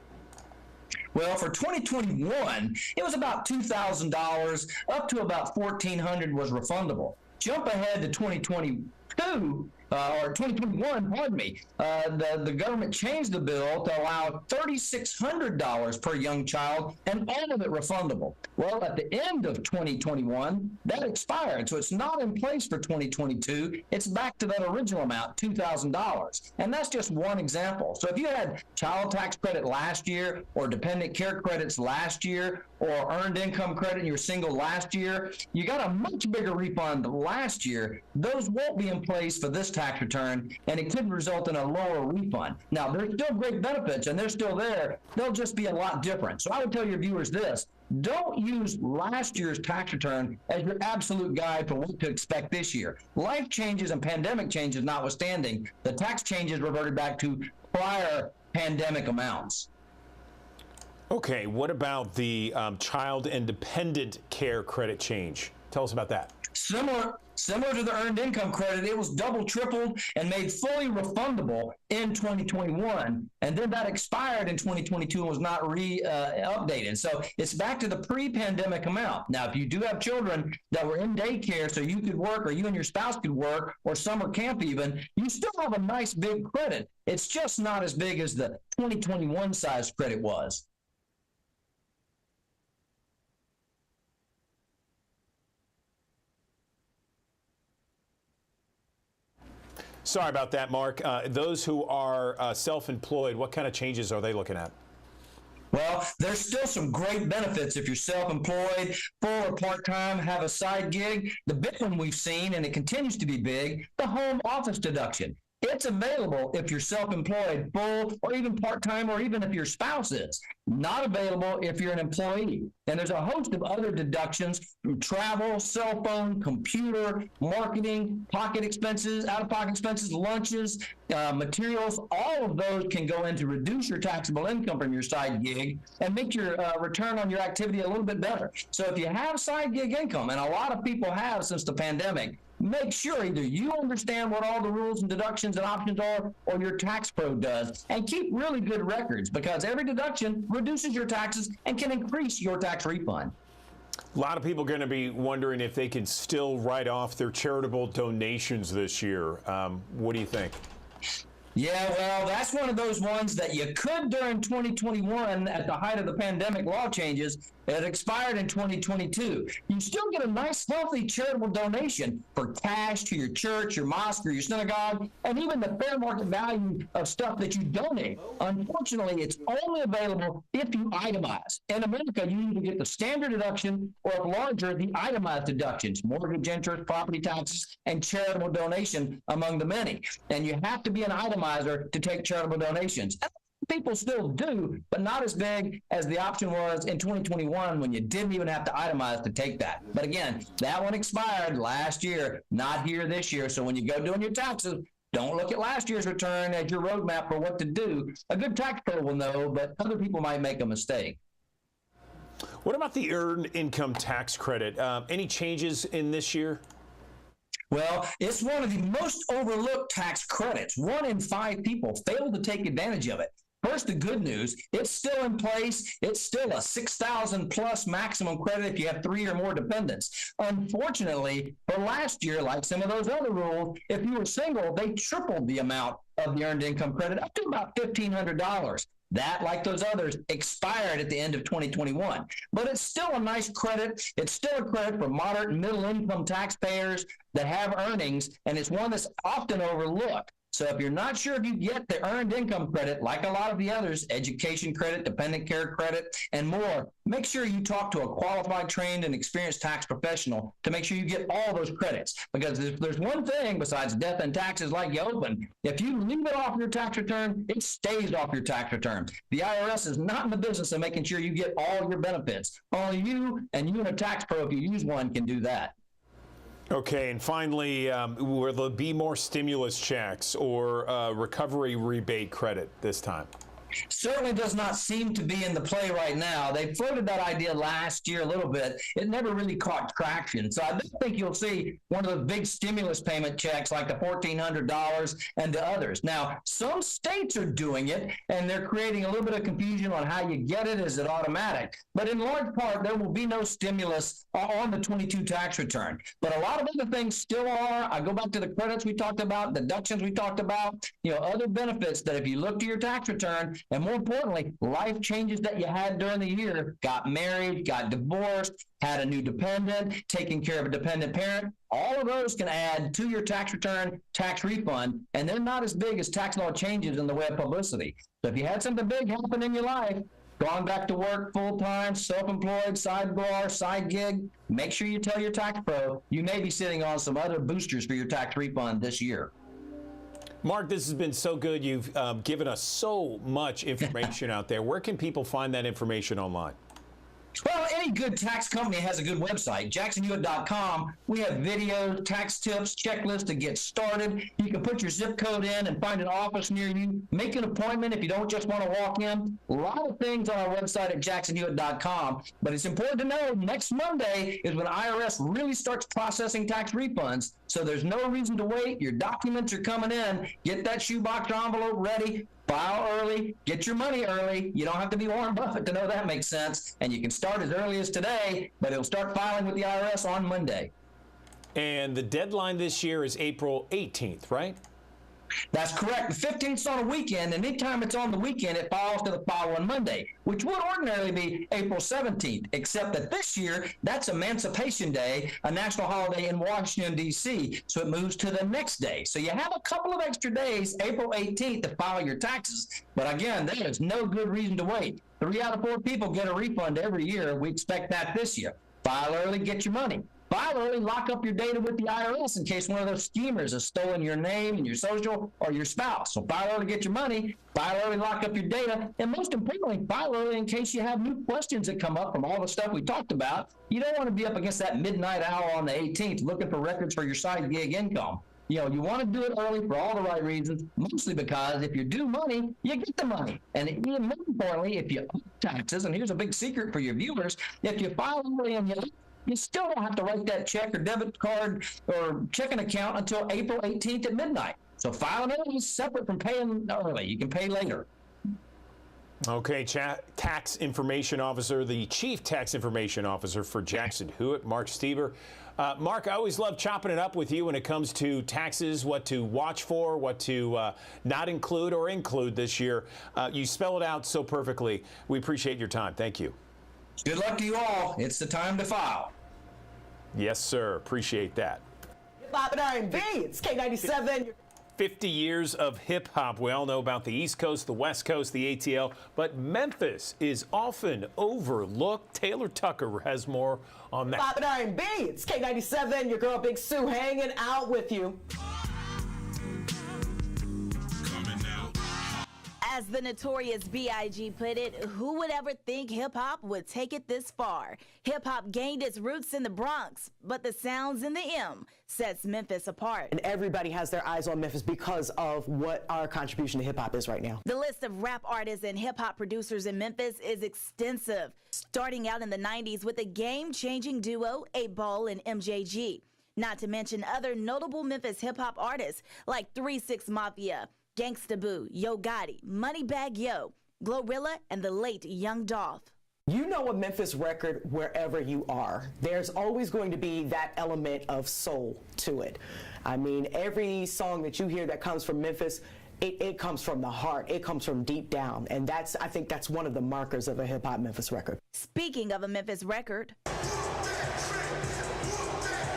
Well, for 2021, it was about $2,000, up to about $1,400 was refundable. Jump ahead to 2022, or 2021, pardon me, the government changed the bill to allow $3,600 per young child and all of it refundable. Well, at the end of 2021, that expired, so it's not in place for 2022. It's back to that original amount, $2,000. And that's just one example. So if you had child tax credit last year or dependent care credits last year or earned income credit and you were single last year, you got a much bigger refund last year. Those won't be in place for this tax return, and it could result in a lower refund. Now, there's still great benefits, and they're still there. They'll just be a lot different. So I would tell your viewers this. Don't use last year's tax return as your absolute guide for what to expect this year. Life changes and pandemic changes notwithstanding, the tax changes reverted back to prior pandemic amounts. Okay, what about the child and dependent care credit change? Tell us about that. Similar to the earned income credit, it was double, tripled, and made fully refundable in 2021. And then that expired in 2022 and was not updated. So it's back to the pre-pandemic amount. Now, if you do have children that were in daycare so you could work, or you and your spouse could work, or summer camp even, you still have a nice big credit. It's just not as big as the 2021 size credit was. Sorry about that, Mark. Those who are self-employed, what kind of changes are they looking at? Well, there's still some great benefits if you're self-employed, full or part-time, have a side gig. The big one we've seen, and it continues to be big, the home office deduction. It's available if you're self-employed, full, or even part-time, or even if your spouse is. Not available if you're an employee. And there's a host of other deductions from travel, cell phone, computer, marketing, pocket expenses, out-of-pocket expenses, lunches, materials. All of those can go in to reduce your taxable income from your side gig and make your return on your activity a little bit better. So if you have side gig income, and a lot of people have since the pandemic, make sure either you understand what all the rules and deductions and options are, or your tax pro does, and keep really good records, because every deduction reduces your taxes and can increase your tax refund. A lot of people are going to be wondering if they can still write off their charitable donations this year. What do you think? Yeah, well, that's one of those ones that you could during 2021 at the height of the pandemic law changes. It expired in 2022. You still get a nice, healthy charitable donation for cash to your church, your mosque, or your synagogue, and even the fair market value of stuff that you donate. Unfortunately, it's only available if you itemize. In America, you either get the standard deduction, or if larger, the itemized deductions, mortgage interest, property taxes, and charitable donation, among the many. And you have to be an itemizer to take charitable donations. People still do, but not as big as the option was in 2021 when you didn't even have to itemize to take that. But again, that one expired last year, not here this year. So when you go doing your taxes, don't look at last year's return as your roadmap for what to do. A good tax pro will know, but other people might make a mistake. What about the earned income tax credit? Any changes in this year? Well, it's one of the most overlooked tax credits. 1 in 5 people fail to take advantage of it. First, the good news, it's still in place. It's still a $6,000 plus maximum credit if you have 3 or more dependents. Unfortunately, for last year, like some of those other rules, if you were single, they tripled the amount of the earned income credit up to about $1,500. That, like those others, expired at the end of 2021. But it's still a nice credit. It's still a credit for moderate and middle income taxpayers that have earnings, and it's one that's often overlooked. So if you're not sure if you get the earned income credit, like a lot of the others, education credit, dependent care credit, and more, make sure you talk to a qualified, trained, and experienced tax professional to make sure you get all those credits. Because if there's one thing besides death and taxes like you open, if you leave it off your tax return, it stays off your tax return. The IRS is not in the business of making sure you get all your benefits. Only you and a tax pro, if you use one, can do that. Okay, and finally, will there be more stimulus checks or recovery rebate credit this time? Certainly does not seem to be in the play right now. They floated that idea last year a little bit. It never really caught traction. So I don't think you'll see one of those big stimulus payment checks like the $1,400 and the others. Now, some states are doing it, and they're creating a little bit of confusion on how you get it. Is it automatic? But in large part, there will be no stimulus on the 22 tax return. But a lot of other things still are. I go back to the credits we talked about, deductions we talked about, other benefits that if you look to your tax return, and more importantly, life changes that you had during the year, got married, got divorced, had a new dependent, taking care of a dependent parent, all of those can add to your tax return, tax refund, and they're not as big as tax law changes in the way of publicity. So if you had something big happen in your life, gone back to work full-time, self-employed, sidebar, side gig, make sure you tell your tax pro you may be sitting on some other boosters for your tax refund this year. Mark, this has been so good. You've given us so much information out there. Where can people find that information online? Well, any good tax company has a good website, jacksonhewitt.com. We have videos, tax tips, checklists to get started. You can put your zip code in and find an office near you. Make an appointment if you don't just want to walk in. A lot of things on our website at jacksonhewitt.com. But it's important to know next Monday is when IRS really starts processing tax refunds. So there's no reason to wait. Your documents are coming in. Get that shoebox envelope ready. File early, get your money early. You don't have to be Warren Buffett to know that makes sense. And you can start as early as today, but it'll start filing with the IRS on Monday. And the deadline this year is April 18th, right? That's correct. The 15th is on a weekend, and anytime it's on the weekend, it falls to the following Monday, which would ordinarily be April 17th, except that this year, that's Emancipation Day, a national holiday in Washington, D.C., so it moves to the next day. So you have a couple of extra days, April 18th, to file your taxes. But again, there is no good reason to wait. 3 out of 4 people get a refund every year. We expect that this year. File early, get your money. File early, lock up your data with the IRS in case one of those schemers has stolen your name and your social or your spouse. So file early, get your money. File early, lock up your data. And most importantly, file early in case you have new questions that come up from all the stuff we talked about. You don't want to be up against that midnight hour on the 18th looking for records for your side gig income. You want to do it early for all the right reasons, mostly because if you do money, you get the money. And even more importantly, if you owe taxes, and here's a big secret for your viewers, if you file early and you You still don't have to write that check or debit card or checking account until April 18th at midnight. So filing early is separate from paying early. You can pay later. Okay, tax information officer, the chief tax information officer for Jackson Hewitt, Mark Stieber. Mark, I always love chopping it up with you when it comes to taxes, what to watch for, what to not include or include this year. You spell it out so perfectly. We appreciate your time. Thank you. Good luck to you all. It's the time to file. Yes, sir. Appreciate that. Bob and R&B. It's K97. 50 years of hip hop. We all know about the East Coast, the West Coast, the ATL, but Memphis is often overlooked. Taylor Tucker has more on that. Bob and R&B. It's K97. Your girl Big Sue hanging out with you. As the notorious B.I.G. put it, who would ever think hip-hop would take it this far? Hip-hop gained its roots in the Bronx, but the sounds in the M sets Memphis apart. And everybody has their eyes on Memphis because of what our contribution to hip-hop is right now. The list of rap artists and hip-hop producers in Memphis is extensive, starting out in the 90s with a game-changing duo, 8 Ball and MJG. Not to mention other notable Memphis hip-hop artists like 3 6 Mafia, Gangsta Boo, Yo Gotti, Moneybagg Yo, Glorilla, and the late Young Dolph. You know a Memphis record wherever you are. There's always going to be that element of soul to it. I mean, every song that you hear that comes from Memphis, it comes from the heart. It comes from deep down. And I think that's one of the markers of a hip-hop Memphis record. Speaking of a Memphis record,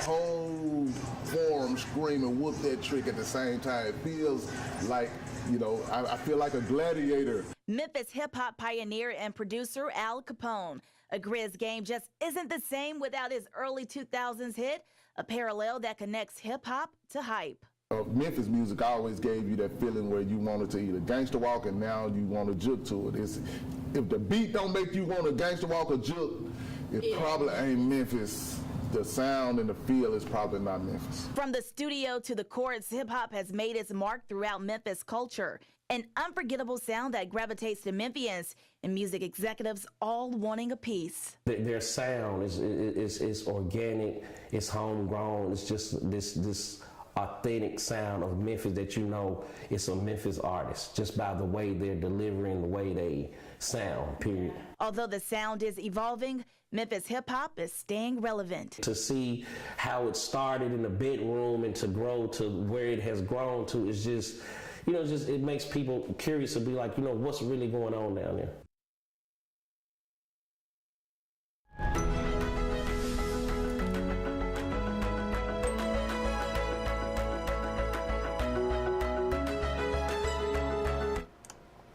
whole forum screaming whoop that trick at the same time. It feels like, you know, I feel like a gladiator. Memphis hip-hop pioneer and producer Al Capone. A Grizz game just isn't the same without his early 2000s hit, a parallel that connects hip-hop to hype. Memphis music always gave you that feeling where you wanted to either gangster walk and now you want to juke to it. If the beat don't make you want to gangster walk or juke, it probably ain't Memphis. The sound and the feel is probably not Memphis. From the studio to the courts, hip-hop has made its mark throughout Memphis culture. An unforgettable sound that gravitates to Memphians and music executives all wanting a piece. Their sound is organic, it's homegrown, it's just this authentic sound of Memphis that you know it's a Memphis artist just by the way they're delivering, the way they sound, period. Although the sound is evolving, Memphis hip-hop is staying relevant. To see how it started in the bedroom and to grow to where it has grown to is just, you know, it makes people curious to be like, you know, what's really going on down there.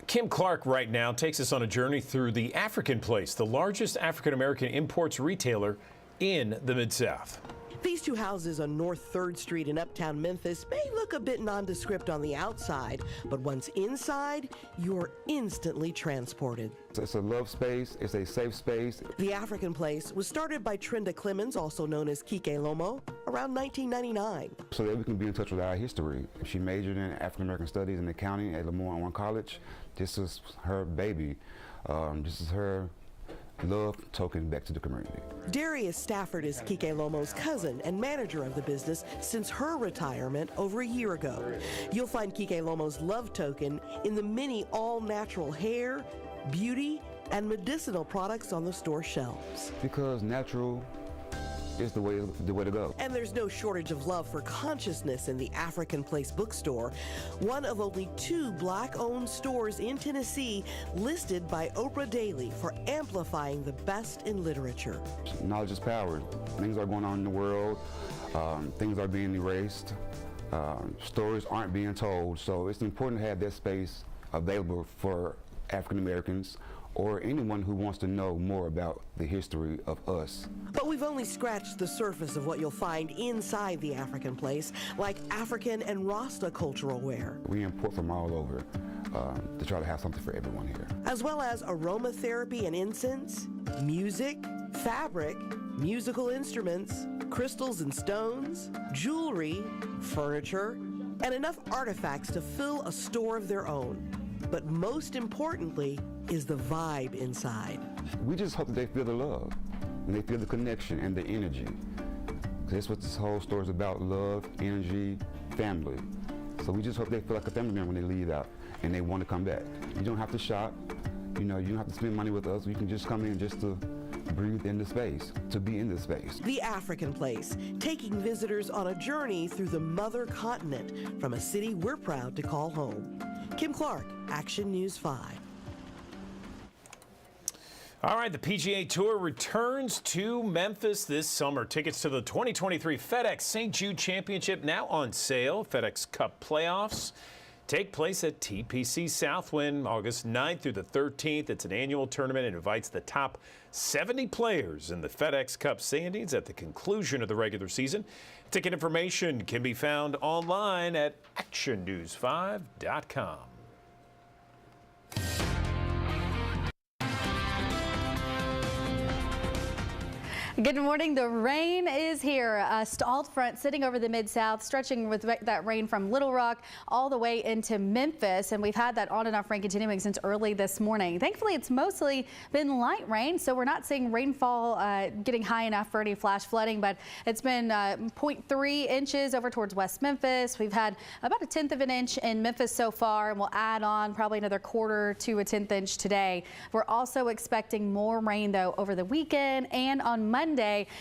Kim Clark right now takes us on a journey through the African Place, the largest African-American imports retailer in the Mid-South. These two houses on North 3rd Street in uptown Memphis may look a bit nondescript on the outside, but once inside, you're instantly transported. It's a love space, it's a safe space. The African Place was started by Trenda Clemens, also known as Kike Lomo, around 1999. So that we can be in touch with our history. She majored in African American Studies and accounting at Lemoyne College. This is her baby. This is her love token back to the community. Darius Stafford is Kike Lomo's cousin and manager of the business since her retirement over a year ago. You'll find Kike Lomo's love token in the many all-natural hair, beauty, and medicinal products on the store shelves. Because natural is the way to go. And there's no shortage of love for consciousness in the African Place bookstore, one of only 2 Black-owned stores in Tennessee listed by Oprah Daily for amplifying the best in literature. Knowledge is power. Things are going on in the world. Things are being erased. Stories aren't being told. So it's important to have that space available for African Americans or anyone who wants to know more about the history of us. But we've only scratched the surface of what you'll find inside the African Place, like African and Rasta cultural wear. We import from all over to try to have something for everyone here. As well as aromatherapy and incense, music, fabric, musical instruments, crystals and stones, jewelry, furniture, and enough artifacts to fill a store of their own. But most importantly is the vibe inside. We just hope that they feel the love. and they feel the connection and the energy. That's what this whole story is about: love, energy, family. So we just hope they feel like a family member when they leave out and they want to come back. You don't have to shop. You know, you don't have to spend money with us. You can just come in just to breathe in the space, to be in the space. The African Place, taking visitors on a journey through the mother continent from a city we're proud to call home. Kim Clark, Action News 5. All right, the PGA Tour returns to Memphis this summer. Tickets to the 2023 FedEx St. Jude Championship now on sale. FedEx Cup playoffs take place at TPC Southwind August 9th through the 13th. It's an annual tournament and invites the top 70 players in the FedEx Cup standings at the conclusion of the regular season. Ticket information can be found online at actionnews5.com. Good morning. The rain is here. A stalled front sitting over the Mid-South, stretching with that rain from Little Rock all the way into Memphis. And we've had that on and off rain continuing since early this morning. Thankfully, it's mostly been light rain, so we're not seeing rainfall getting high enough for any flash flooding, but it's been 0.3 inches over towards West Memphis. We've had about 1/10 of an inch in Memphis so far, and we'll add on probably another 1/4 to 1/10 inch today. We're also expecting more rain, though, over the weekend and on Monday.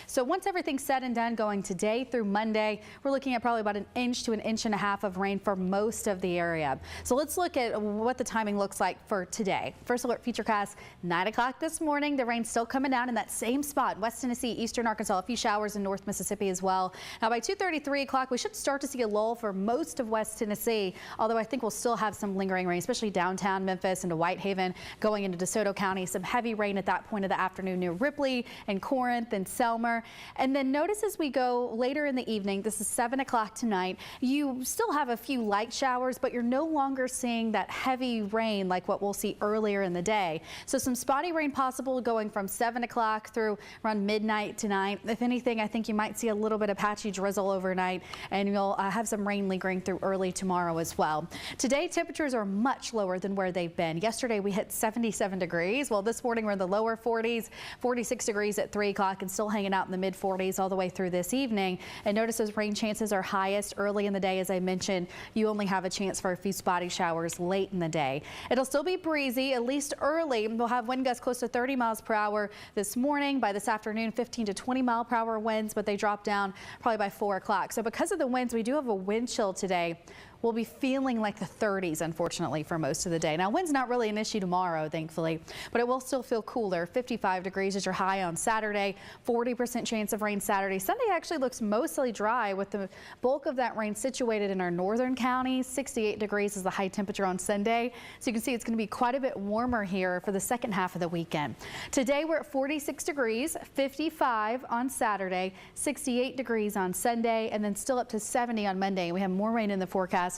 So once everything's said and done, going today through Monday, we're looking at probably about 1 inch to 1.5 inches of rain for most of the area. So let's look at what the timing looks like for today. First alert featurecast, 9 o'clock this morning. The rain's still coming down in that same spot, West Tennessee, Eastern Arkansas, a few showers in North Mississippi as well. Now by 2:30, 3 o'clock, we should start to see a lull for most of West Tennessee, although I think we'll still have some lingering rain, especially downtown Memphis into Whitehaven, going into DeSoto County. Some heavy rain at that point of the afternoon near Ripley and Corinth and Selmer. And then notice as we go later in the evening, this is 7 o'clock tonight, you still have a few light showers, but you're no longer seeing that heavy rain like what we'll see earlier in the day. So some spotty rain possible going from 7 o'clock through around midnight tonight. If anything, I think you might see a little bit of patchy drizzle overnight, and you'll have some rain lingering through early tomorrow as well. Today, temperatures are much lower than where they've been. Yesterday, we hit 77 degrees. Well, this morning, we're in the lower 40s, 46 degrees at 3 o'clock, and still hanging out in the mid 40s all the way through this evening. And notice those rain chances are highest early in the day. As I mentioned, you only have a chance for a few spotty showers late in the day. It'll still be breezy, at least early. We'll have wind gusts close to 30 miles per hour this morning. By this afternoon, 15 to 20 mile per hour winds, but they drop down probably by 4 o'clock. So because of the winds, we do have a wind chill today. We'll be feeling like the 30s, unfortunately, for most of the day. Now, wind's not really an issue tomorrow, thankfully, but it will still feel cooler. 55 degrees is your high on Saturday, 40% chance of rain Saturday. Sunday actually looks mostly dry with the bulk of that rain situated in our northern counties. 68 degrees is the high temperature on Sunday. So you can see it's going to be quite a bit warmer here for the second half of the weekend. Today, we're at 46 degrees, 55 on Saturday, 68 degrees on Sunday, and then still up to 70 on Monday. We have more rain in the forecast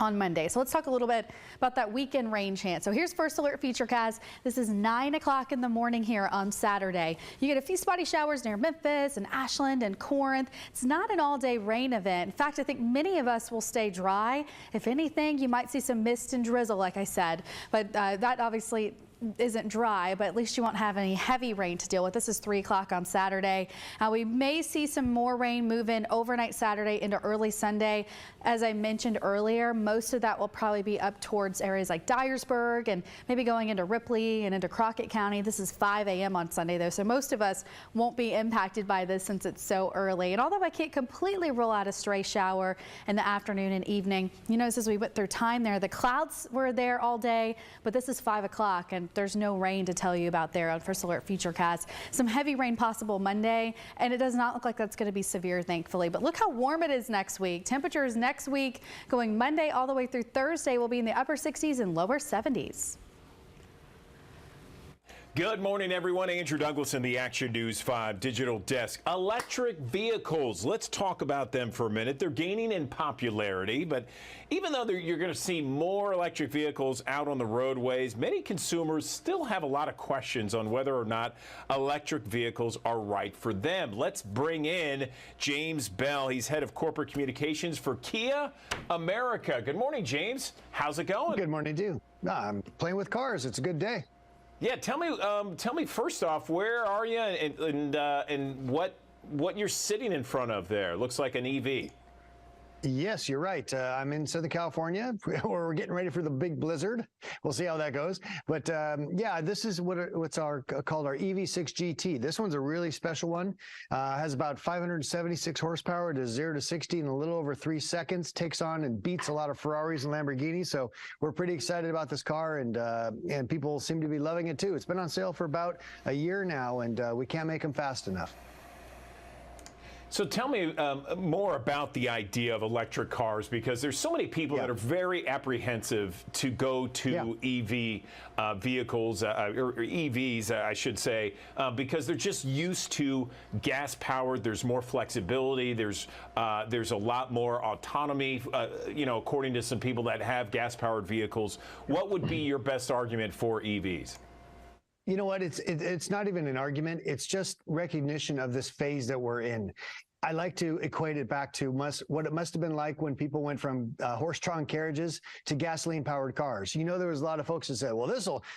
on Monday. So let's talk a little bit about that weekend rain chance. So here's First Alert Featurecast. This is 9 o'clock in the morning here on Saturday. You get a few spotty showers near Memphis and Ashland and Corinth. It's not an all-day rain event. In fact, I think many of us will stay dry. If anything, you might see some mist and drizzle, like I said, but that obviously isn't dry, but at least you won't have any heavy rain to deal with. This is 3 o'clock on Saturday. We may see some more rain move in overnight Saturday into early Sunday. As I mentioned earlier, most of that will probably be up towards areas like Dyersburg and maybe going into Ripley and into Crockett County. This is 5 a.m. on Sunday, though, so most of us won't be impacted by this since it's so early. And although I can't completely rule out a stray shower in the afternoon and evening, you notice as we went through time there, the clouds were there all day, but this is 5 o'clock and there's no rain to tell you about there on First Alert Featurecast. Some heavy rain possible Monday, and it does not look like that's going to be severe, thankfully. But look how warm it is next week. Temperatures next week going Monday all the way through Thursday will be in the upper 60s and lower 70s. Good morning, everyone. Andrew Douglas in the Action News 5 digital desk. Electric vehicles. Let's talk about them for a minute. They're gaining in popularity, but even though you're going to see more electric vehicles out on the roadways, many consumers still have a lot of questions on whether or not electric vehicles are right for them. Let's bring in James Bell. He's head of corporate communications for Kia America. Good morning, James. How's it going? Good morning to you. I'm playing with cars. It's a good day. Yeah, tell me first off, where are you and what you're sitting in front of there? Looks like an EV. Yes, you're right. I'm in Southern California, where we're getting ready for the big blizzard. We'll see how that goes. But yeah, this is what's called our EV6 GT. This one's a really special one. Has about 576 horsepower, does 0 to 60 in a little over 3 seconds. Takes on and beats a lot of Ferraris and Lamborghinis. So we're pretty excited about this car, and people seem to be loving it too. It's been on sale for about a year now, and we can't make them fast enough. So tell me more about the idea of electric cars, because there's so many people that are very apprehensive to go to EV vehicles, or EVs, I should say, because they're just used to gas-powered. There's more flexibility. There's a lot more autonomy, according to some people that have gas-powered vehicles. What would be your best argument for EVs? You know what? It's not even an argument. It's just recognition of this phase that we're in. I like to equate it back to what it must have been like when people went from horse-drawn carriages to gasoline-powered cars. You know, there was a lot of folks that said, well,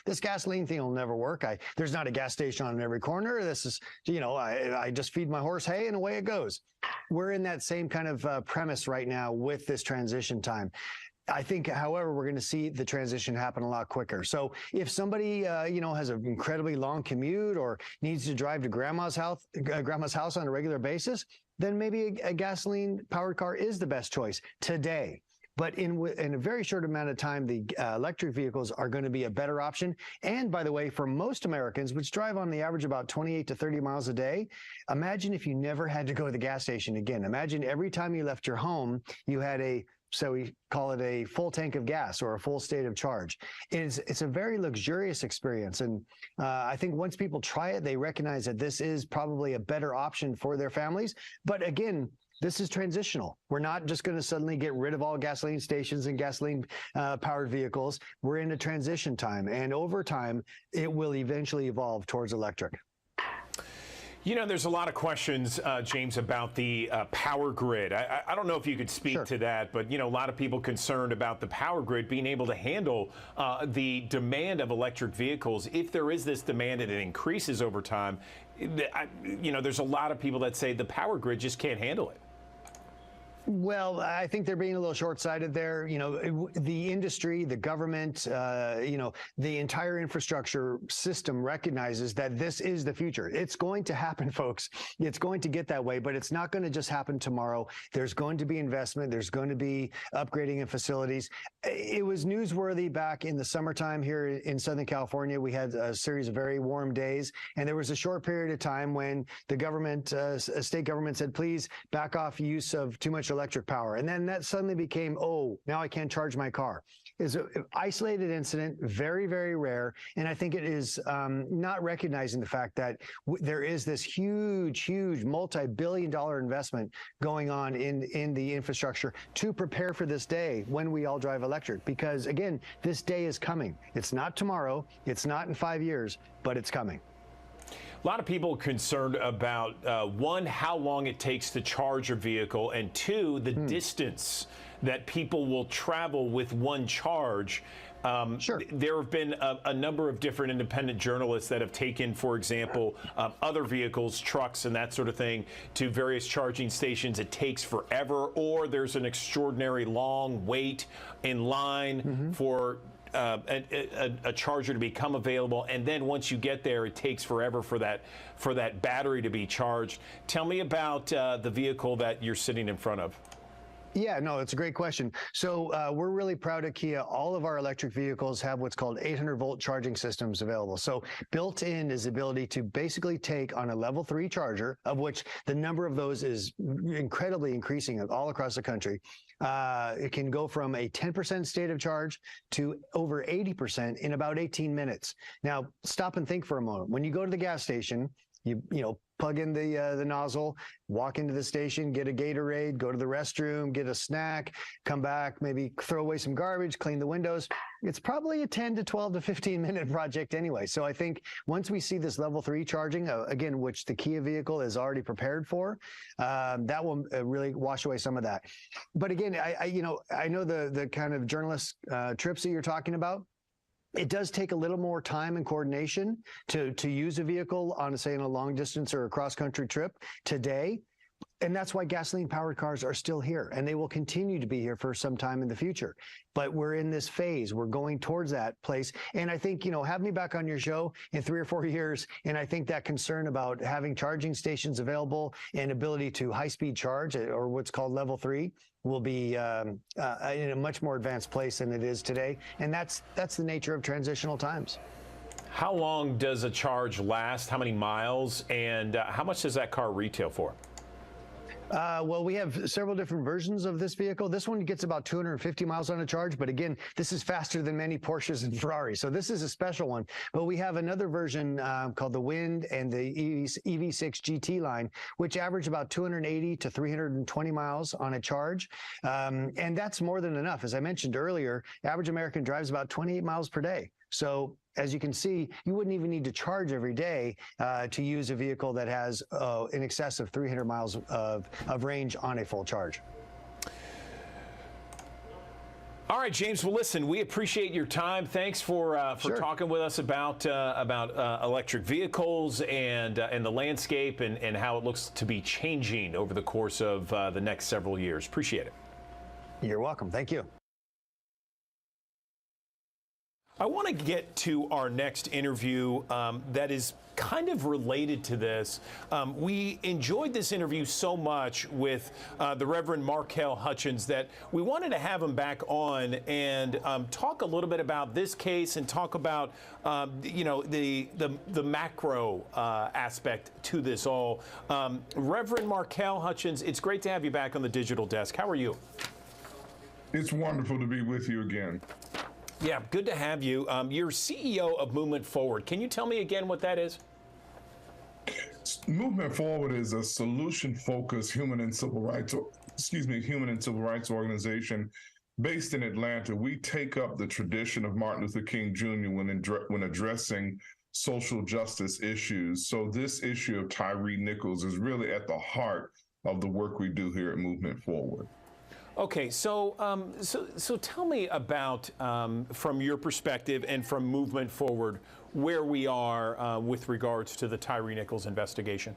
this gasoline thing will never work. There's not a gas station on every corner. This is, I just feed my horse hay and away it goes. We're in that same kind of premise right now with this transition time. I think, however, we're going to see the transition happen a lot quicker. So if somebody, has an incredibly long commute or needs to drive to grandma's house on a regular basis, then maybe a gasoline-powered car is the best choice today. But in a very short amount of time, the electric vehicles are going to be a better option. And by the way, for most Americans, which drive on the average about 28 to 30 miles a day, imagine if you never had to go to the gas station again. Imagine every time you left your home, you had so we call it a full tank of gas or a full state of charge. It's a very luxurious experience. And I think once people try it, they recognize that this is probably a better option for their families. But again, this is transitional. We're not just going to suddenly get rid of all gasoline stations and gasoline powered vehicles. We're in a transition time. And over time, it will eventually evolve towards electric. There's a lot of questions, James, about the power grid. I don't know if you could speak to that, but, a lot of people concerned about the power grid being able to handle the demand of electric vehicles. If there is this demand and it increases over time, there's a lot of people that say the power grid just can't handle it. Well, I think they're being a little short-sighted there. The industry, the government, the entire infrastructure system recognizes that this is the future. It's going to happen, folks. It's going to get that way, but it's not going to just happen tomorrow. There's going to be investment. There's going to be upgrading of facilities. It was newsworthy back in the summertime here in Southern California. We had a series of very warm days, and there was a short period of time when the government, state government said, please back off use of too much electric power. And then that suddenly became, now I can't charge my car. It's an isolated incident, very, very rare. And I think it is not recognizing the fact that there is this huge, huge multi-billion-dollar investment going on in the infrastructure to prepare for this day when we all drive electric. Because again, this day is coming. It's not tomorrow. It's not in 5 years, but it's coming. A lot of people concerned about, one, how long it takes to charge a vehicle, and two, the distance that people will travel with one charge. There have been a number of different independent journalists that have taken, for example, other vehicles, trucks and that sort of thing, to various charging stations. It takes forever, or there's an extraordinary long wait in line for a charger to become available, and then once you get there, it takes forever for that battery to be charged. Tell me about the vehicle that you're sitting in front of. Yeah, no, it's a great question. So we're really proud at Kia. All of our electric vehicles have what's called 800-volt charging systems available. So built in is the ability to basically take on a level 3 charger, of which the number of those is incredibly increasing all across the country. It can go from a 10% state of charge to over 80% in about 18 minutes. Now, stop and think for a moment. When you go to the gas station, you plug in the nozzle, walk into the station, get a Gatorade, go to the restroom, get a snack, come back, maybe throw away some garbage, clean the windows. It's probably a 10 to 12 to 15 minute project anyway. So I think once we see this level 3 charging, again, which the Kia vehicle is already prepared for, that will really wash away some of that. But again, I know the kind of journalist trips that you're talking about. It does take a little more time and coordination to use a vehicle on, say, in a long distance or a cross-country trip today. And that's why gasoline-powered cars are still here, and they will continue to be here for some time in the future. But we're in this phase. We're going towards that place. And I think, have me back on your show in 3 or 4 years, and I think that concern about having charging stations available and ability to high-speed charge, or what's called level 3, will be in a much more advanced place than it is today. And that's the nature of transitional times. How long does a charge last? How many miles? And how much does that car retail for? Well, we have several different versions of this vehicle. This one gets about 250 miles on a charge, but again, this is faster than many Porsches and Ferraris. So this is a special one. But we have another version called the Wind and the EV6 GT line, which average about 280 to 320 miles on a charge. And that's more than enough. As I mentioned earlier, average American drives about 28 miles per day. So as you can see, you wouldn't even need to charge every day to use a vehicle that has in excess of 300 miles of range on a full charge. All right, James. Well, listen, we appreciate your time. Thanks for Sure. talking with us about electric vehicles and the landscape and how it looks to be changing over the course of the next several years. Appreciate it. You're welcome. Thank you. I want to get to our next interview that is kind of related to this. We enjoyed this interview so much with the Reverend Markell Hutchins that we wanted to have him back on and talk a little bit about this case and talk about the macro aspect to this all. Reverend Markell Hutchins, it's great to have you back on the Digital Desk. How are you? It's wonderful to be with you again. Yeah, good to have you. You're CEO of Movement Forward. Can you tell me again what that is? Movement Forward is a solution-focused human and civil rights organization based in Atlanta. We take up the tradition of Martin Luther King Jr. when addressing social justice issues. So this issue of Tyre Nichols is really at the heart of the work we do here at Movement Forward. Okay, so tell me about, from your perspective and from Movement Forward, where we are with regards to the Tyre Nichols investigation.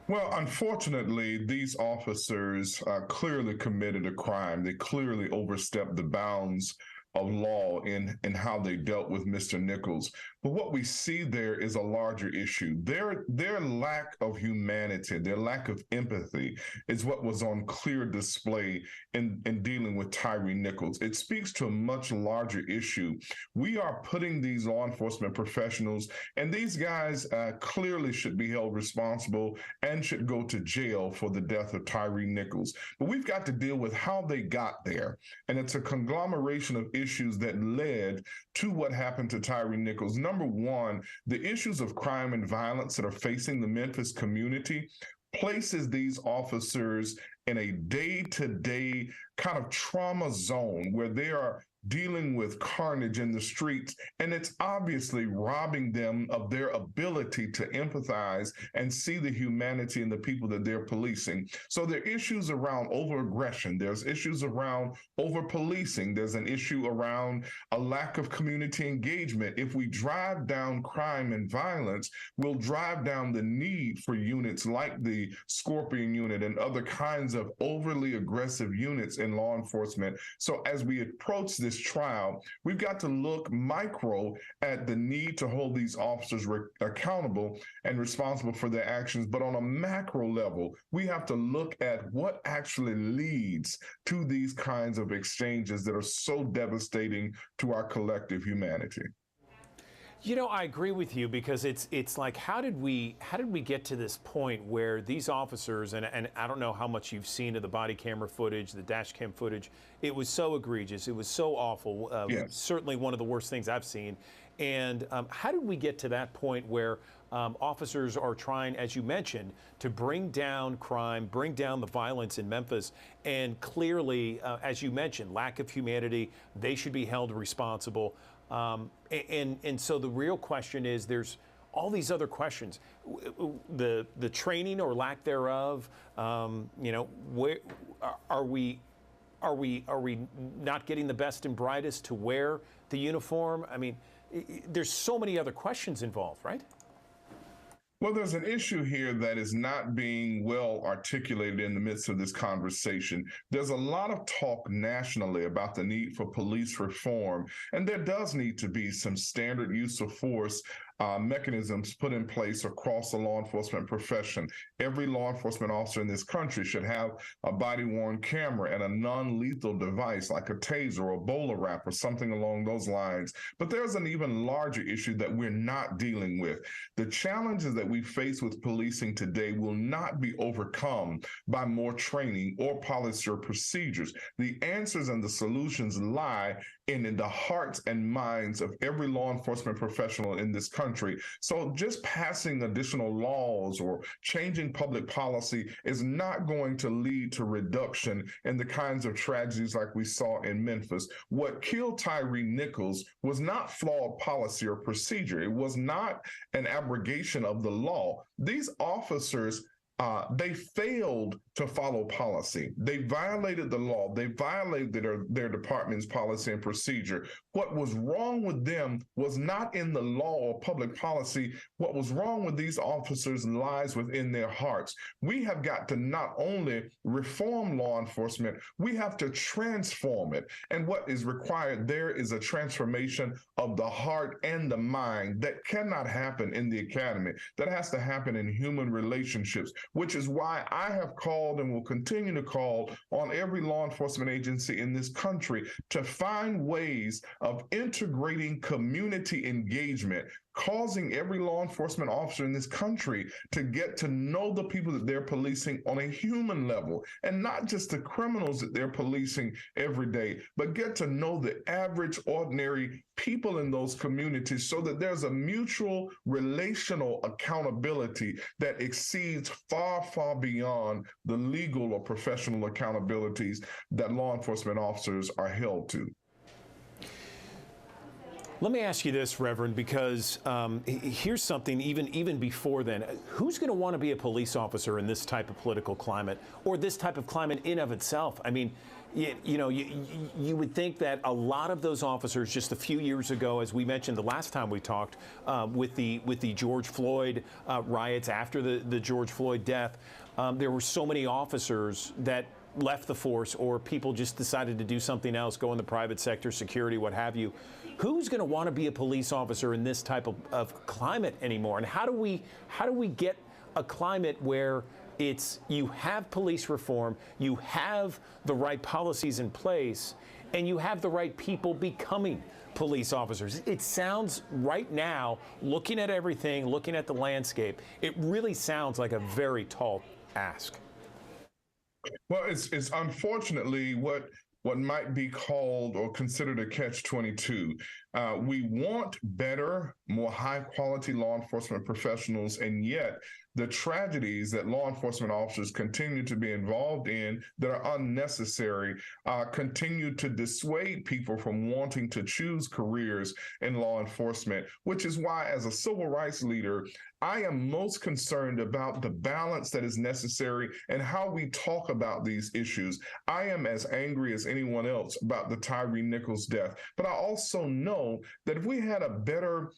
Well, unfortunately, these officers clearly committed a crime. They clearly overstepped the bounds of law in how they dealt with Mr. Nichols. But what we see there is a larger issue. Their lack of humanity, their lack of empathy is what was on clear display in dealing with Tyre Nichols. It speaks to a much larger issue. We are putting these law enforcement professionals, and these guys clearly should be held responsible and should go to jail for the death of Tyre Nichols. But we've got to deal with how they got there. And it's a conglomeration of issues that led to what happened to Tyre Nichols. Number one, the issues of crime and violence that are facing the Memphis community places these officers in a day-to-day kind of trauma zone where they are dealing with carnage in the streets, and it's obviously robbing them of their ability to empathize and see the humanity in the people that they're policing. So there are issues around over-aggression. There's issues around over-policing. There's an issue around a lack of community engagement. If we drive down crime and violence, we'll drive down the need for units like the Scorpion Unit and other kinds of overly aggressive units in law enforcement. So as we approach this trial, we've got to look micro at the need to hold these officers accountable and responsible for their actions. But on a macro level, we have to look at what actually leads to these kinds of exchanges that are so devastating to our collective humanity. You know, I agree with you because it's like, how did we get to this point where these officers, and I don't know how much you've seen of the body camera footage, the dash cam footage, it was so egregious, it was so awful, Yes. Certainly one of the worst things I've seen. And how did we get to that point where officers are trying, as you mentioned, to bring down crime, bring down the violence in Memphis, and clearly, as you mentioned, lack of humanity, they should be held responsible. And so the real question is, there's all these other questions, the training or lack thereof. Where are we not getting the best and brightest to wear the uniform? I mean, there's so many other questions involved, right? Well, there's an issue here that is not being well articulated in the midst of this conversation. There's a lot of talk nationally about the need for police reform, and there does need to be some standard use of force mechanisms put in place across the law enforcement profession. Every law enforcement officer in this country should have a body-worn camera and a non-lethal device like a taser or a bowler wrap or something along those lines. But there's an even larger issue that we're not dealing with. The challenges that we face with policing today will not be overcome by more training or policy or procedures. The answers and the solutions lie in the hearts and minds of every law enforcement professional in this country. So just passing additional laws or changing public policy is not going to lead to reduction in the kinds of tragedies like we saw in Memphis. What killed Tyre Nichols was not flawed policy or procedure. It was not an abrogation of the law. These officers they failed to follow policy. They violated the law. They violated their department's policy and procedure. What was wrong with them was not in the law or public policy. What was wrong with these officers lies within their hearts. We have got to not only reform law enforcement, we have to transform it. And what is required there is a transformation of the heart and the mind that cannot happen in the academy. That has to happen in human relationships, which is why I have called and will continue to call on every law enforcement agency in this country to find ways of integrating community engagement, causing every law enforcement officer in this country to get to know the people that they're policing on a human level, and not just the criminals that they're policing every day, but get to know the average, ordinary people in those communities so that there's a mutual relational accountability that exceeds far, far beyond the legal or professional accountabilities that law enforcement officers are held to. Let me ask you this, Reverend, because here's something even before then. Who's going to want to be a police officer in this type of political climate or this type of climate in of itself? I mean, you would think that a lot of those officers just a few years ago, as we mentioned the last time we talked, with the George Floyd riots after the George Floyd death, there were so many officers that left the force, or people just decided to do something else, go in the private sector, security, what have you. Who's going to want to be a police officer in this type of climate anymore? And how do we get a climate where you have police reform, you have the right policies in place, and you have the right people becoming police officers? It sounds right now, looking at everything, looking at the landscape, it really sounds like a very tall ask. Well, it's unfortunately what might be called or considered a catch-22. We want better, more high-quality law enforcement professionals, and yet the tragedies that law enforcement officers continue to be involved in that are unnecessary continue to dissuade people from wanting to choose careers in law enforcement, which is why, as a civil rights leader, I am most concerned about the balance that is necessary and how we talk about these issues. I am as angry as anyone else about the Tyre Nichols death, but I also know that if we had a better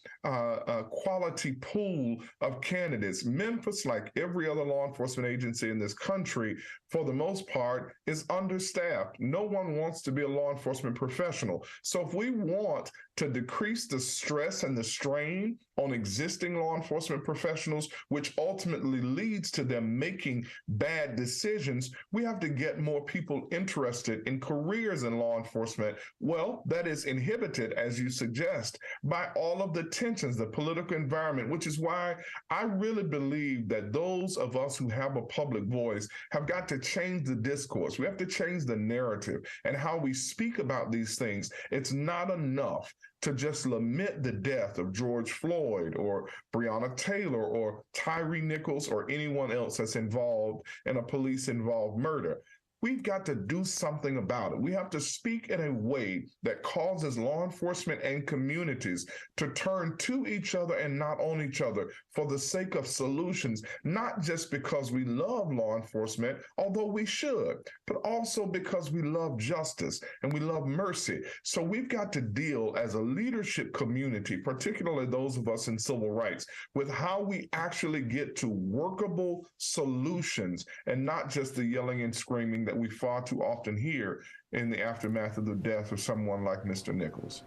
quality pool of candidates, Memphis, like every other law enforcement agency in this country, for the most part, is understaffed. No one wants to be a law enforcement professional. So if we want to decrease the stress and the strain on existing law enforcement professionals, which ultimately leads to them making bad decisions, we have to get more people interested in careers in law enforcement. Well, that is inhibited, as you suggest, by all of the tensions, the political environment, which is why I really believe that those of us who have a public voice have got to change the discourse. We have to change the narrative and how we speak about these things. It's not enough to just lament the death of George Floyd or Breonna Taylor or Tyre Nichols or anyone else that's involved in a police-involved murder. we've got to do something about it. We have to speak in a way that causes law enforcement and communities to turn to each other and not on each other for the sake of solutions, not just because we love law enforcement, although we should, but also because we love justice and we love mercy. So we've got to deal as a leadership community, particularly those of us in civil rights, with how we actually get to workable solutions and not just the yelling and screaming that we far too often hear in the aftermath of the death of someone like Mr. Nichols.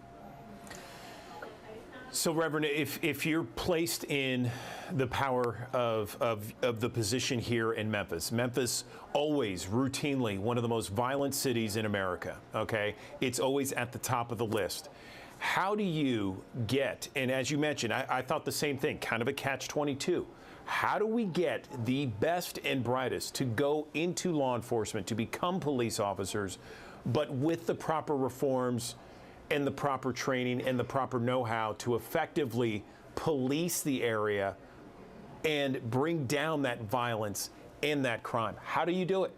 So, Reverend, if you're placed in the power of the position here in Memphis, Memphis always routinely one of the most violent cities in America, okay? It's always at the top of the list. How do you get, and as you mentioned, I thought the same thing, kind of a catch-22. How do we get the best and brightest to go into law enforcement, to become police officers, but with the proper reforms and the proper training and the proper know-how to effectively police the area and bring down that violence and that crime? How do you do it?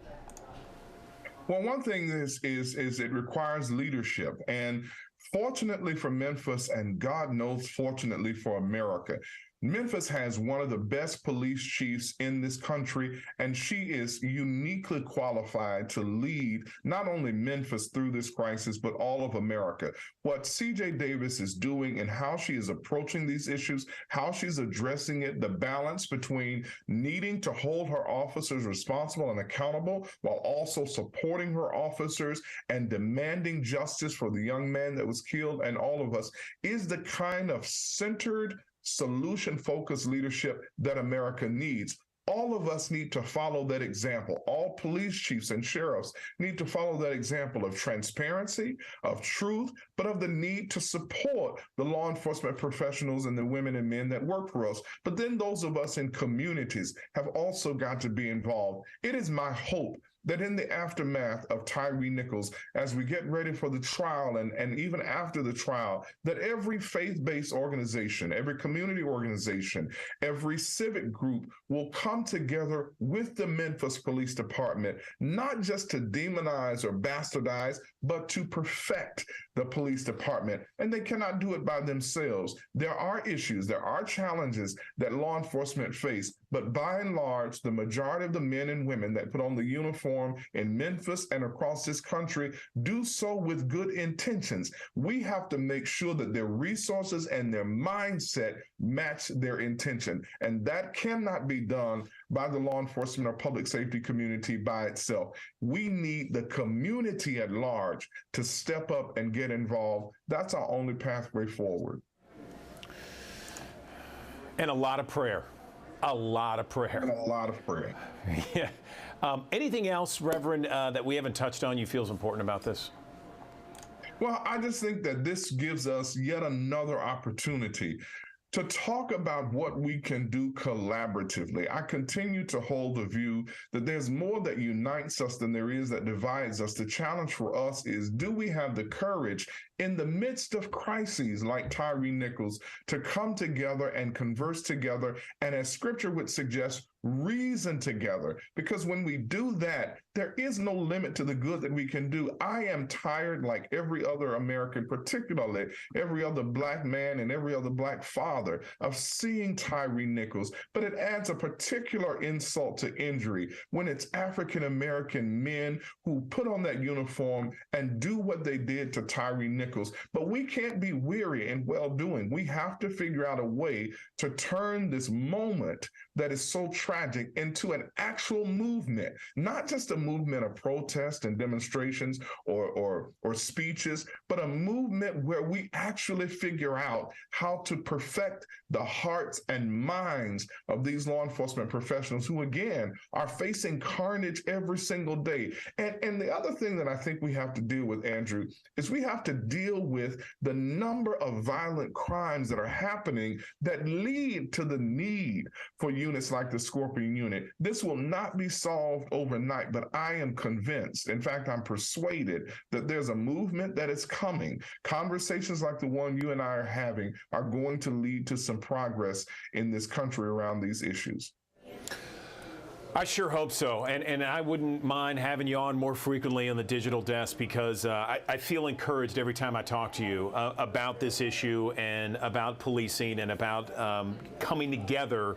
Well, one thing is it requires leadership. And fortunately for Memphis, and God knows fortunately for America, Memphis has one of the best police chiefs in this country, and she is uniquely qualified to lead not only Memphis through this crisis, but all of America. What CJ Davis is doing and how she is approaching these issues, how she's addressing it, the balance between needing to hold her officers responsible and accountable while also supporting her officers and demanding justice for the young man that was killed and all of us, is the kind of centered, solution-focused leadership that America needs. All of us need to follow that example. All police chiefs and sheriffs need to follow that example of transparency, of truth, but of the need to support the law enforcement professionals and the women and men that work for us. But then those of us in communities have also got to be involved. It is my hope that in the aftermath of Tyre Nichols, as we get ready for the trial and even after the trial, that every faith-based organization, every community organization, every civic group will come together with the Memphis Police Department, not just to demonize or bastardize, but to perfect the police department. And they cannot do it by themselves. There are issues, there are challenges that law enforcement face, but by and large, the majority of the men and women that put on the uniform in Memphis and across this country do so with good intentions. We have to make sure that their resources and their mindset match their intention. And that cannot be done by the law enforcement or public safety community by itself. We need the community at large to step up and get involved. That's our only pathway forward. And a lot of prayer. A lot of prayer. And a lot of prayer. Yeah. Anything else, Reverend, that we haven't touched on you feel is important about this? Well, I just think that this gives us yet another opportunity to talk about what we can do collaboratively. I continue to hold the view that there's more that unites us than there is that divides us. The challenge for us is, do we have the courage in the midst of crises like Tyre Nichols to come together and converse together, and as scripture would suggest, reason together? Because when we do that, there is no limit to the good that we can do. I am tired, like every other American, particularly every other Black man and every other Black father, of seeing Tyre Nichols. But it adds a particular insult to injury when it's African American men who put on that uniform and do what they did to Tyre Nichols. But we can't be weary in well-doing. We have to figure out a way to turn this moment that is so tragic into an actual movement, not just a movement of protest and demonstrations or speeches, but a movement where we actually figure out how to perfect the hearts and minds of these law enforcement professionals who, again, are facing carnage every single day. And the other thing that I think we have to deal with, Andrew, is we have to deal with the number of violent crimes that are happening that lead to the need for units like the Scorpion Unit. This will not be solved overnight, but I am convinced, in fact, I'm persuaded that there's a movement that is coming. Conversations like the one you and I are having are going to lead to some progress in this country around these issues. I sure hope so, and I wouldn't mind having you on more frequently on the Digital Desk, because I feel encouraged every time I talk to you about this issue and about policing and about coming together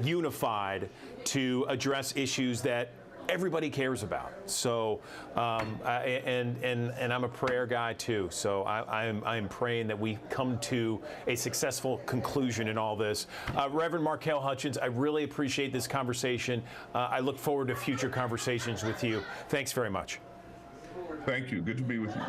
unified to address issues that everybody cares about. So, and I'm a prayer guy too. So I'm praying that we come to a successful conclusion in all this. Reverend Markel Hutchins, I really appreciate this conversation. I look forward to future conversations with you. Thanks very much. Thank you. Good to be with you.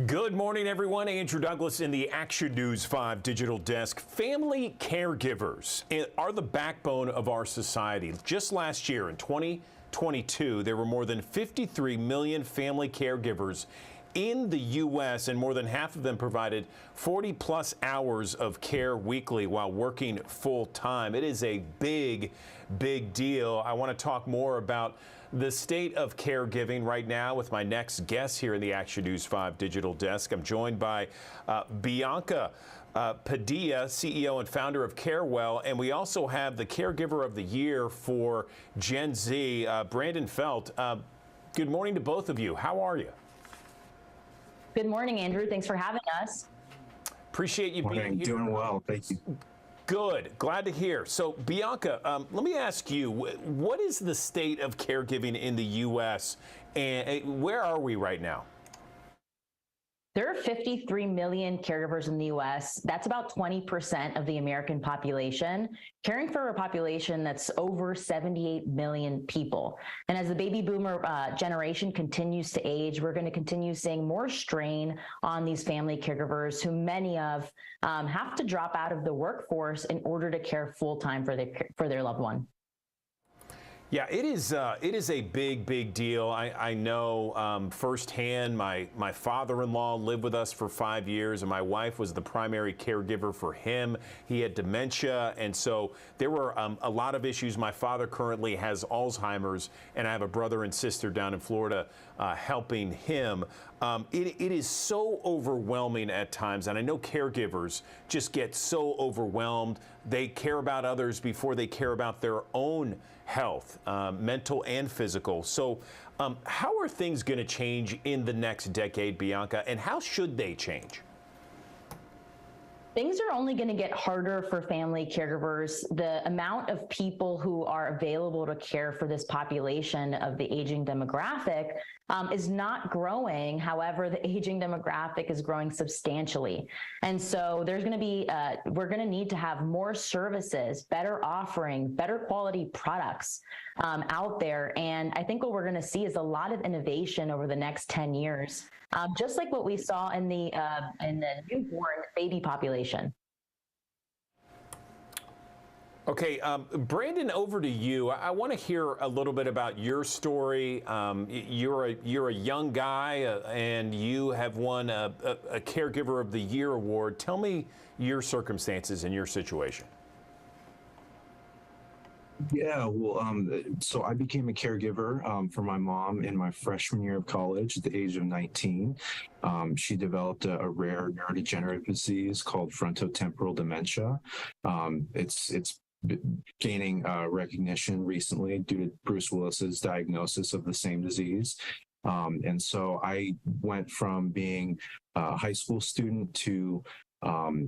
Good morning, everyone. Andrew Douglas in the Action News 5 Digital Desk. Family caregivers are the backbone of our society. Just last year, in 2022, there were more than 53 million family caregivers in the U.S., and more than half of them provided 40-plus hours of care weekly while working full-time. It is a big, big deal. I want to talk more about the state of caregiving right now with my next guest here in the Action News 5 Digital Desk. I'm joined by Bianca Padilla, CEO and founder of CareWell, and we also have the Caregiver of the Year for Gen Z, Brandon Felt. Good morning to both of you. How are you? Good morning, Andrew. Thanks for having us. Appreciate you being here. Doing well, thank you. Good. Glad to hear. So, Bianca, let me ask you, what is the state of caregiving in the U.S., and where are we right now? There are 53 million caregivers in the U.S. That's about 20% of the American population, caring for a population that's over 78 million people. And as the baby boomer generation continues to age, we're going to continue seeing more strain on these family caregivers, who many of have to drop out of the workforce in order to care full-time for their loved one. Yeah, it is a big, big deal. I know firsthand. My father-in-law lived with us for 5 years, and my wife was the primary caregiver for him. He had dementia, and so there were a lot of issues. My father currently has Alzheimer's, and I have a brother and sister down in Florida helping him. It is so overwhelming at times, and I know caregivers just get so overwhelmed. They care about others before they care about their own health, mental and physical. So how are things going to change in the next decade, Bianca, and how should they change? Things are only going to get harder for family caregivers. The amount of people who are available to care for this population of the aging demographic is not growing. However, the aging demographic is growing substantially. And so there's going to be, we're going to need to have more services, better offering, better quality products out there. And I think what we're going to see is a lot of innovation over the next 10 years, just like what we saw in the newborn baby population. Okay, Brandon, over to you. I want to hear a little bit about your story. You're a young guy, and you have won a Caregiver of the Year award. Tell me your circumstances and your situation. Yeah, well, so I became a caregiver for my mom in my freshman year of college at the age of 19. She developed a rare neurodegenerative disease called frontotemporal dementia. It's gaining recognition recently due to Bruce Willis's diagnosis of the same disease. And so I went from being a high school student to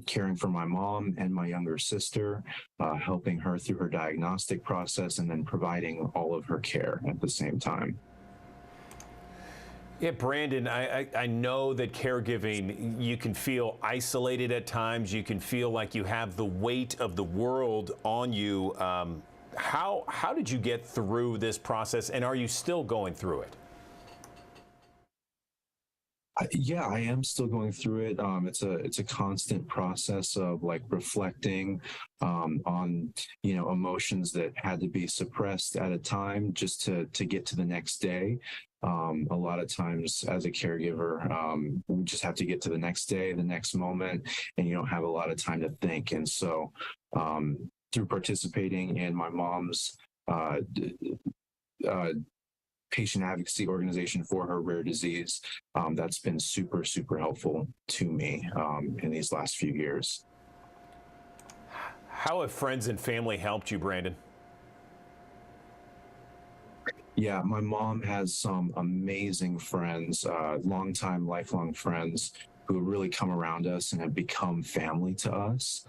caring for my mom and my younger sister, helping her through her diagnostic process, and then providing all of her care at the same time. Yeah, Brandon, I know that caregiving, you can feel isolated at times. You can feel like you have the weight of the world on you. How did you get through this process, and are you still going through it? Yeah, I am still going through it. It's a constant process of like reflecting on emotions that had to be suppressed at a time just to get to the next day. A lot of times as a caregiver, we just have to get to the next day, the next moment, and you don't have a lot of time to think. And so through participating in my mom's patient advocacy organization for her rare disease, that's been super, super helpful to me in these last few years. How have friends and family helped you, Brandon? Yeah, my mom has some amazing friends, longtime, lifelong friends who have really come around us and have become family to us.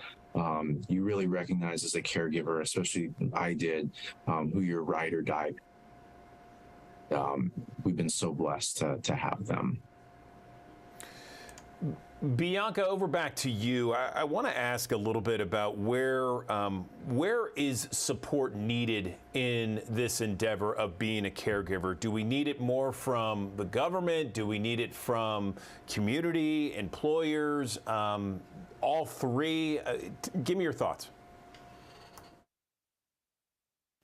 You really recognize as a caregiver, especially I did, who your ride or die. We've been so blessed to have them. Bianca, over back to you. I want to ask a little bit about where is support needed in this endeavor of being a caregiver? Do we need it more from the government? Do we need it from community, employers, all three? Give me your thoughts.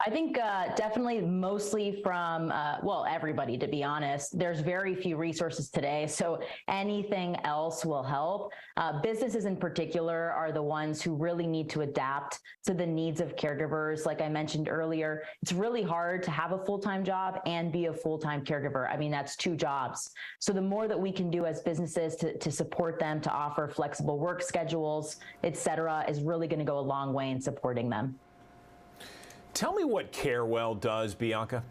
I think definitely mostly from, well, everybody, to be honest. There's very few resources today, so anything else will help. Businesses in particular are the ones who really need to adapt to the needs of caregivers. Like I mentioned earlier, it's really hard to have a full-time job and be a full-time caregiver. I mean, that's 2 jobs. So the more that we can do as businesses to support them, to offer flexible work schedules, et cetera, is really going to go a long way in supporting them. Tell me what CareWell does, Bianca.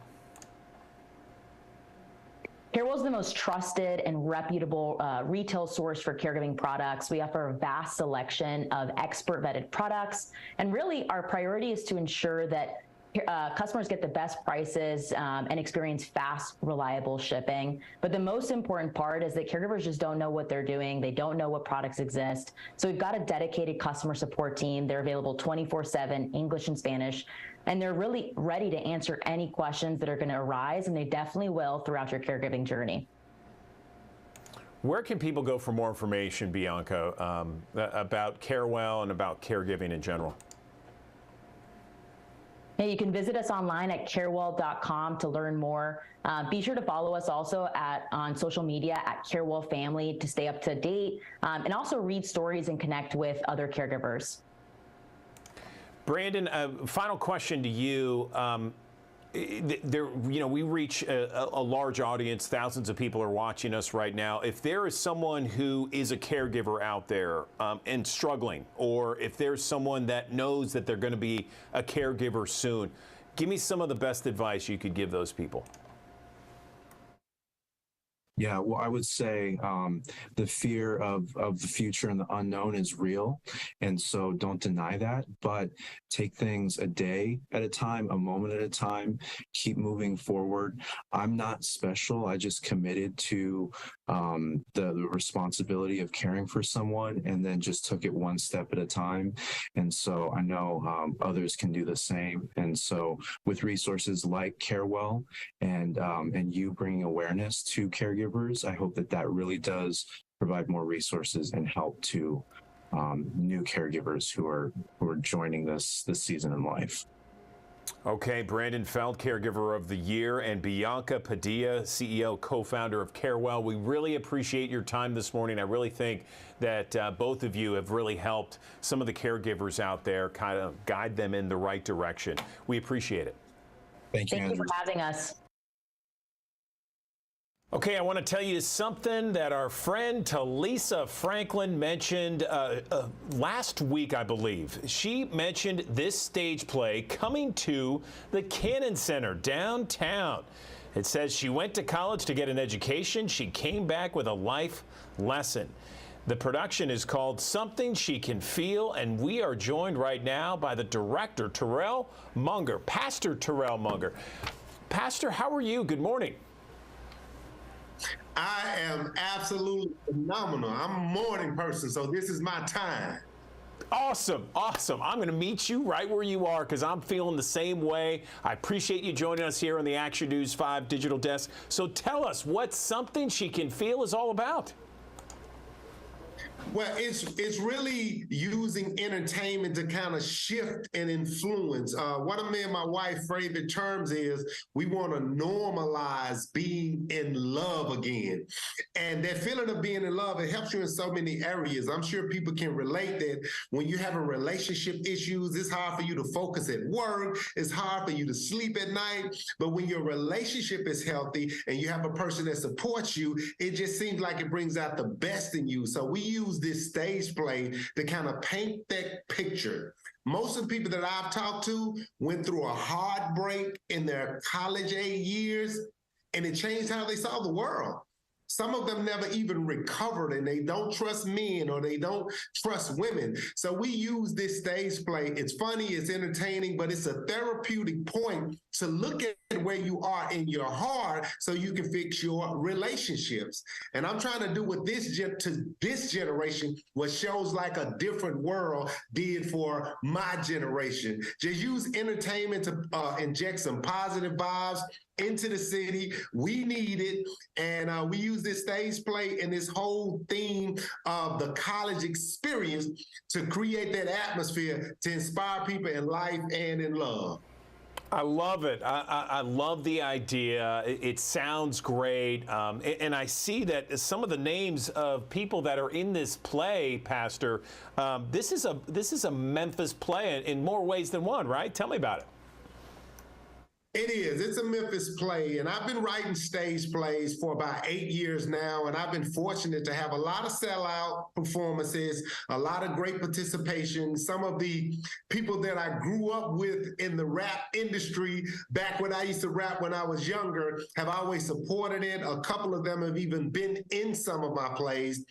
CareWell is the most trusted and reputable retail source for caregiving products. We offer a vast selection of expert vetted products. And really, our priority is to ensure that customers get the best prices and experience fast, reliable shipping. But the most important part is that caregivers just don't know what they're doing. They don't know what products exist. So we've got a dedicated customer support team. They're available 24/7, English and Spanish. And they're really ready to answer any questions that are going to arise, and they definitely will throughout your caregiving journey. Where can people go for more information, Bianca, about CareWell and about caregiving in general? Yeah, you can visit us online at carewell.com to learn more. Be sure to follow us also on social media at CareWell Family to stay up to date, and also read stories and connect with other caregivers. Brandon, final question to you. We reach a large audience. Thousands of people are watching us right now. If there is someone who is a caregiver out there and struggling, or if there's someone that knows that they're going to be a caregiver soon, give me some of the best advice you could give those people. Yeah, well, I would say the fear of the future and the unknown is real. And so don't deny that, but take things a day at a time, a moment at a time, keep moving forward. I'm not special. I just committed to the responsibility of caring for someone and then just took it one step at a time. And so I know others can do the same. And so with resources like CareWell and you bringing awareness to caregivers, I hope that really does provide more resources and help to new caregivers who are joining this season in life. Okay, Brandon Feld, Caregiver of the Year, and Bianca Padilla, CEO, co-founder of CareWell. We really appreciate your time this morning. I really think that both of you have really helped some of the caregivers out there kind of guide them in the right direction. We appreciate it. Thank you for having us. Okay, I want to tell you something that our friend Talisa Franklin mentioned last week, I believe. She mentioned this stage play coming to the Cannon Center downtown. It says she went to college to get an education. She came back with a life lesson. The production is called Something She Can Feel, and we are joined right now by the director, Terrell Munger, Pastor Terrell Munger. Pastor, how are you? Good morning. I am absolutely phenomenal. I'm a morning person, so this is my time. Awesome, awesome. I'm going to meet you right where you are because I'm feeling the same way. I appreciate you joining us here on the Action News 5 Digital Desk. So tell us what Something She Can Feel is all about. Well, it's really using entertainment to kind of shift and influence. One of me and my wife's favorite terms is we want to normalize being in love again. And that feeling of being in love, it helps you in so many areas. I'm sure people can relate that when you have a relationship issues, it's hard for you to focus at work. It's hard for you to sleep at night. But when your relationship is healthy and you have a person that supports you, it just seems like it brings out the best in you. So we use this stage play to kind of paint that picture Most of the people that I've talked to went through a heartbreak in their college age years, and it changed how they saw the world. Some of them never even recovered, and they don't trust men or they don't trust women. So we use this stage play. It's funny, it's entertaining, but it's a therapeutic point to look at where you are in your heart so you can fix your relationships. And I'm trying to do with this generation what shows like A Different World did for my generation. Just use entertainment to inject some positive vibes into the city. We need it. And we use this stage play and this whole theme of the college experience to create that atmosphere to inspire people in life and in love. I love it. I love the idea. It sounds great. And I see that some of the names of people that are in this play, Pastor, this is a Memphis play in more ways than one, right? Tell me about it. It is. It's a Memphis play, and I've been writing stage plays for about 8 years now, and I've been fortunate to have a lot of sellout performances, a lot of great participation. Some of the people that I grew up with in the rap industry back when I used to rap when I was younger have always supported it. A couple of them have even been in some of my plays.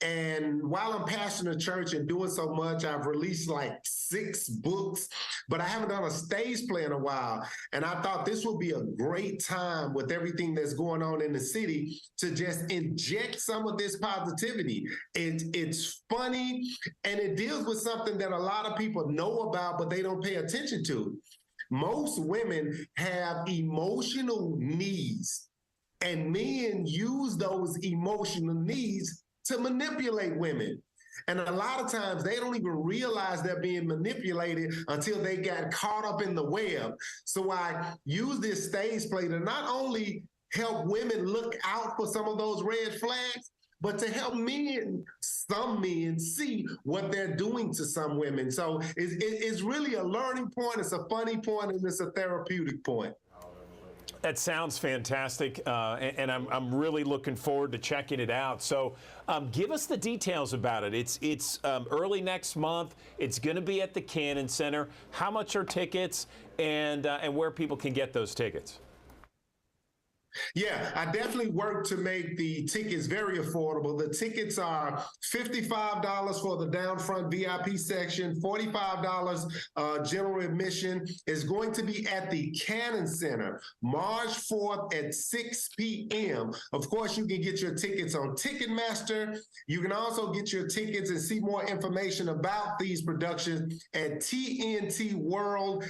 And while I'm pastoring a church and doing so much, I've released like 6 books, but I haven't done a stage play in a while. And I thought this would be a great time with everything that's going on in the city to just inject some of this positivity. It's funny, and it deals with something that a lot of people know about, but they don't pay attention to. Most women have emotional needs, and men use those emotional needs to manipulate women. And a lot of times they don't even realize they're being manipulated until they got caught up in the web. So I use this stage play to not only help women look out for some of those red flags, but to help some men see what they're doing to some women. So it's really a learning point, it's a funny point, and it's a therapeutic point. That sounds fantastic, and I'm really looking forward to checking it out. So give us the details about it. It's early next month. It's going to be at the Cannon Center. How much are tickets, and where people can get those tickets? Yeah, I definitely work to make the tickets very affordable. The tickets are $55 for the down front VIP section, $45 general admission. Is going to be at the Cannon Center, March 4th at 6 p.m. Of course, you can get your tickets on Ticketmaster. You can also get your tickets and see more information about these productions at tntworld.org.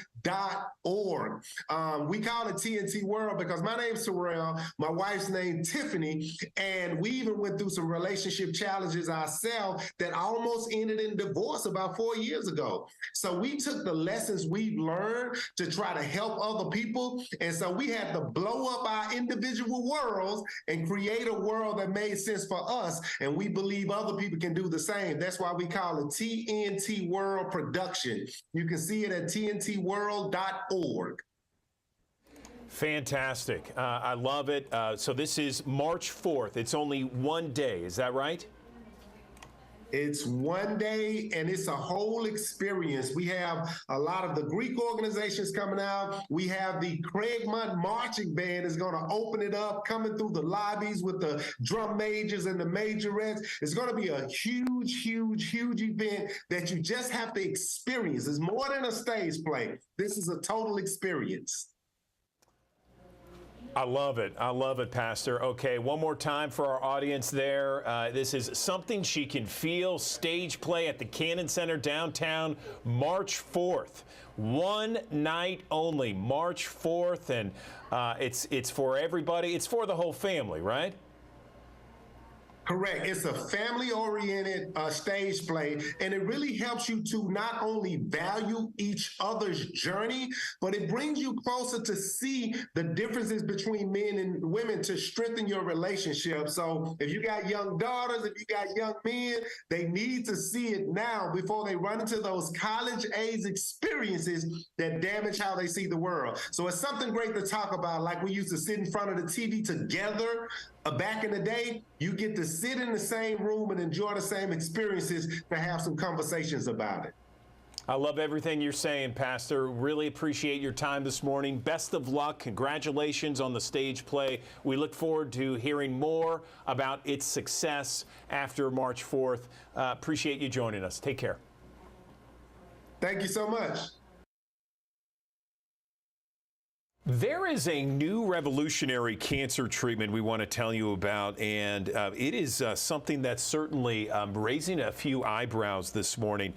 We call it TNT World because my name's Terrell. My wife's name Tiffany, and we even went through some relationship challenges ourselves that almost ended in divorce about 4 years ago. So we took the lessons we've learned to try to help other people, and so we had to blow up our individual worlds and create a world that made sense for us, and we believe other people can do the same. That's why we call it TNT World Production. You can see it at tntworld.org. Fantastic. I love it. So this is March 4th. It's only one day. Is that right? It's one day, and it's a whole experience. We have a lot of the Greek organizations coming out. We have the Craigmont Marching Band is going to open it up, coming through the lobbies with the drum majors and the majorettes. It's going to be a huge, huge, huge event that you just have to experience. It's more than a stage play. This is a total experience. I love it. I love it, Pastor. Okay, one more time for our audience there. This is Something She Can Feel, stage play at the Cannon Center downtown, March 4th. One night only, March 4th, and it's for everybody. It's for the whole family, right? Correct. It's a family-oriented stage play, and it really helps you to not only value each other's journey, but it brings you closer to see the differences between men and women to strengthen your relationship. So if you got young daughters, if you got young men, they need to see it now before they run into those college-age experiences that damage how they see the world. So it's something great to talk about, like we used to sit in front of the TV together. Back in the day, you get to sit in the same room and enjoy the same experiences to have some conversations about it. I love everything you're saying, Pastor. Really appreciate your time this morning. Best of luck. Congratulations on the stage play. We look forward to hearing more about its success after March 4th. Appreciate you joining us. Take care. Thank you so much. There is a new revolutionary cancer treatment we want to tell you about, and it is something that's certainly raising a few eyebrows this morning.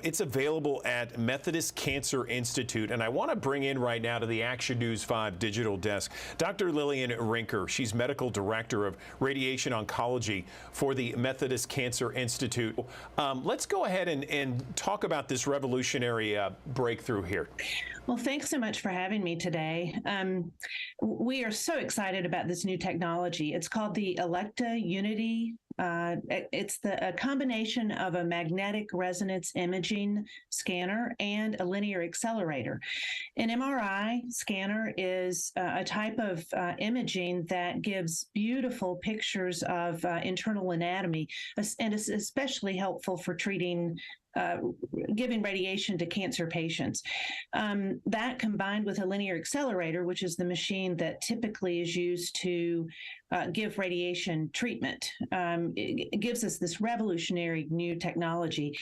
It's available at Methodist Cancer Institute, and I want to bring in right now to the Action News 5 digital desk Dr. Lillian Rinker. She's medical director of radiation oncology for the Methodist Cancer Institute. Let's go ahead and talk about this revolutionary breakthrough here. Well, thanks so much for having me today. We are so excited about this new technology. It's called the Elekta Unity. It's a combination of a magnetic resonance imaging scanner and a linear accelerator. An MRI scanner is a type of imaging that gives beautiful pictures of internal anatomy, and is especially helpful for treating giving radiation to cancer patients. That combined with a linear accelerator, which is the machine that typically is used to give radiation treatment, it gives us this revolutionary new technology.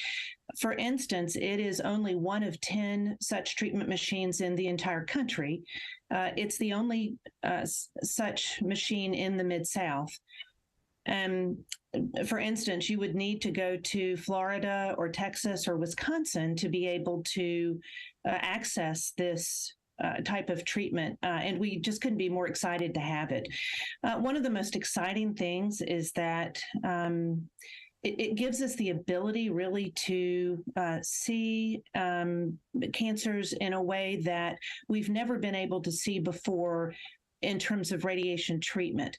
For instance, it is only one of 10 such treatment machines in the entire country. It's the only such machine in the Mid-South. For instance, you would need to go to Florida or Texas or Wisconsin to be able to access this type of treatment, and we just couldn't be more excited to have it. One of the most exciting things is that it gives us the ability really to see cancers in a way that we've never been able to see before in terms of radiation treatment.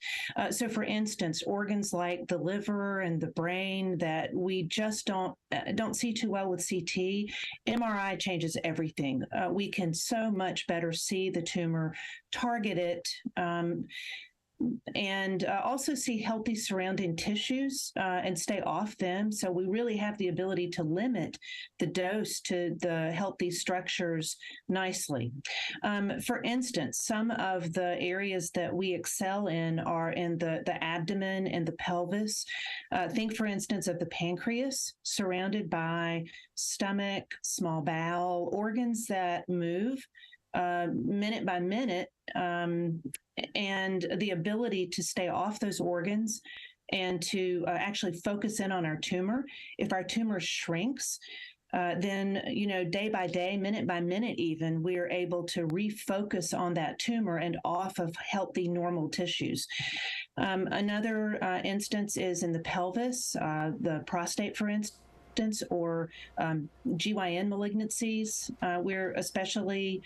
So for instance, organs like the liver and the brain that we just don't see too well with CT, MRI changes everything. We can so much better see the tumor, target it, and also see healthy surrounding tissues and stay off them. So we really have the ability to limit the dose to the healthy structures nicely. For instance, some of the areas that we excel in are in the abdomen and the pelvis. Think, for instance, of the pancreas, surrounded by stomach, small bowel, organs that move minute by minute, and the ability to stay off those organs and to actually focus in on our tumor. If our tumor shrinks, then, day by day, minute by minute even, we are able to refocus on that tumor and off of healthy, normal tissues. Another instance is in the pelvis, the prostate, for instance, or GYN malignancies. We're especially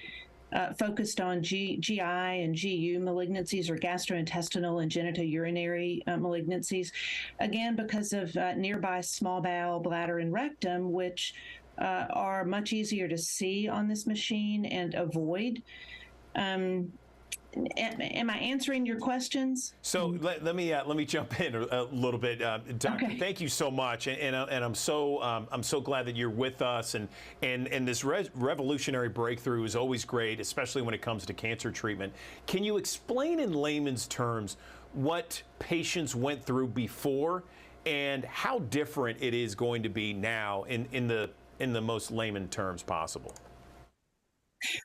focused on GI and GU malignancies, or gastrointestinal and genitourinary malignancies, again, because of nearby small bowel, bladder, and rectum, which are much easier to see on this machine and avoid. Am I answering your questions? So let me jump in a little bit, Doctor. Okay. Thank you so much, and I'm so glad that you're with us. And this revolutionary breakthrough is always great, especially when it comes to cancer treatment. Can you explain in layman's terms what patients went through before and how different it is going to be now in the most layman terms possible?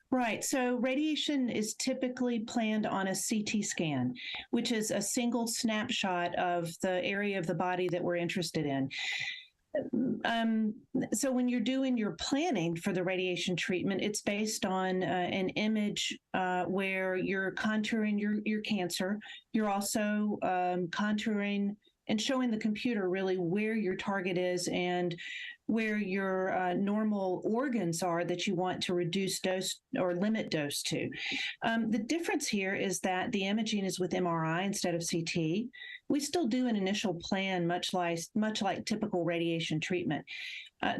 Right. So radiation is typically planned on a CT scan, which is a single snapshot of the area of the body that we're interested in. So when you're doing your planning for the radiation treatment, it's based on an image where you're contouring your cancer. You're also contouring and showing the computer really where your target is and where your normal organs are that you want to reduce dose or limit dose to. The difference here is that the imaging is with MRI instead of CT. We still do an initial plan, much like typical radiation treatment.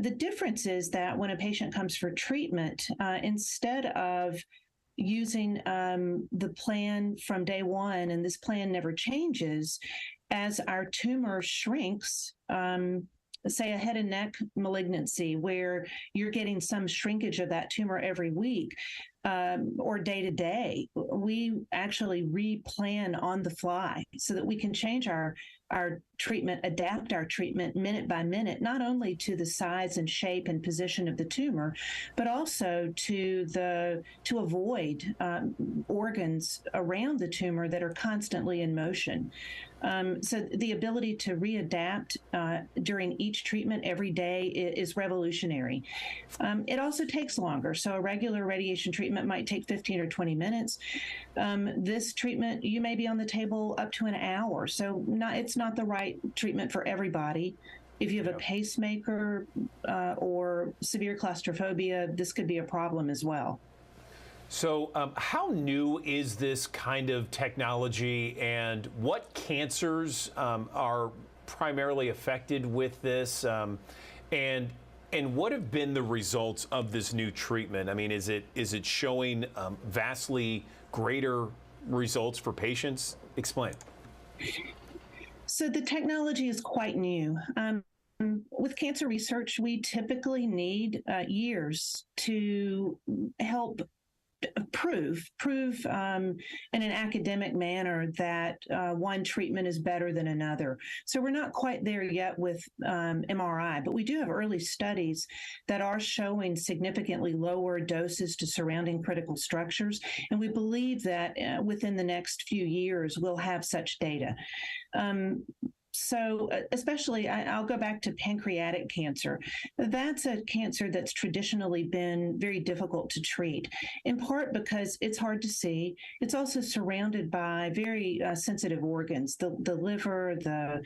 The difference is that when a patient comes for treatment, instead of using the plan from day one, and this plan never changes, as our tumor shrinks, say, a head and neck malignancy where you're getting some shrinkage of that tumor every week, or day to day, we actually replan on the fly so that we can change our treatment, adapt our treatment minute by minute, not only to the size and shape and position of the tumor, but also to avoid organs around the tumor that are constantly in motion. So the ability to readapt during each treatment every day is revolutionary. It also takes longer. So a regular radiation treatment might take 15 or 20 minutes. This treatment, you may be on the table up to an hour. So it's not the right treatment for everybody. If you have a pacemaker or severe claustrophobia, this could be a problem as well. So how new is this kind of technology, and what cancers are primarily affected with this? And what have been the results of this new treatment? I mean, is it showing vastly greater results for patients? Explain. So the technology is quite new. With cancer research, we typically need years to help prove in an academic manner that one treatment is better than another. So we're not quite there yet with MRI, but we do have early studies that are showing significantly lower doses to surrounding critical structures. And we believe that within the next few years, we'll have such data. So especially, I'll go back to pancreatic cancer. That's a cancer that's traditionally been very difficult to treat, in part because it's hard to see. It's also surrounded by very sensitive organs, the liver, the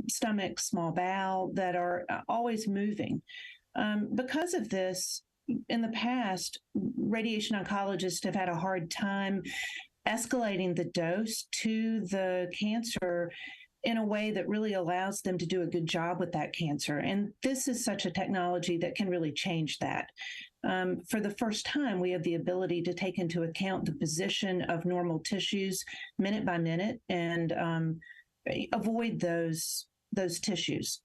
stomach, small bowel, that are always moving. Because of this, in the past, radiation oncologists have had a hard time escalating the dose to the cancer in a way that really allows them to do a good job with that cancer. And this is such a technology that can really change that. For the first time, we have the ability to take into account the position of normal tissues minute by minute and avoid those tissues.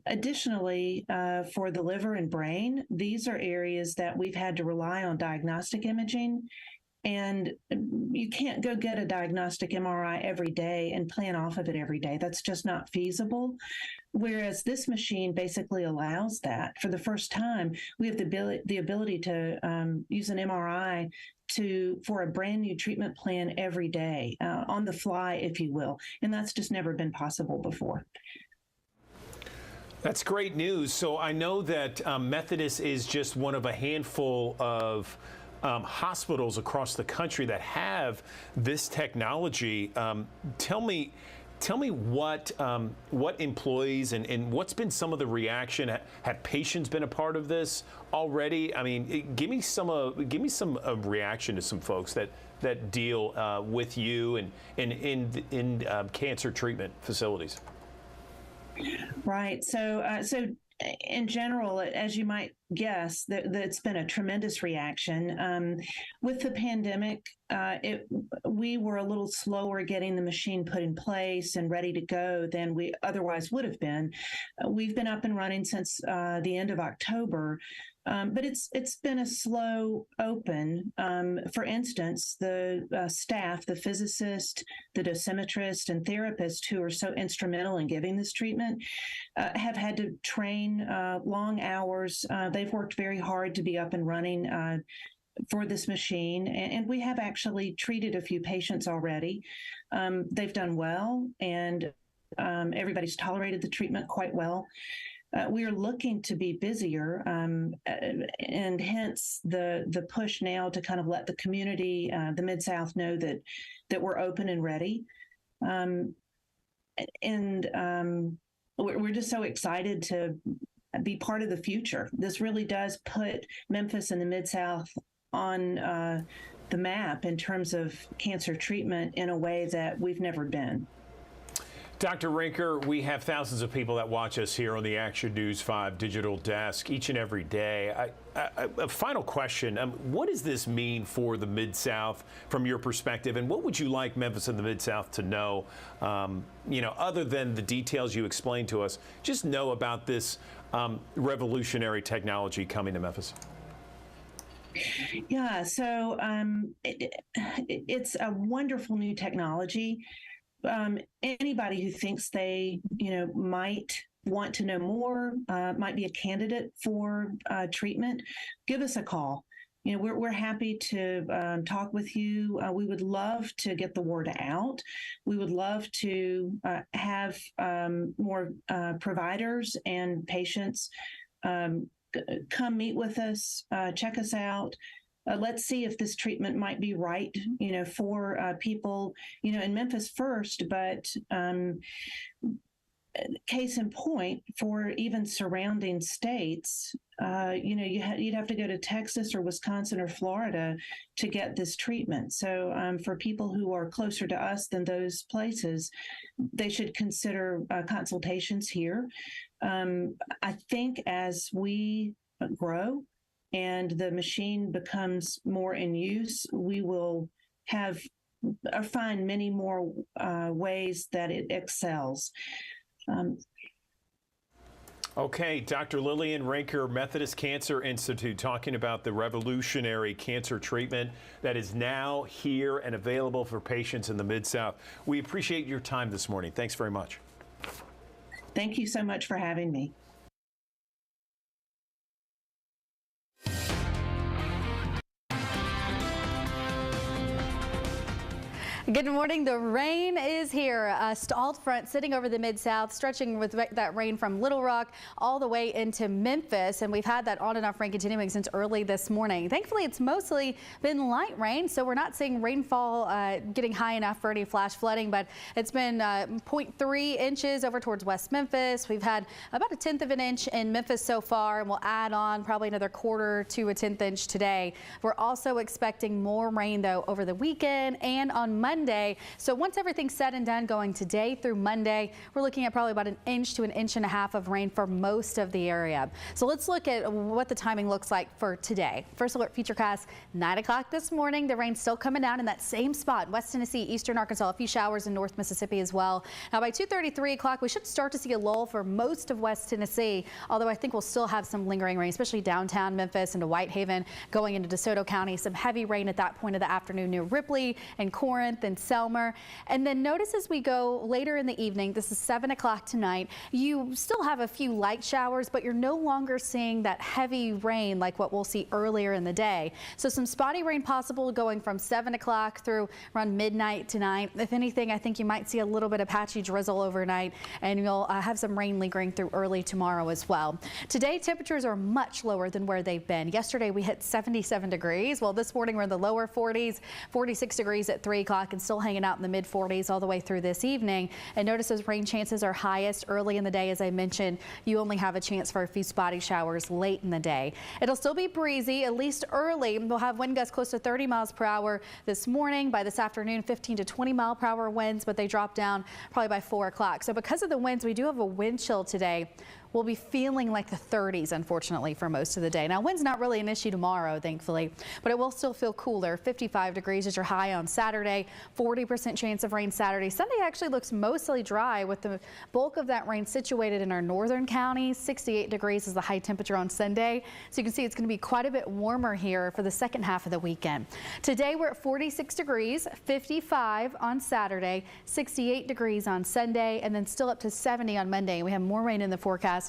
Additionally, for the liver and brain, these are areas that we've had to rely on diagnostic imaging. And you can't go get a diagnostic MRI every day and plan off of it every day. That's just not feasible. Whereas this machine basically allows that. For the first time, we have the ability to use an MRI for a brand new treatment plan every day, on the fly, if you will. And that's just never been possible before. That's great news. So I know that Methodist is just one of a handful of hospitals across the country that have this technology. Tell me what employees and what's been some of the reaction. Have patients been a part of this already? I mean, give me some reaction to some folks that deal with you and in cancer treatment facilities. Right. So in general, as you might guess, that's been a tremendous reaction. With the pandemic, we were a little slower getting the machine put in place and ready to go than we otherwise would have been. We've been up and running since the end of October. But it's been a slow open. For instance, the staff, the physicist, the dosimetrist, and therapist who are so instrumental in giving this treatment have had to train long hours. They've worked very hard to be up and running for this machine, and we have actually treated a few patients already. They've done well, and everybody's tolerated the treatment quite well. We are looking to be busier, and hence the push now to kind of let the community, the Mid-South, know that we're open and ready. We're just so excited to be part of the future. This really does put Memphis and the Mid-South on the map in terms of cancer treatment in a way that we've never been. Dr. Rinker, we have thousands of people that watch us here on the Action News 5 digital desk each and every day. A final question. What does this mean for the Mid-South from your perspective? And what would you like Memphis and the Mid-South to know, other than the details you explained to us, just know about this revolutionary technology coming to Memphis? Yeah, so it's a wonderful new technology. Anybody who thinks they, might want to know more, might be a candidate for treatment, give us a call. We're happy to talk with you. We would love to get the word out. We would love to have more providers and patients come meet with us, check us out. Let's see if this treatment might be right, for people, in Memphis first, but case in point, for even surrounding states, you'd have to go to Texas or Wisconsin or Florida to get this treatment. So for people who are closer to us than those places, they should consider consultations here. I think as we grow and the machine becomes more in use, we will have or find many more ways that it excels. Okay, Dr. Lillian Rinker, Methodist Cancer Institute, talking about the revolutionary cancer treatment that is now here and available for patients in the Mid-South. We appreciate your time this morning. Thanks very much. Thank you so much for having me. Good morning. The rain is here. A stalled front sitting over the Mid-South, stretching with that rain from Little Rock all the way into Memphis. And we've had that on and off rain continuing since early this morning. Thankfully, it's mostly been light rain, so we're not seeing rainfall getting high enough for any flash flooding, but it's been 0.3 inches over towards West Memphis. We've had about 1/10 of an inch in Memphis so far, and we'll add on probably another 1/4 to 1/10 inch today. We're also expecting more rain, though, over the weekend and on Monday. So once everything's said and done, going today through Monday, we're looking at probably about 1 inch to 1.5 inches of rain for most of the area. So let's look at what the timing looks like for today. First alert Futurecast, 9 o'clock this morning. The rain's still coming down in that same spot, West Tennessee, Eastern Arkansas, a few showers in North Mississippi as well. Now by 2:30, 3 o'clock, we should start to see a lull for most of West Tennessee, although I think we'll still have some lingering rain, especially downtown Memphis into Whitehaven, going into DeSoto County. Some heavy rain at that point of the afternoon near Ripley and Corinth and Selmer. And then notice as we go later in the evening, this is 7 o'clock tonight, you still have a few light showers, but you're no longer seeing that heavy rain like what we'll see earlier in the day. So some spotty rain possible going from 7 o'clock through around midnight tonight. If anything, I think you might see a little bit of patchy drizzle overnight, and you'll have some rain lingering through early tomorrow as well. Today, temperatures are much lower than where they've been. Yesterday, we hit 77 degrees. Well, this morning, we're in the lower 40s, 46 degrees at 3 o'clock, and still hanging out in the mid 40s all the way through this evening. And notice those rain chances are highest early in the day. As I mentioned, you only have a chance for a few spotty showers late in the day. It'll still be breezy, at least early. We'll have wind gusts close to 30 miles per hour this morning. By this afternoon, 15 to 20 mile per hour winds, but they drop down probably by 4 o'clock. So because of the winds, we do have a wind chill today. We'll be feeling like the 30s, unfortunately, for most of the day. Now, wind's not really an issue tomorrow, thankfully, but it will still feel cooler. 55 degrees is your high on Saturday, 40% chance of rain Saturday. Sunday actually looks mostly dry with the bulk of that rain situated in our northern counties. 68 degrees is the high temperature on Sunday. So you can see it's going to be quite a bit warmer here for the second half of the weekend. Today, we're at 46 degrees, 55 on Saturday, 68 degrees on Sunday, and then still up to 70 on Monday. We have more rain in the forecast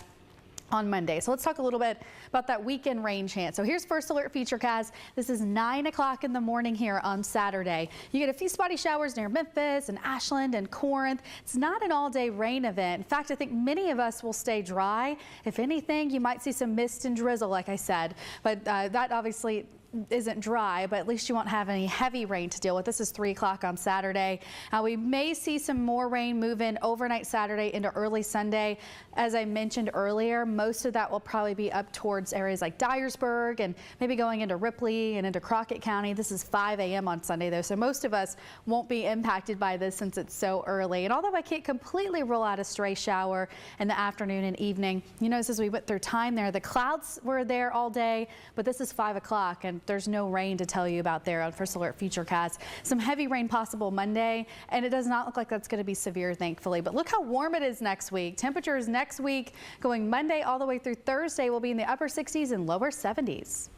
on Monday. So let's talk a little bit about that weekend rain chance. So here's First Alert Futurecast. This is 9 o'clock in the morning here on Saturday. You get a few spotty showers near Memphis and Ashland and Corinth. It's not an all-day rain event. In fact, I think many of us will stay dry. If anything, you might see some mist and drizzle, like I said, but that obviously isn't dry, but at least you won't have any heavy rain to deal with. This is 3 o'clock on Saturday. We may see some more rain move in overnight Saturday into early Sunday. As I mentioned earlier, most of that will probably be up towards areas like Dyersburg and maybe going into Ripley and into Crockett County. This is 5 a.m. on Sunday, though, so most of us won't be impacted by this since it's so early. And although I can't completely rule out a stray shower in the afternoon and evening, you notice as we went through time there, the clouds were there all day, but this is 5 o'clock and there's no rain to tell you about there on First Alert Futurecast. Some heavy rain possible Monday, and it does not look like that's going to be severe, thankfully. But look how warm it is next week. Temperatures next week going Monday all the way through Thursday will be in the upper 60s and lower 70s.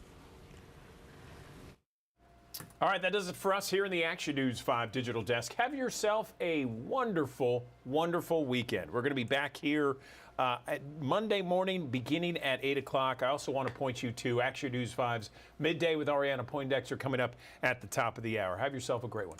All right, that does it for us here in the Action News 5 Digital Desk. Have yourself a wonderful, wonderful weekend. We're going to be back here at Monday morning beginning at 8 o'clock. I also want to point you to Action News 5's Midday with Ariana Poindexter coming up at the top of the hour. Have yourself a great one.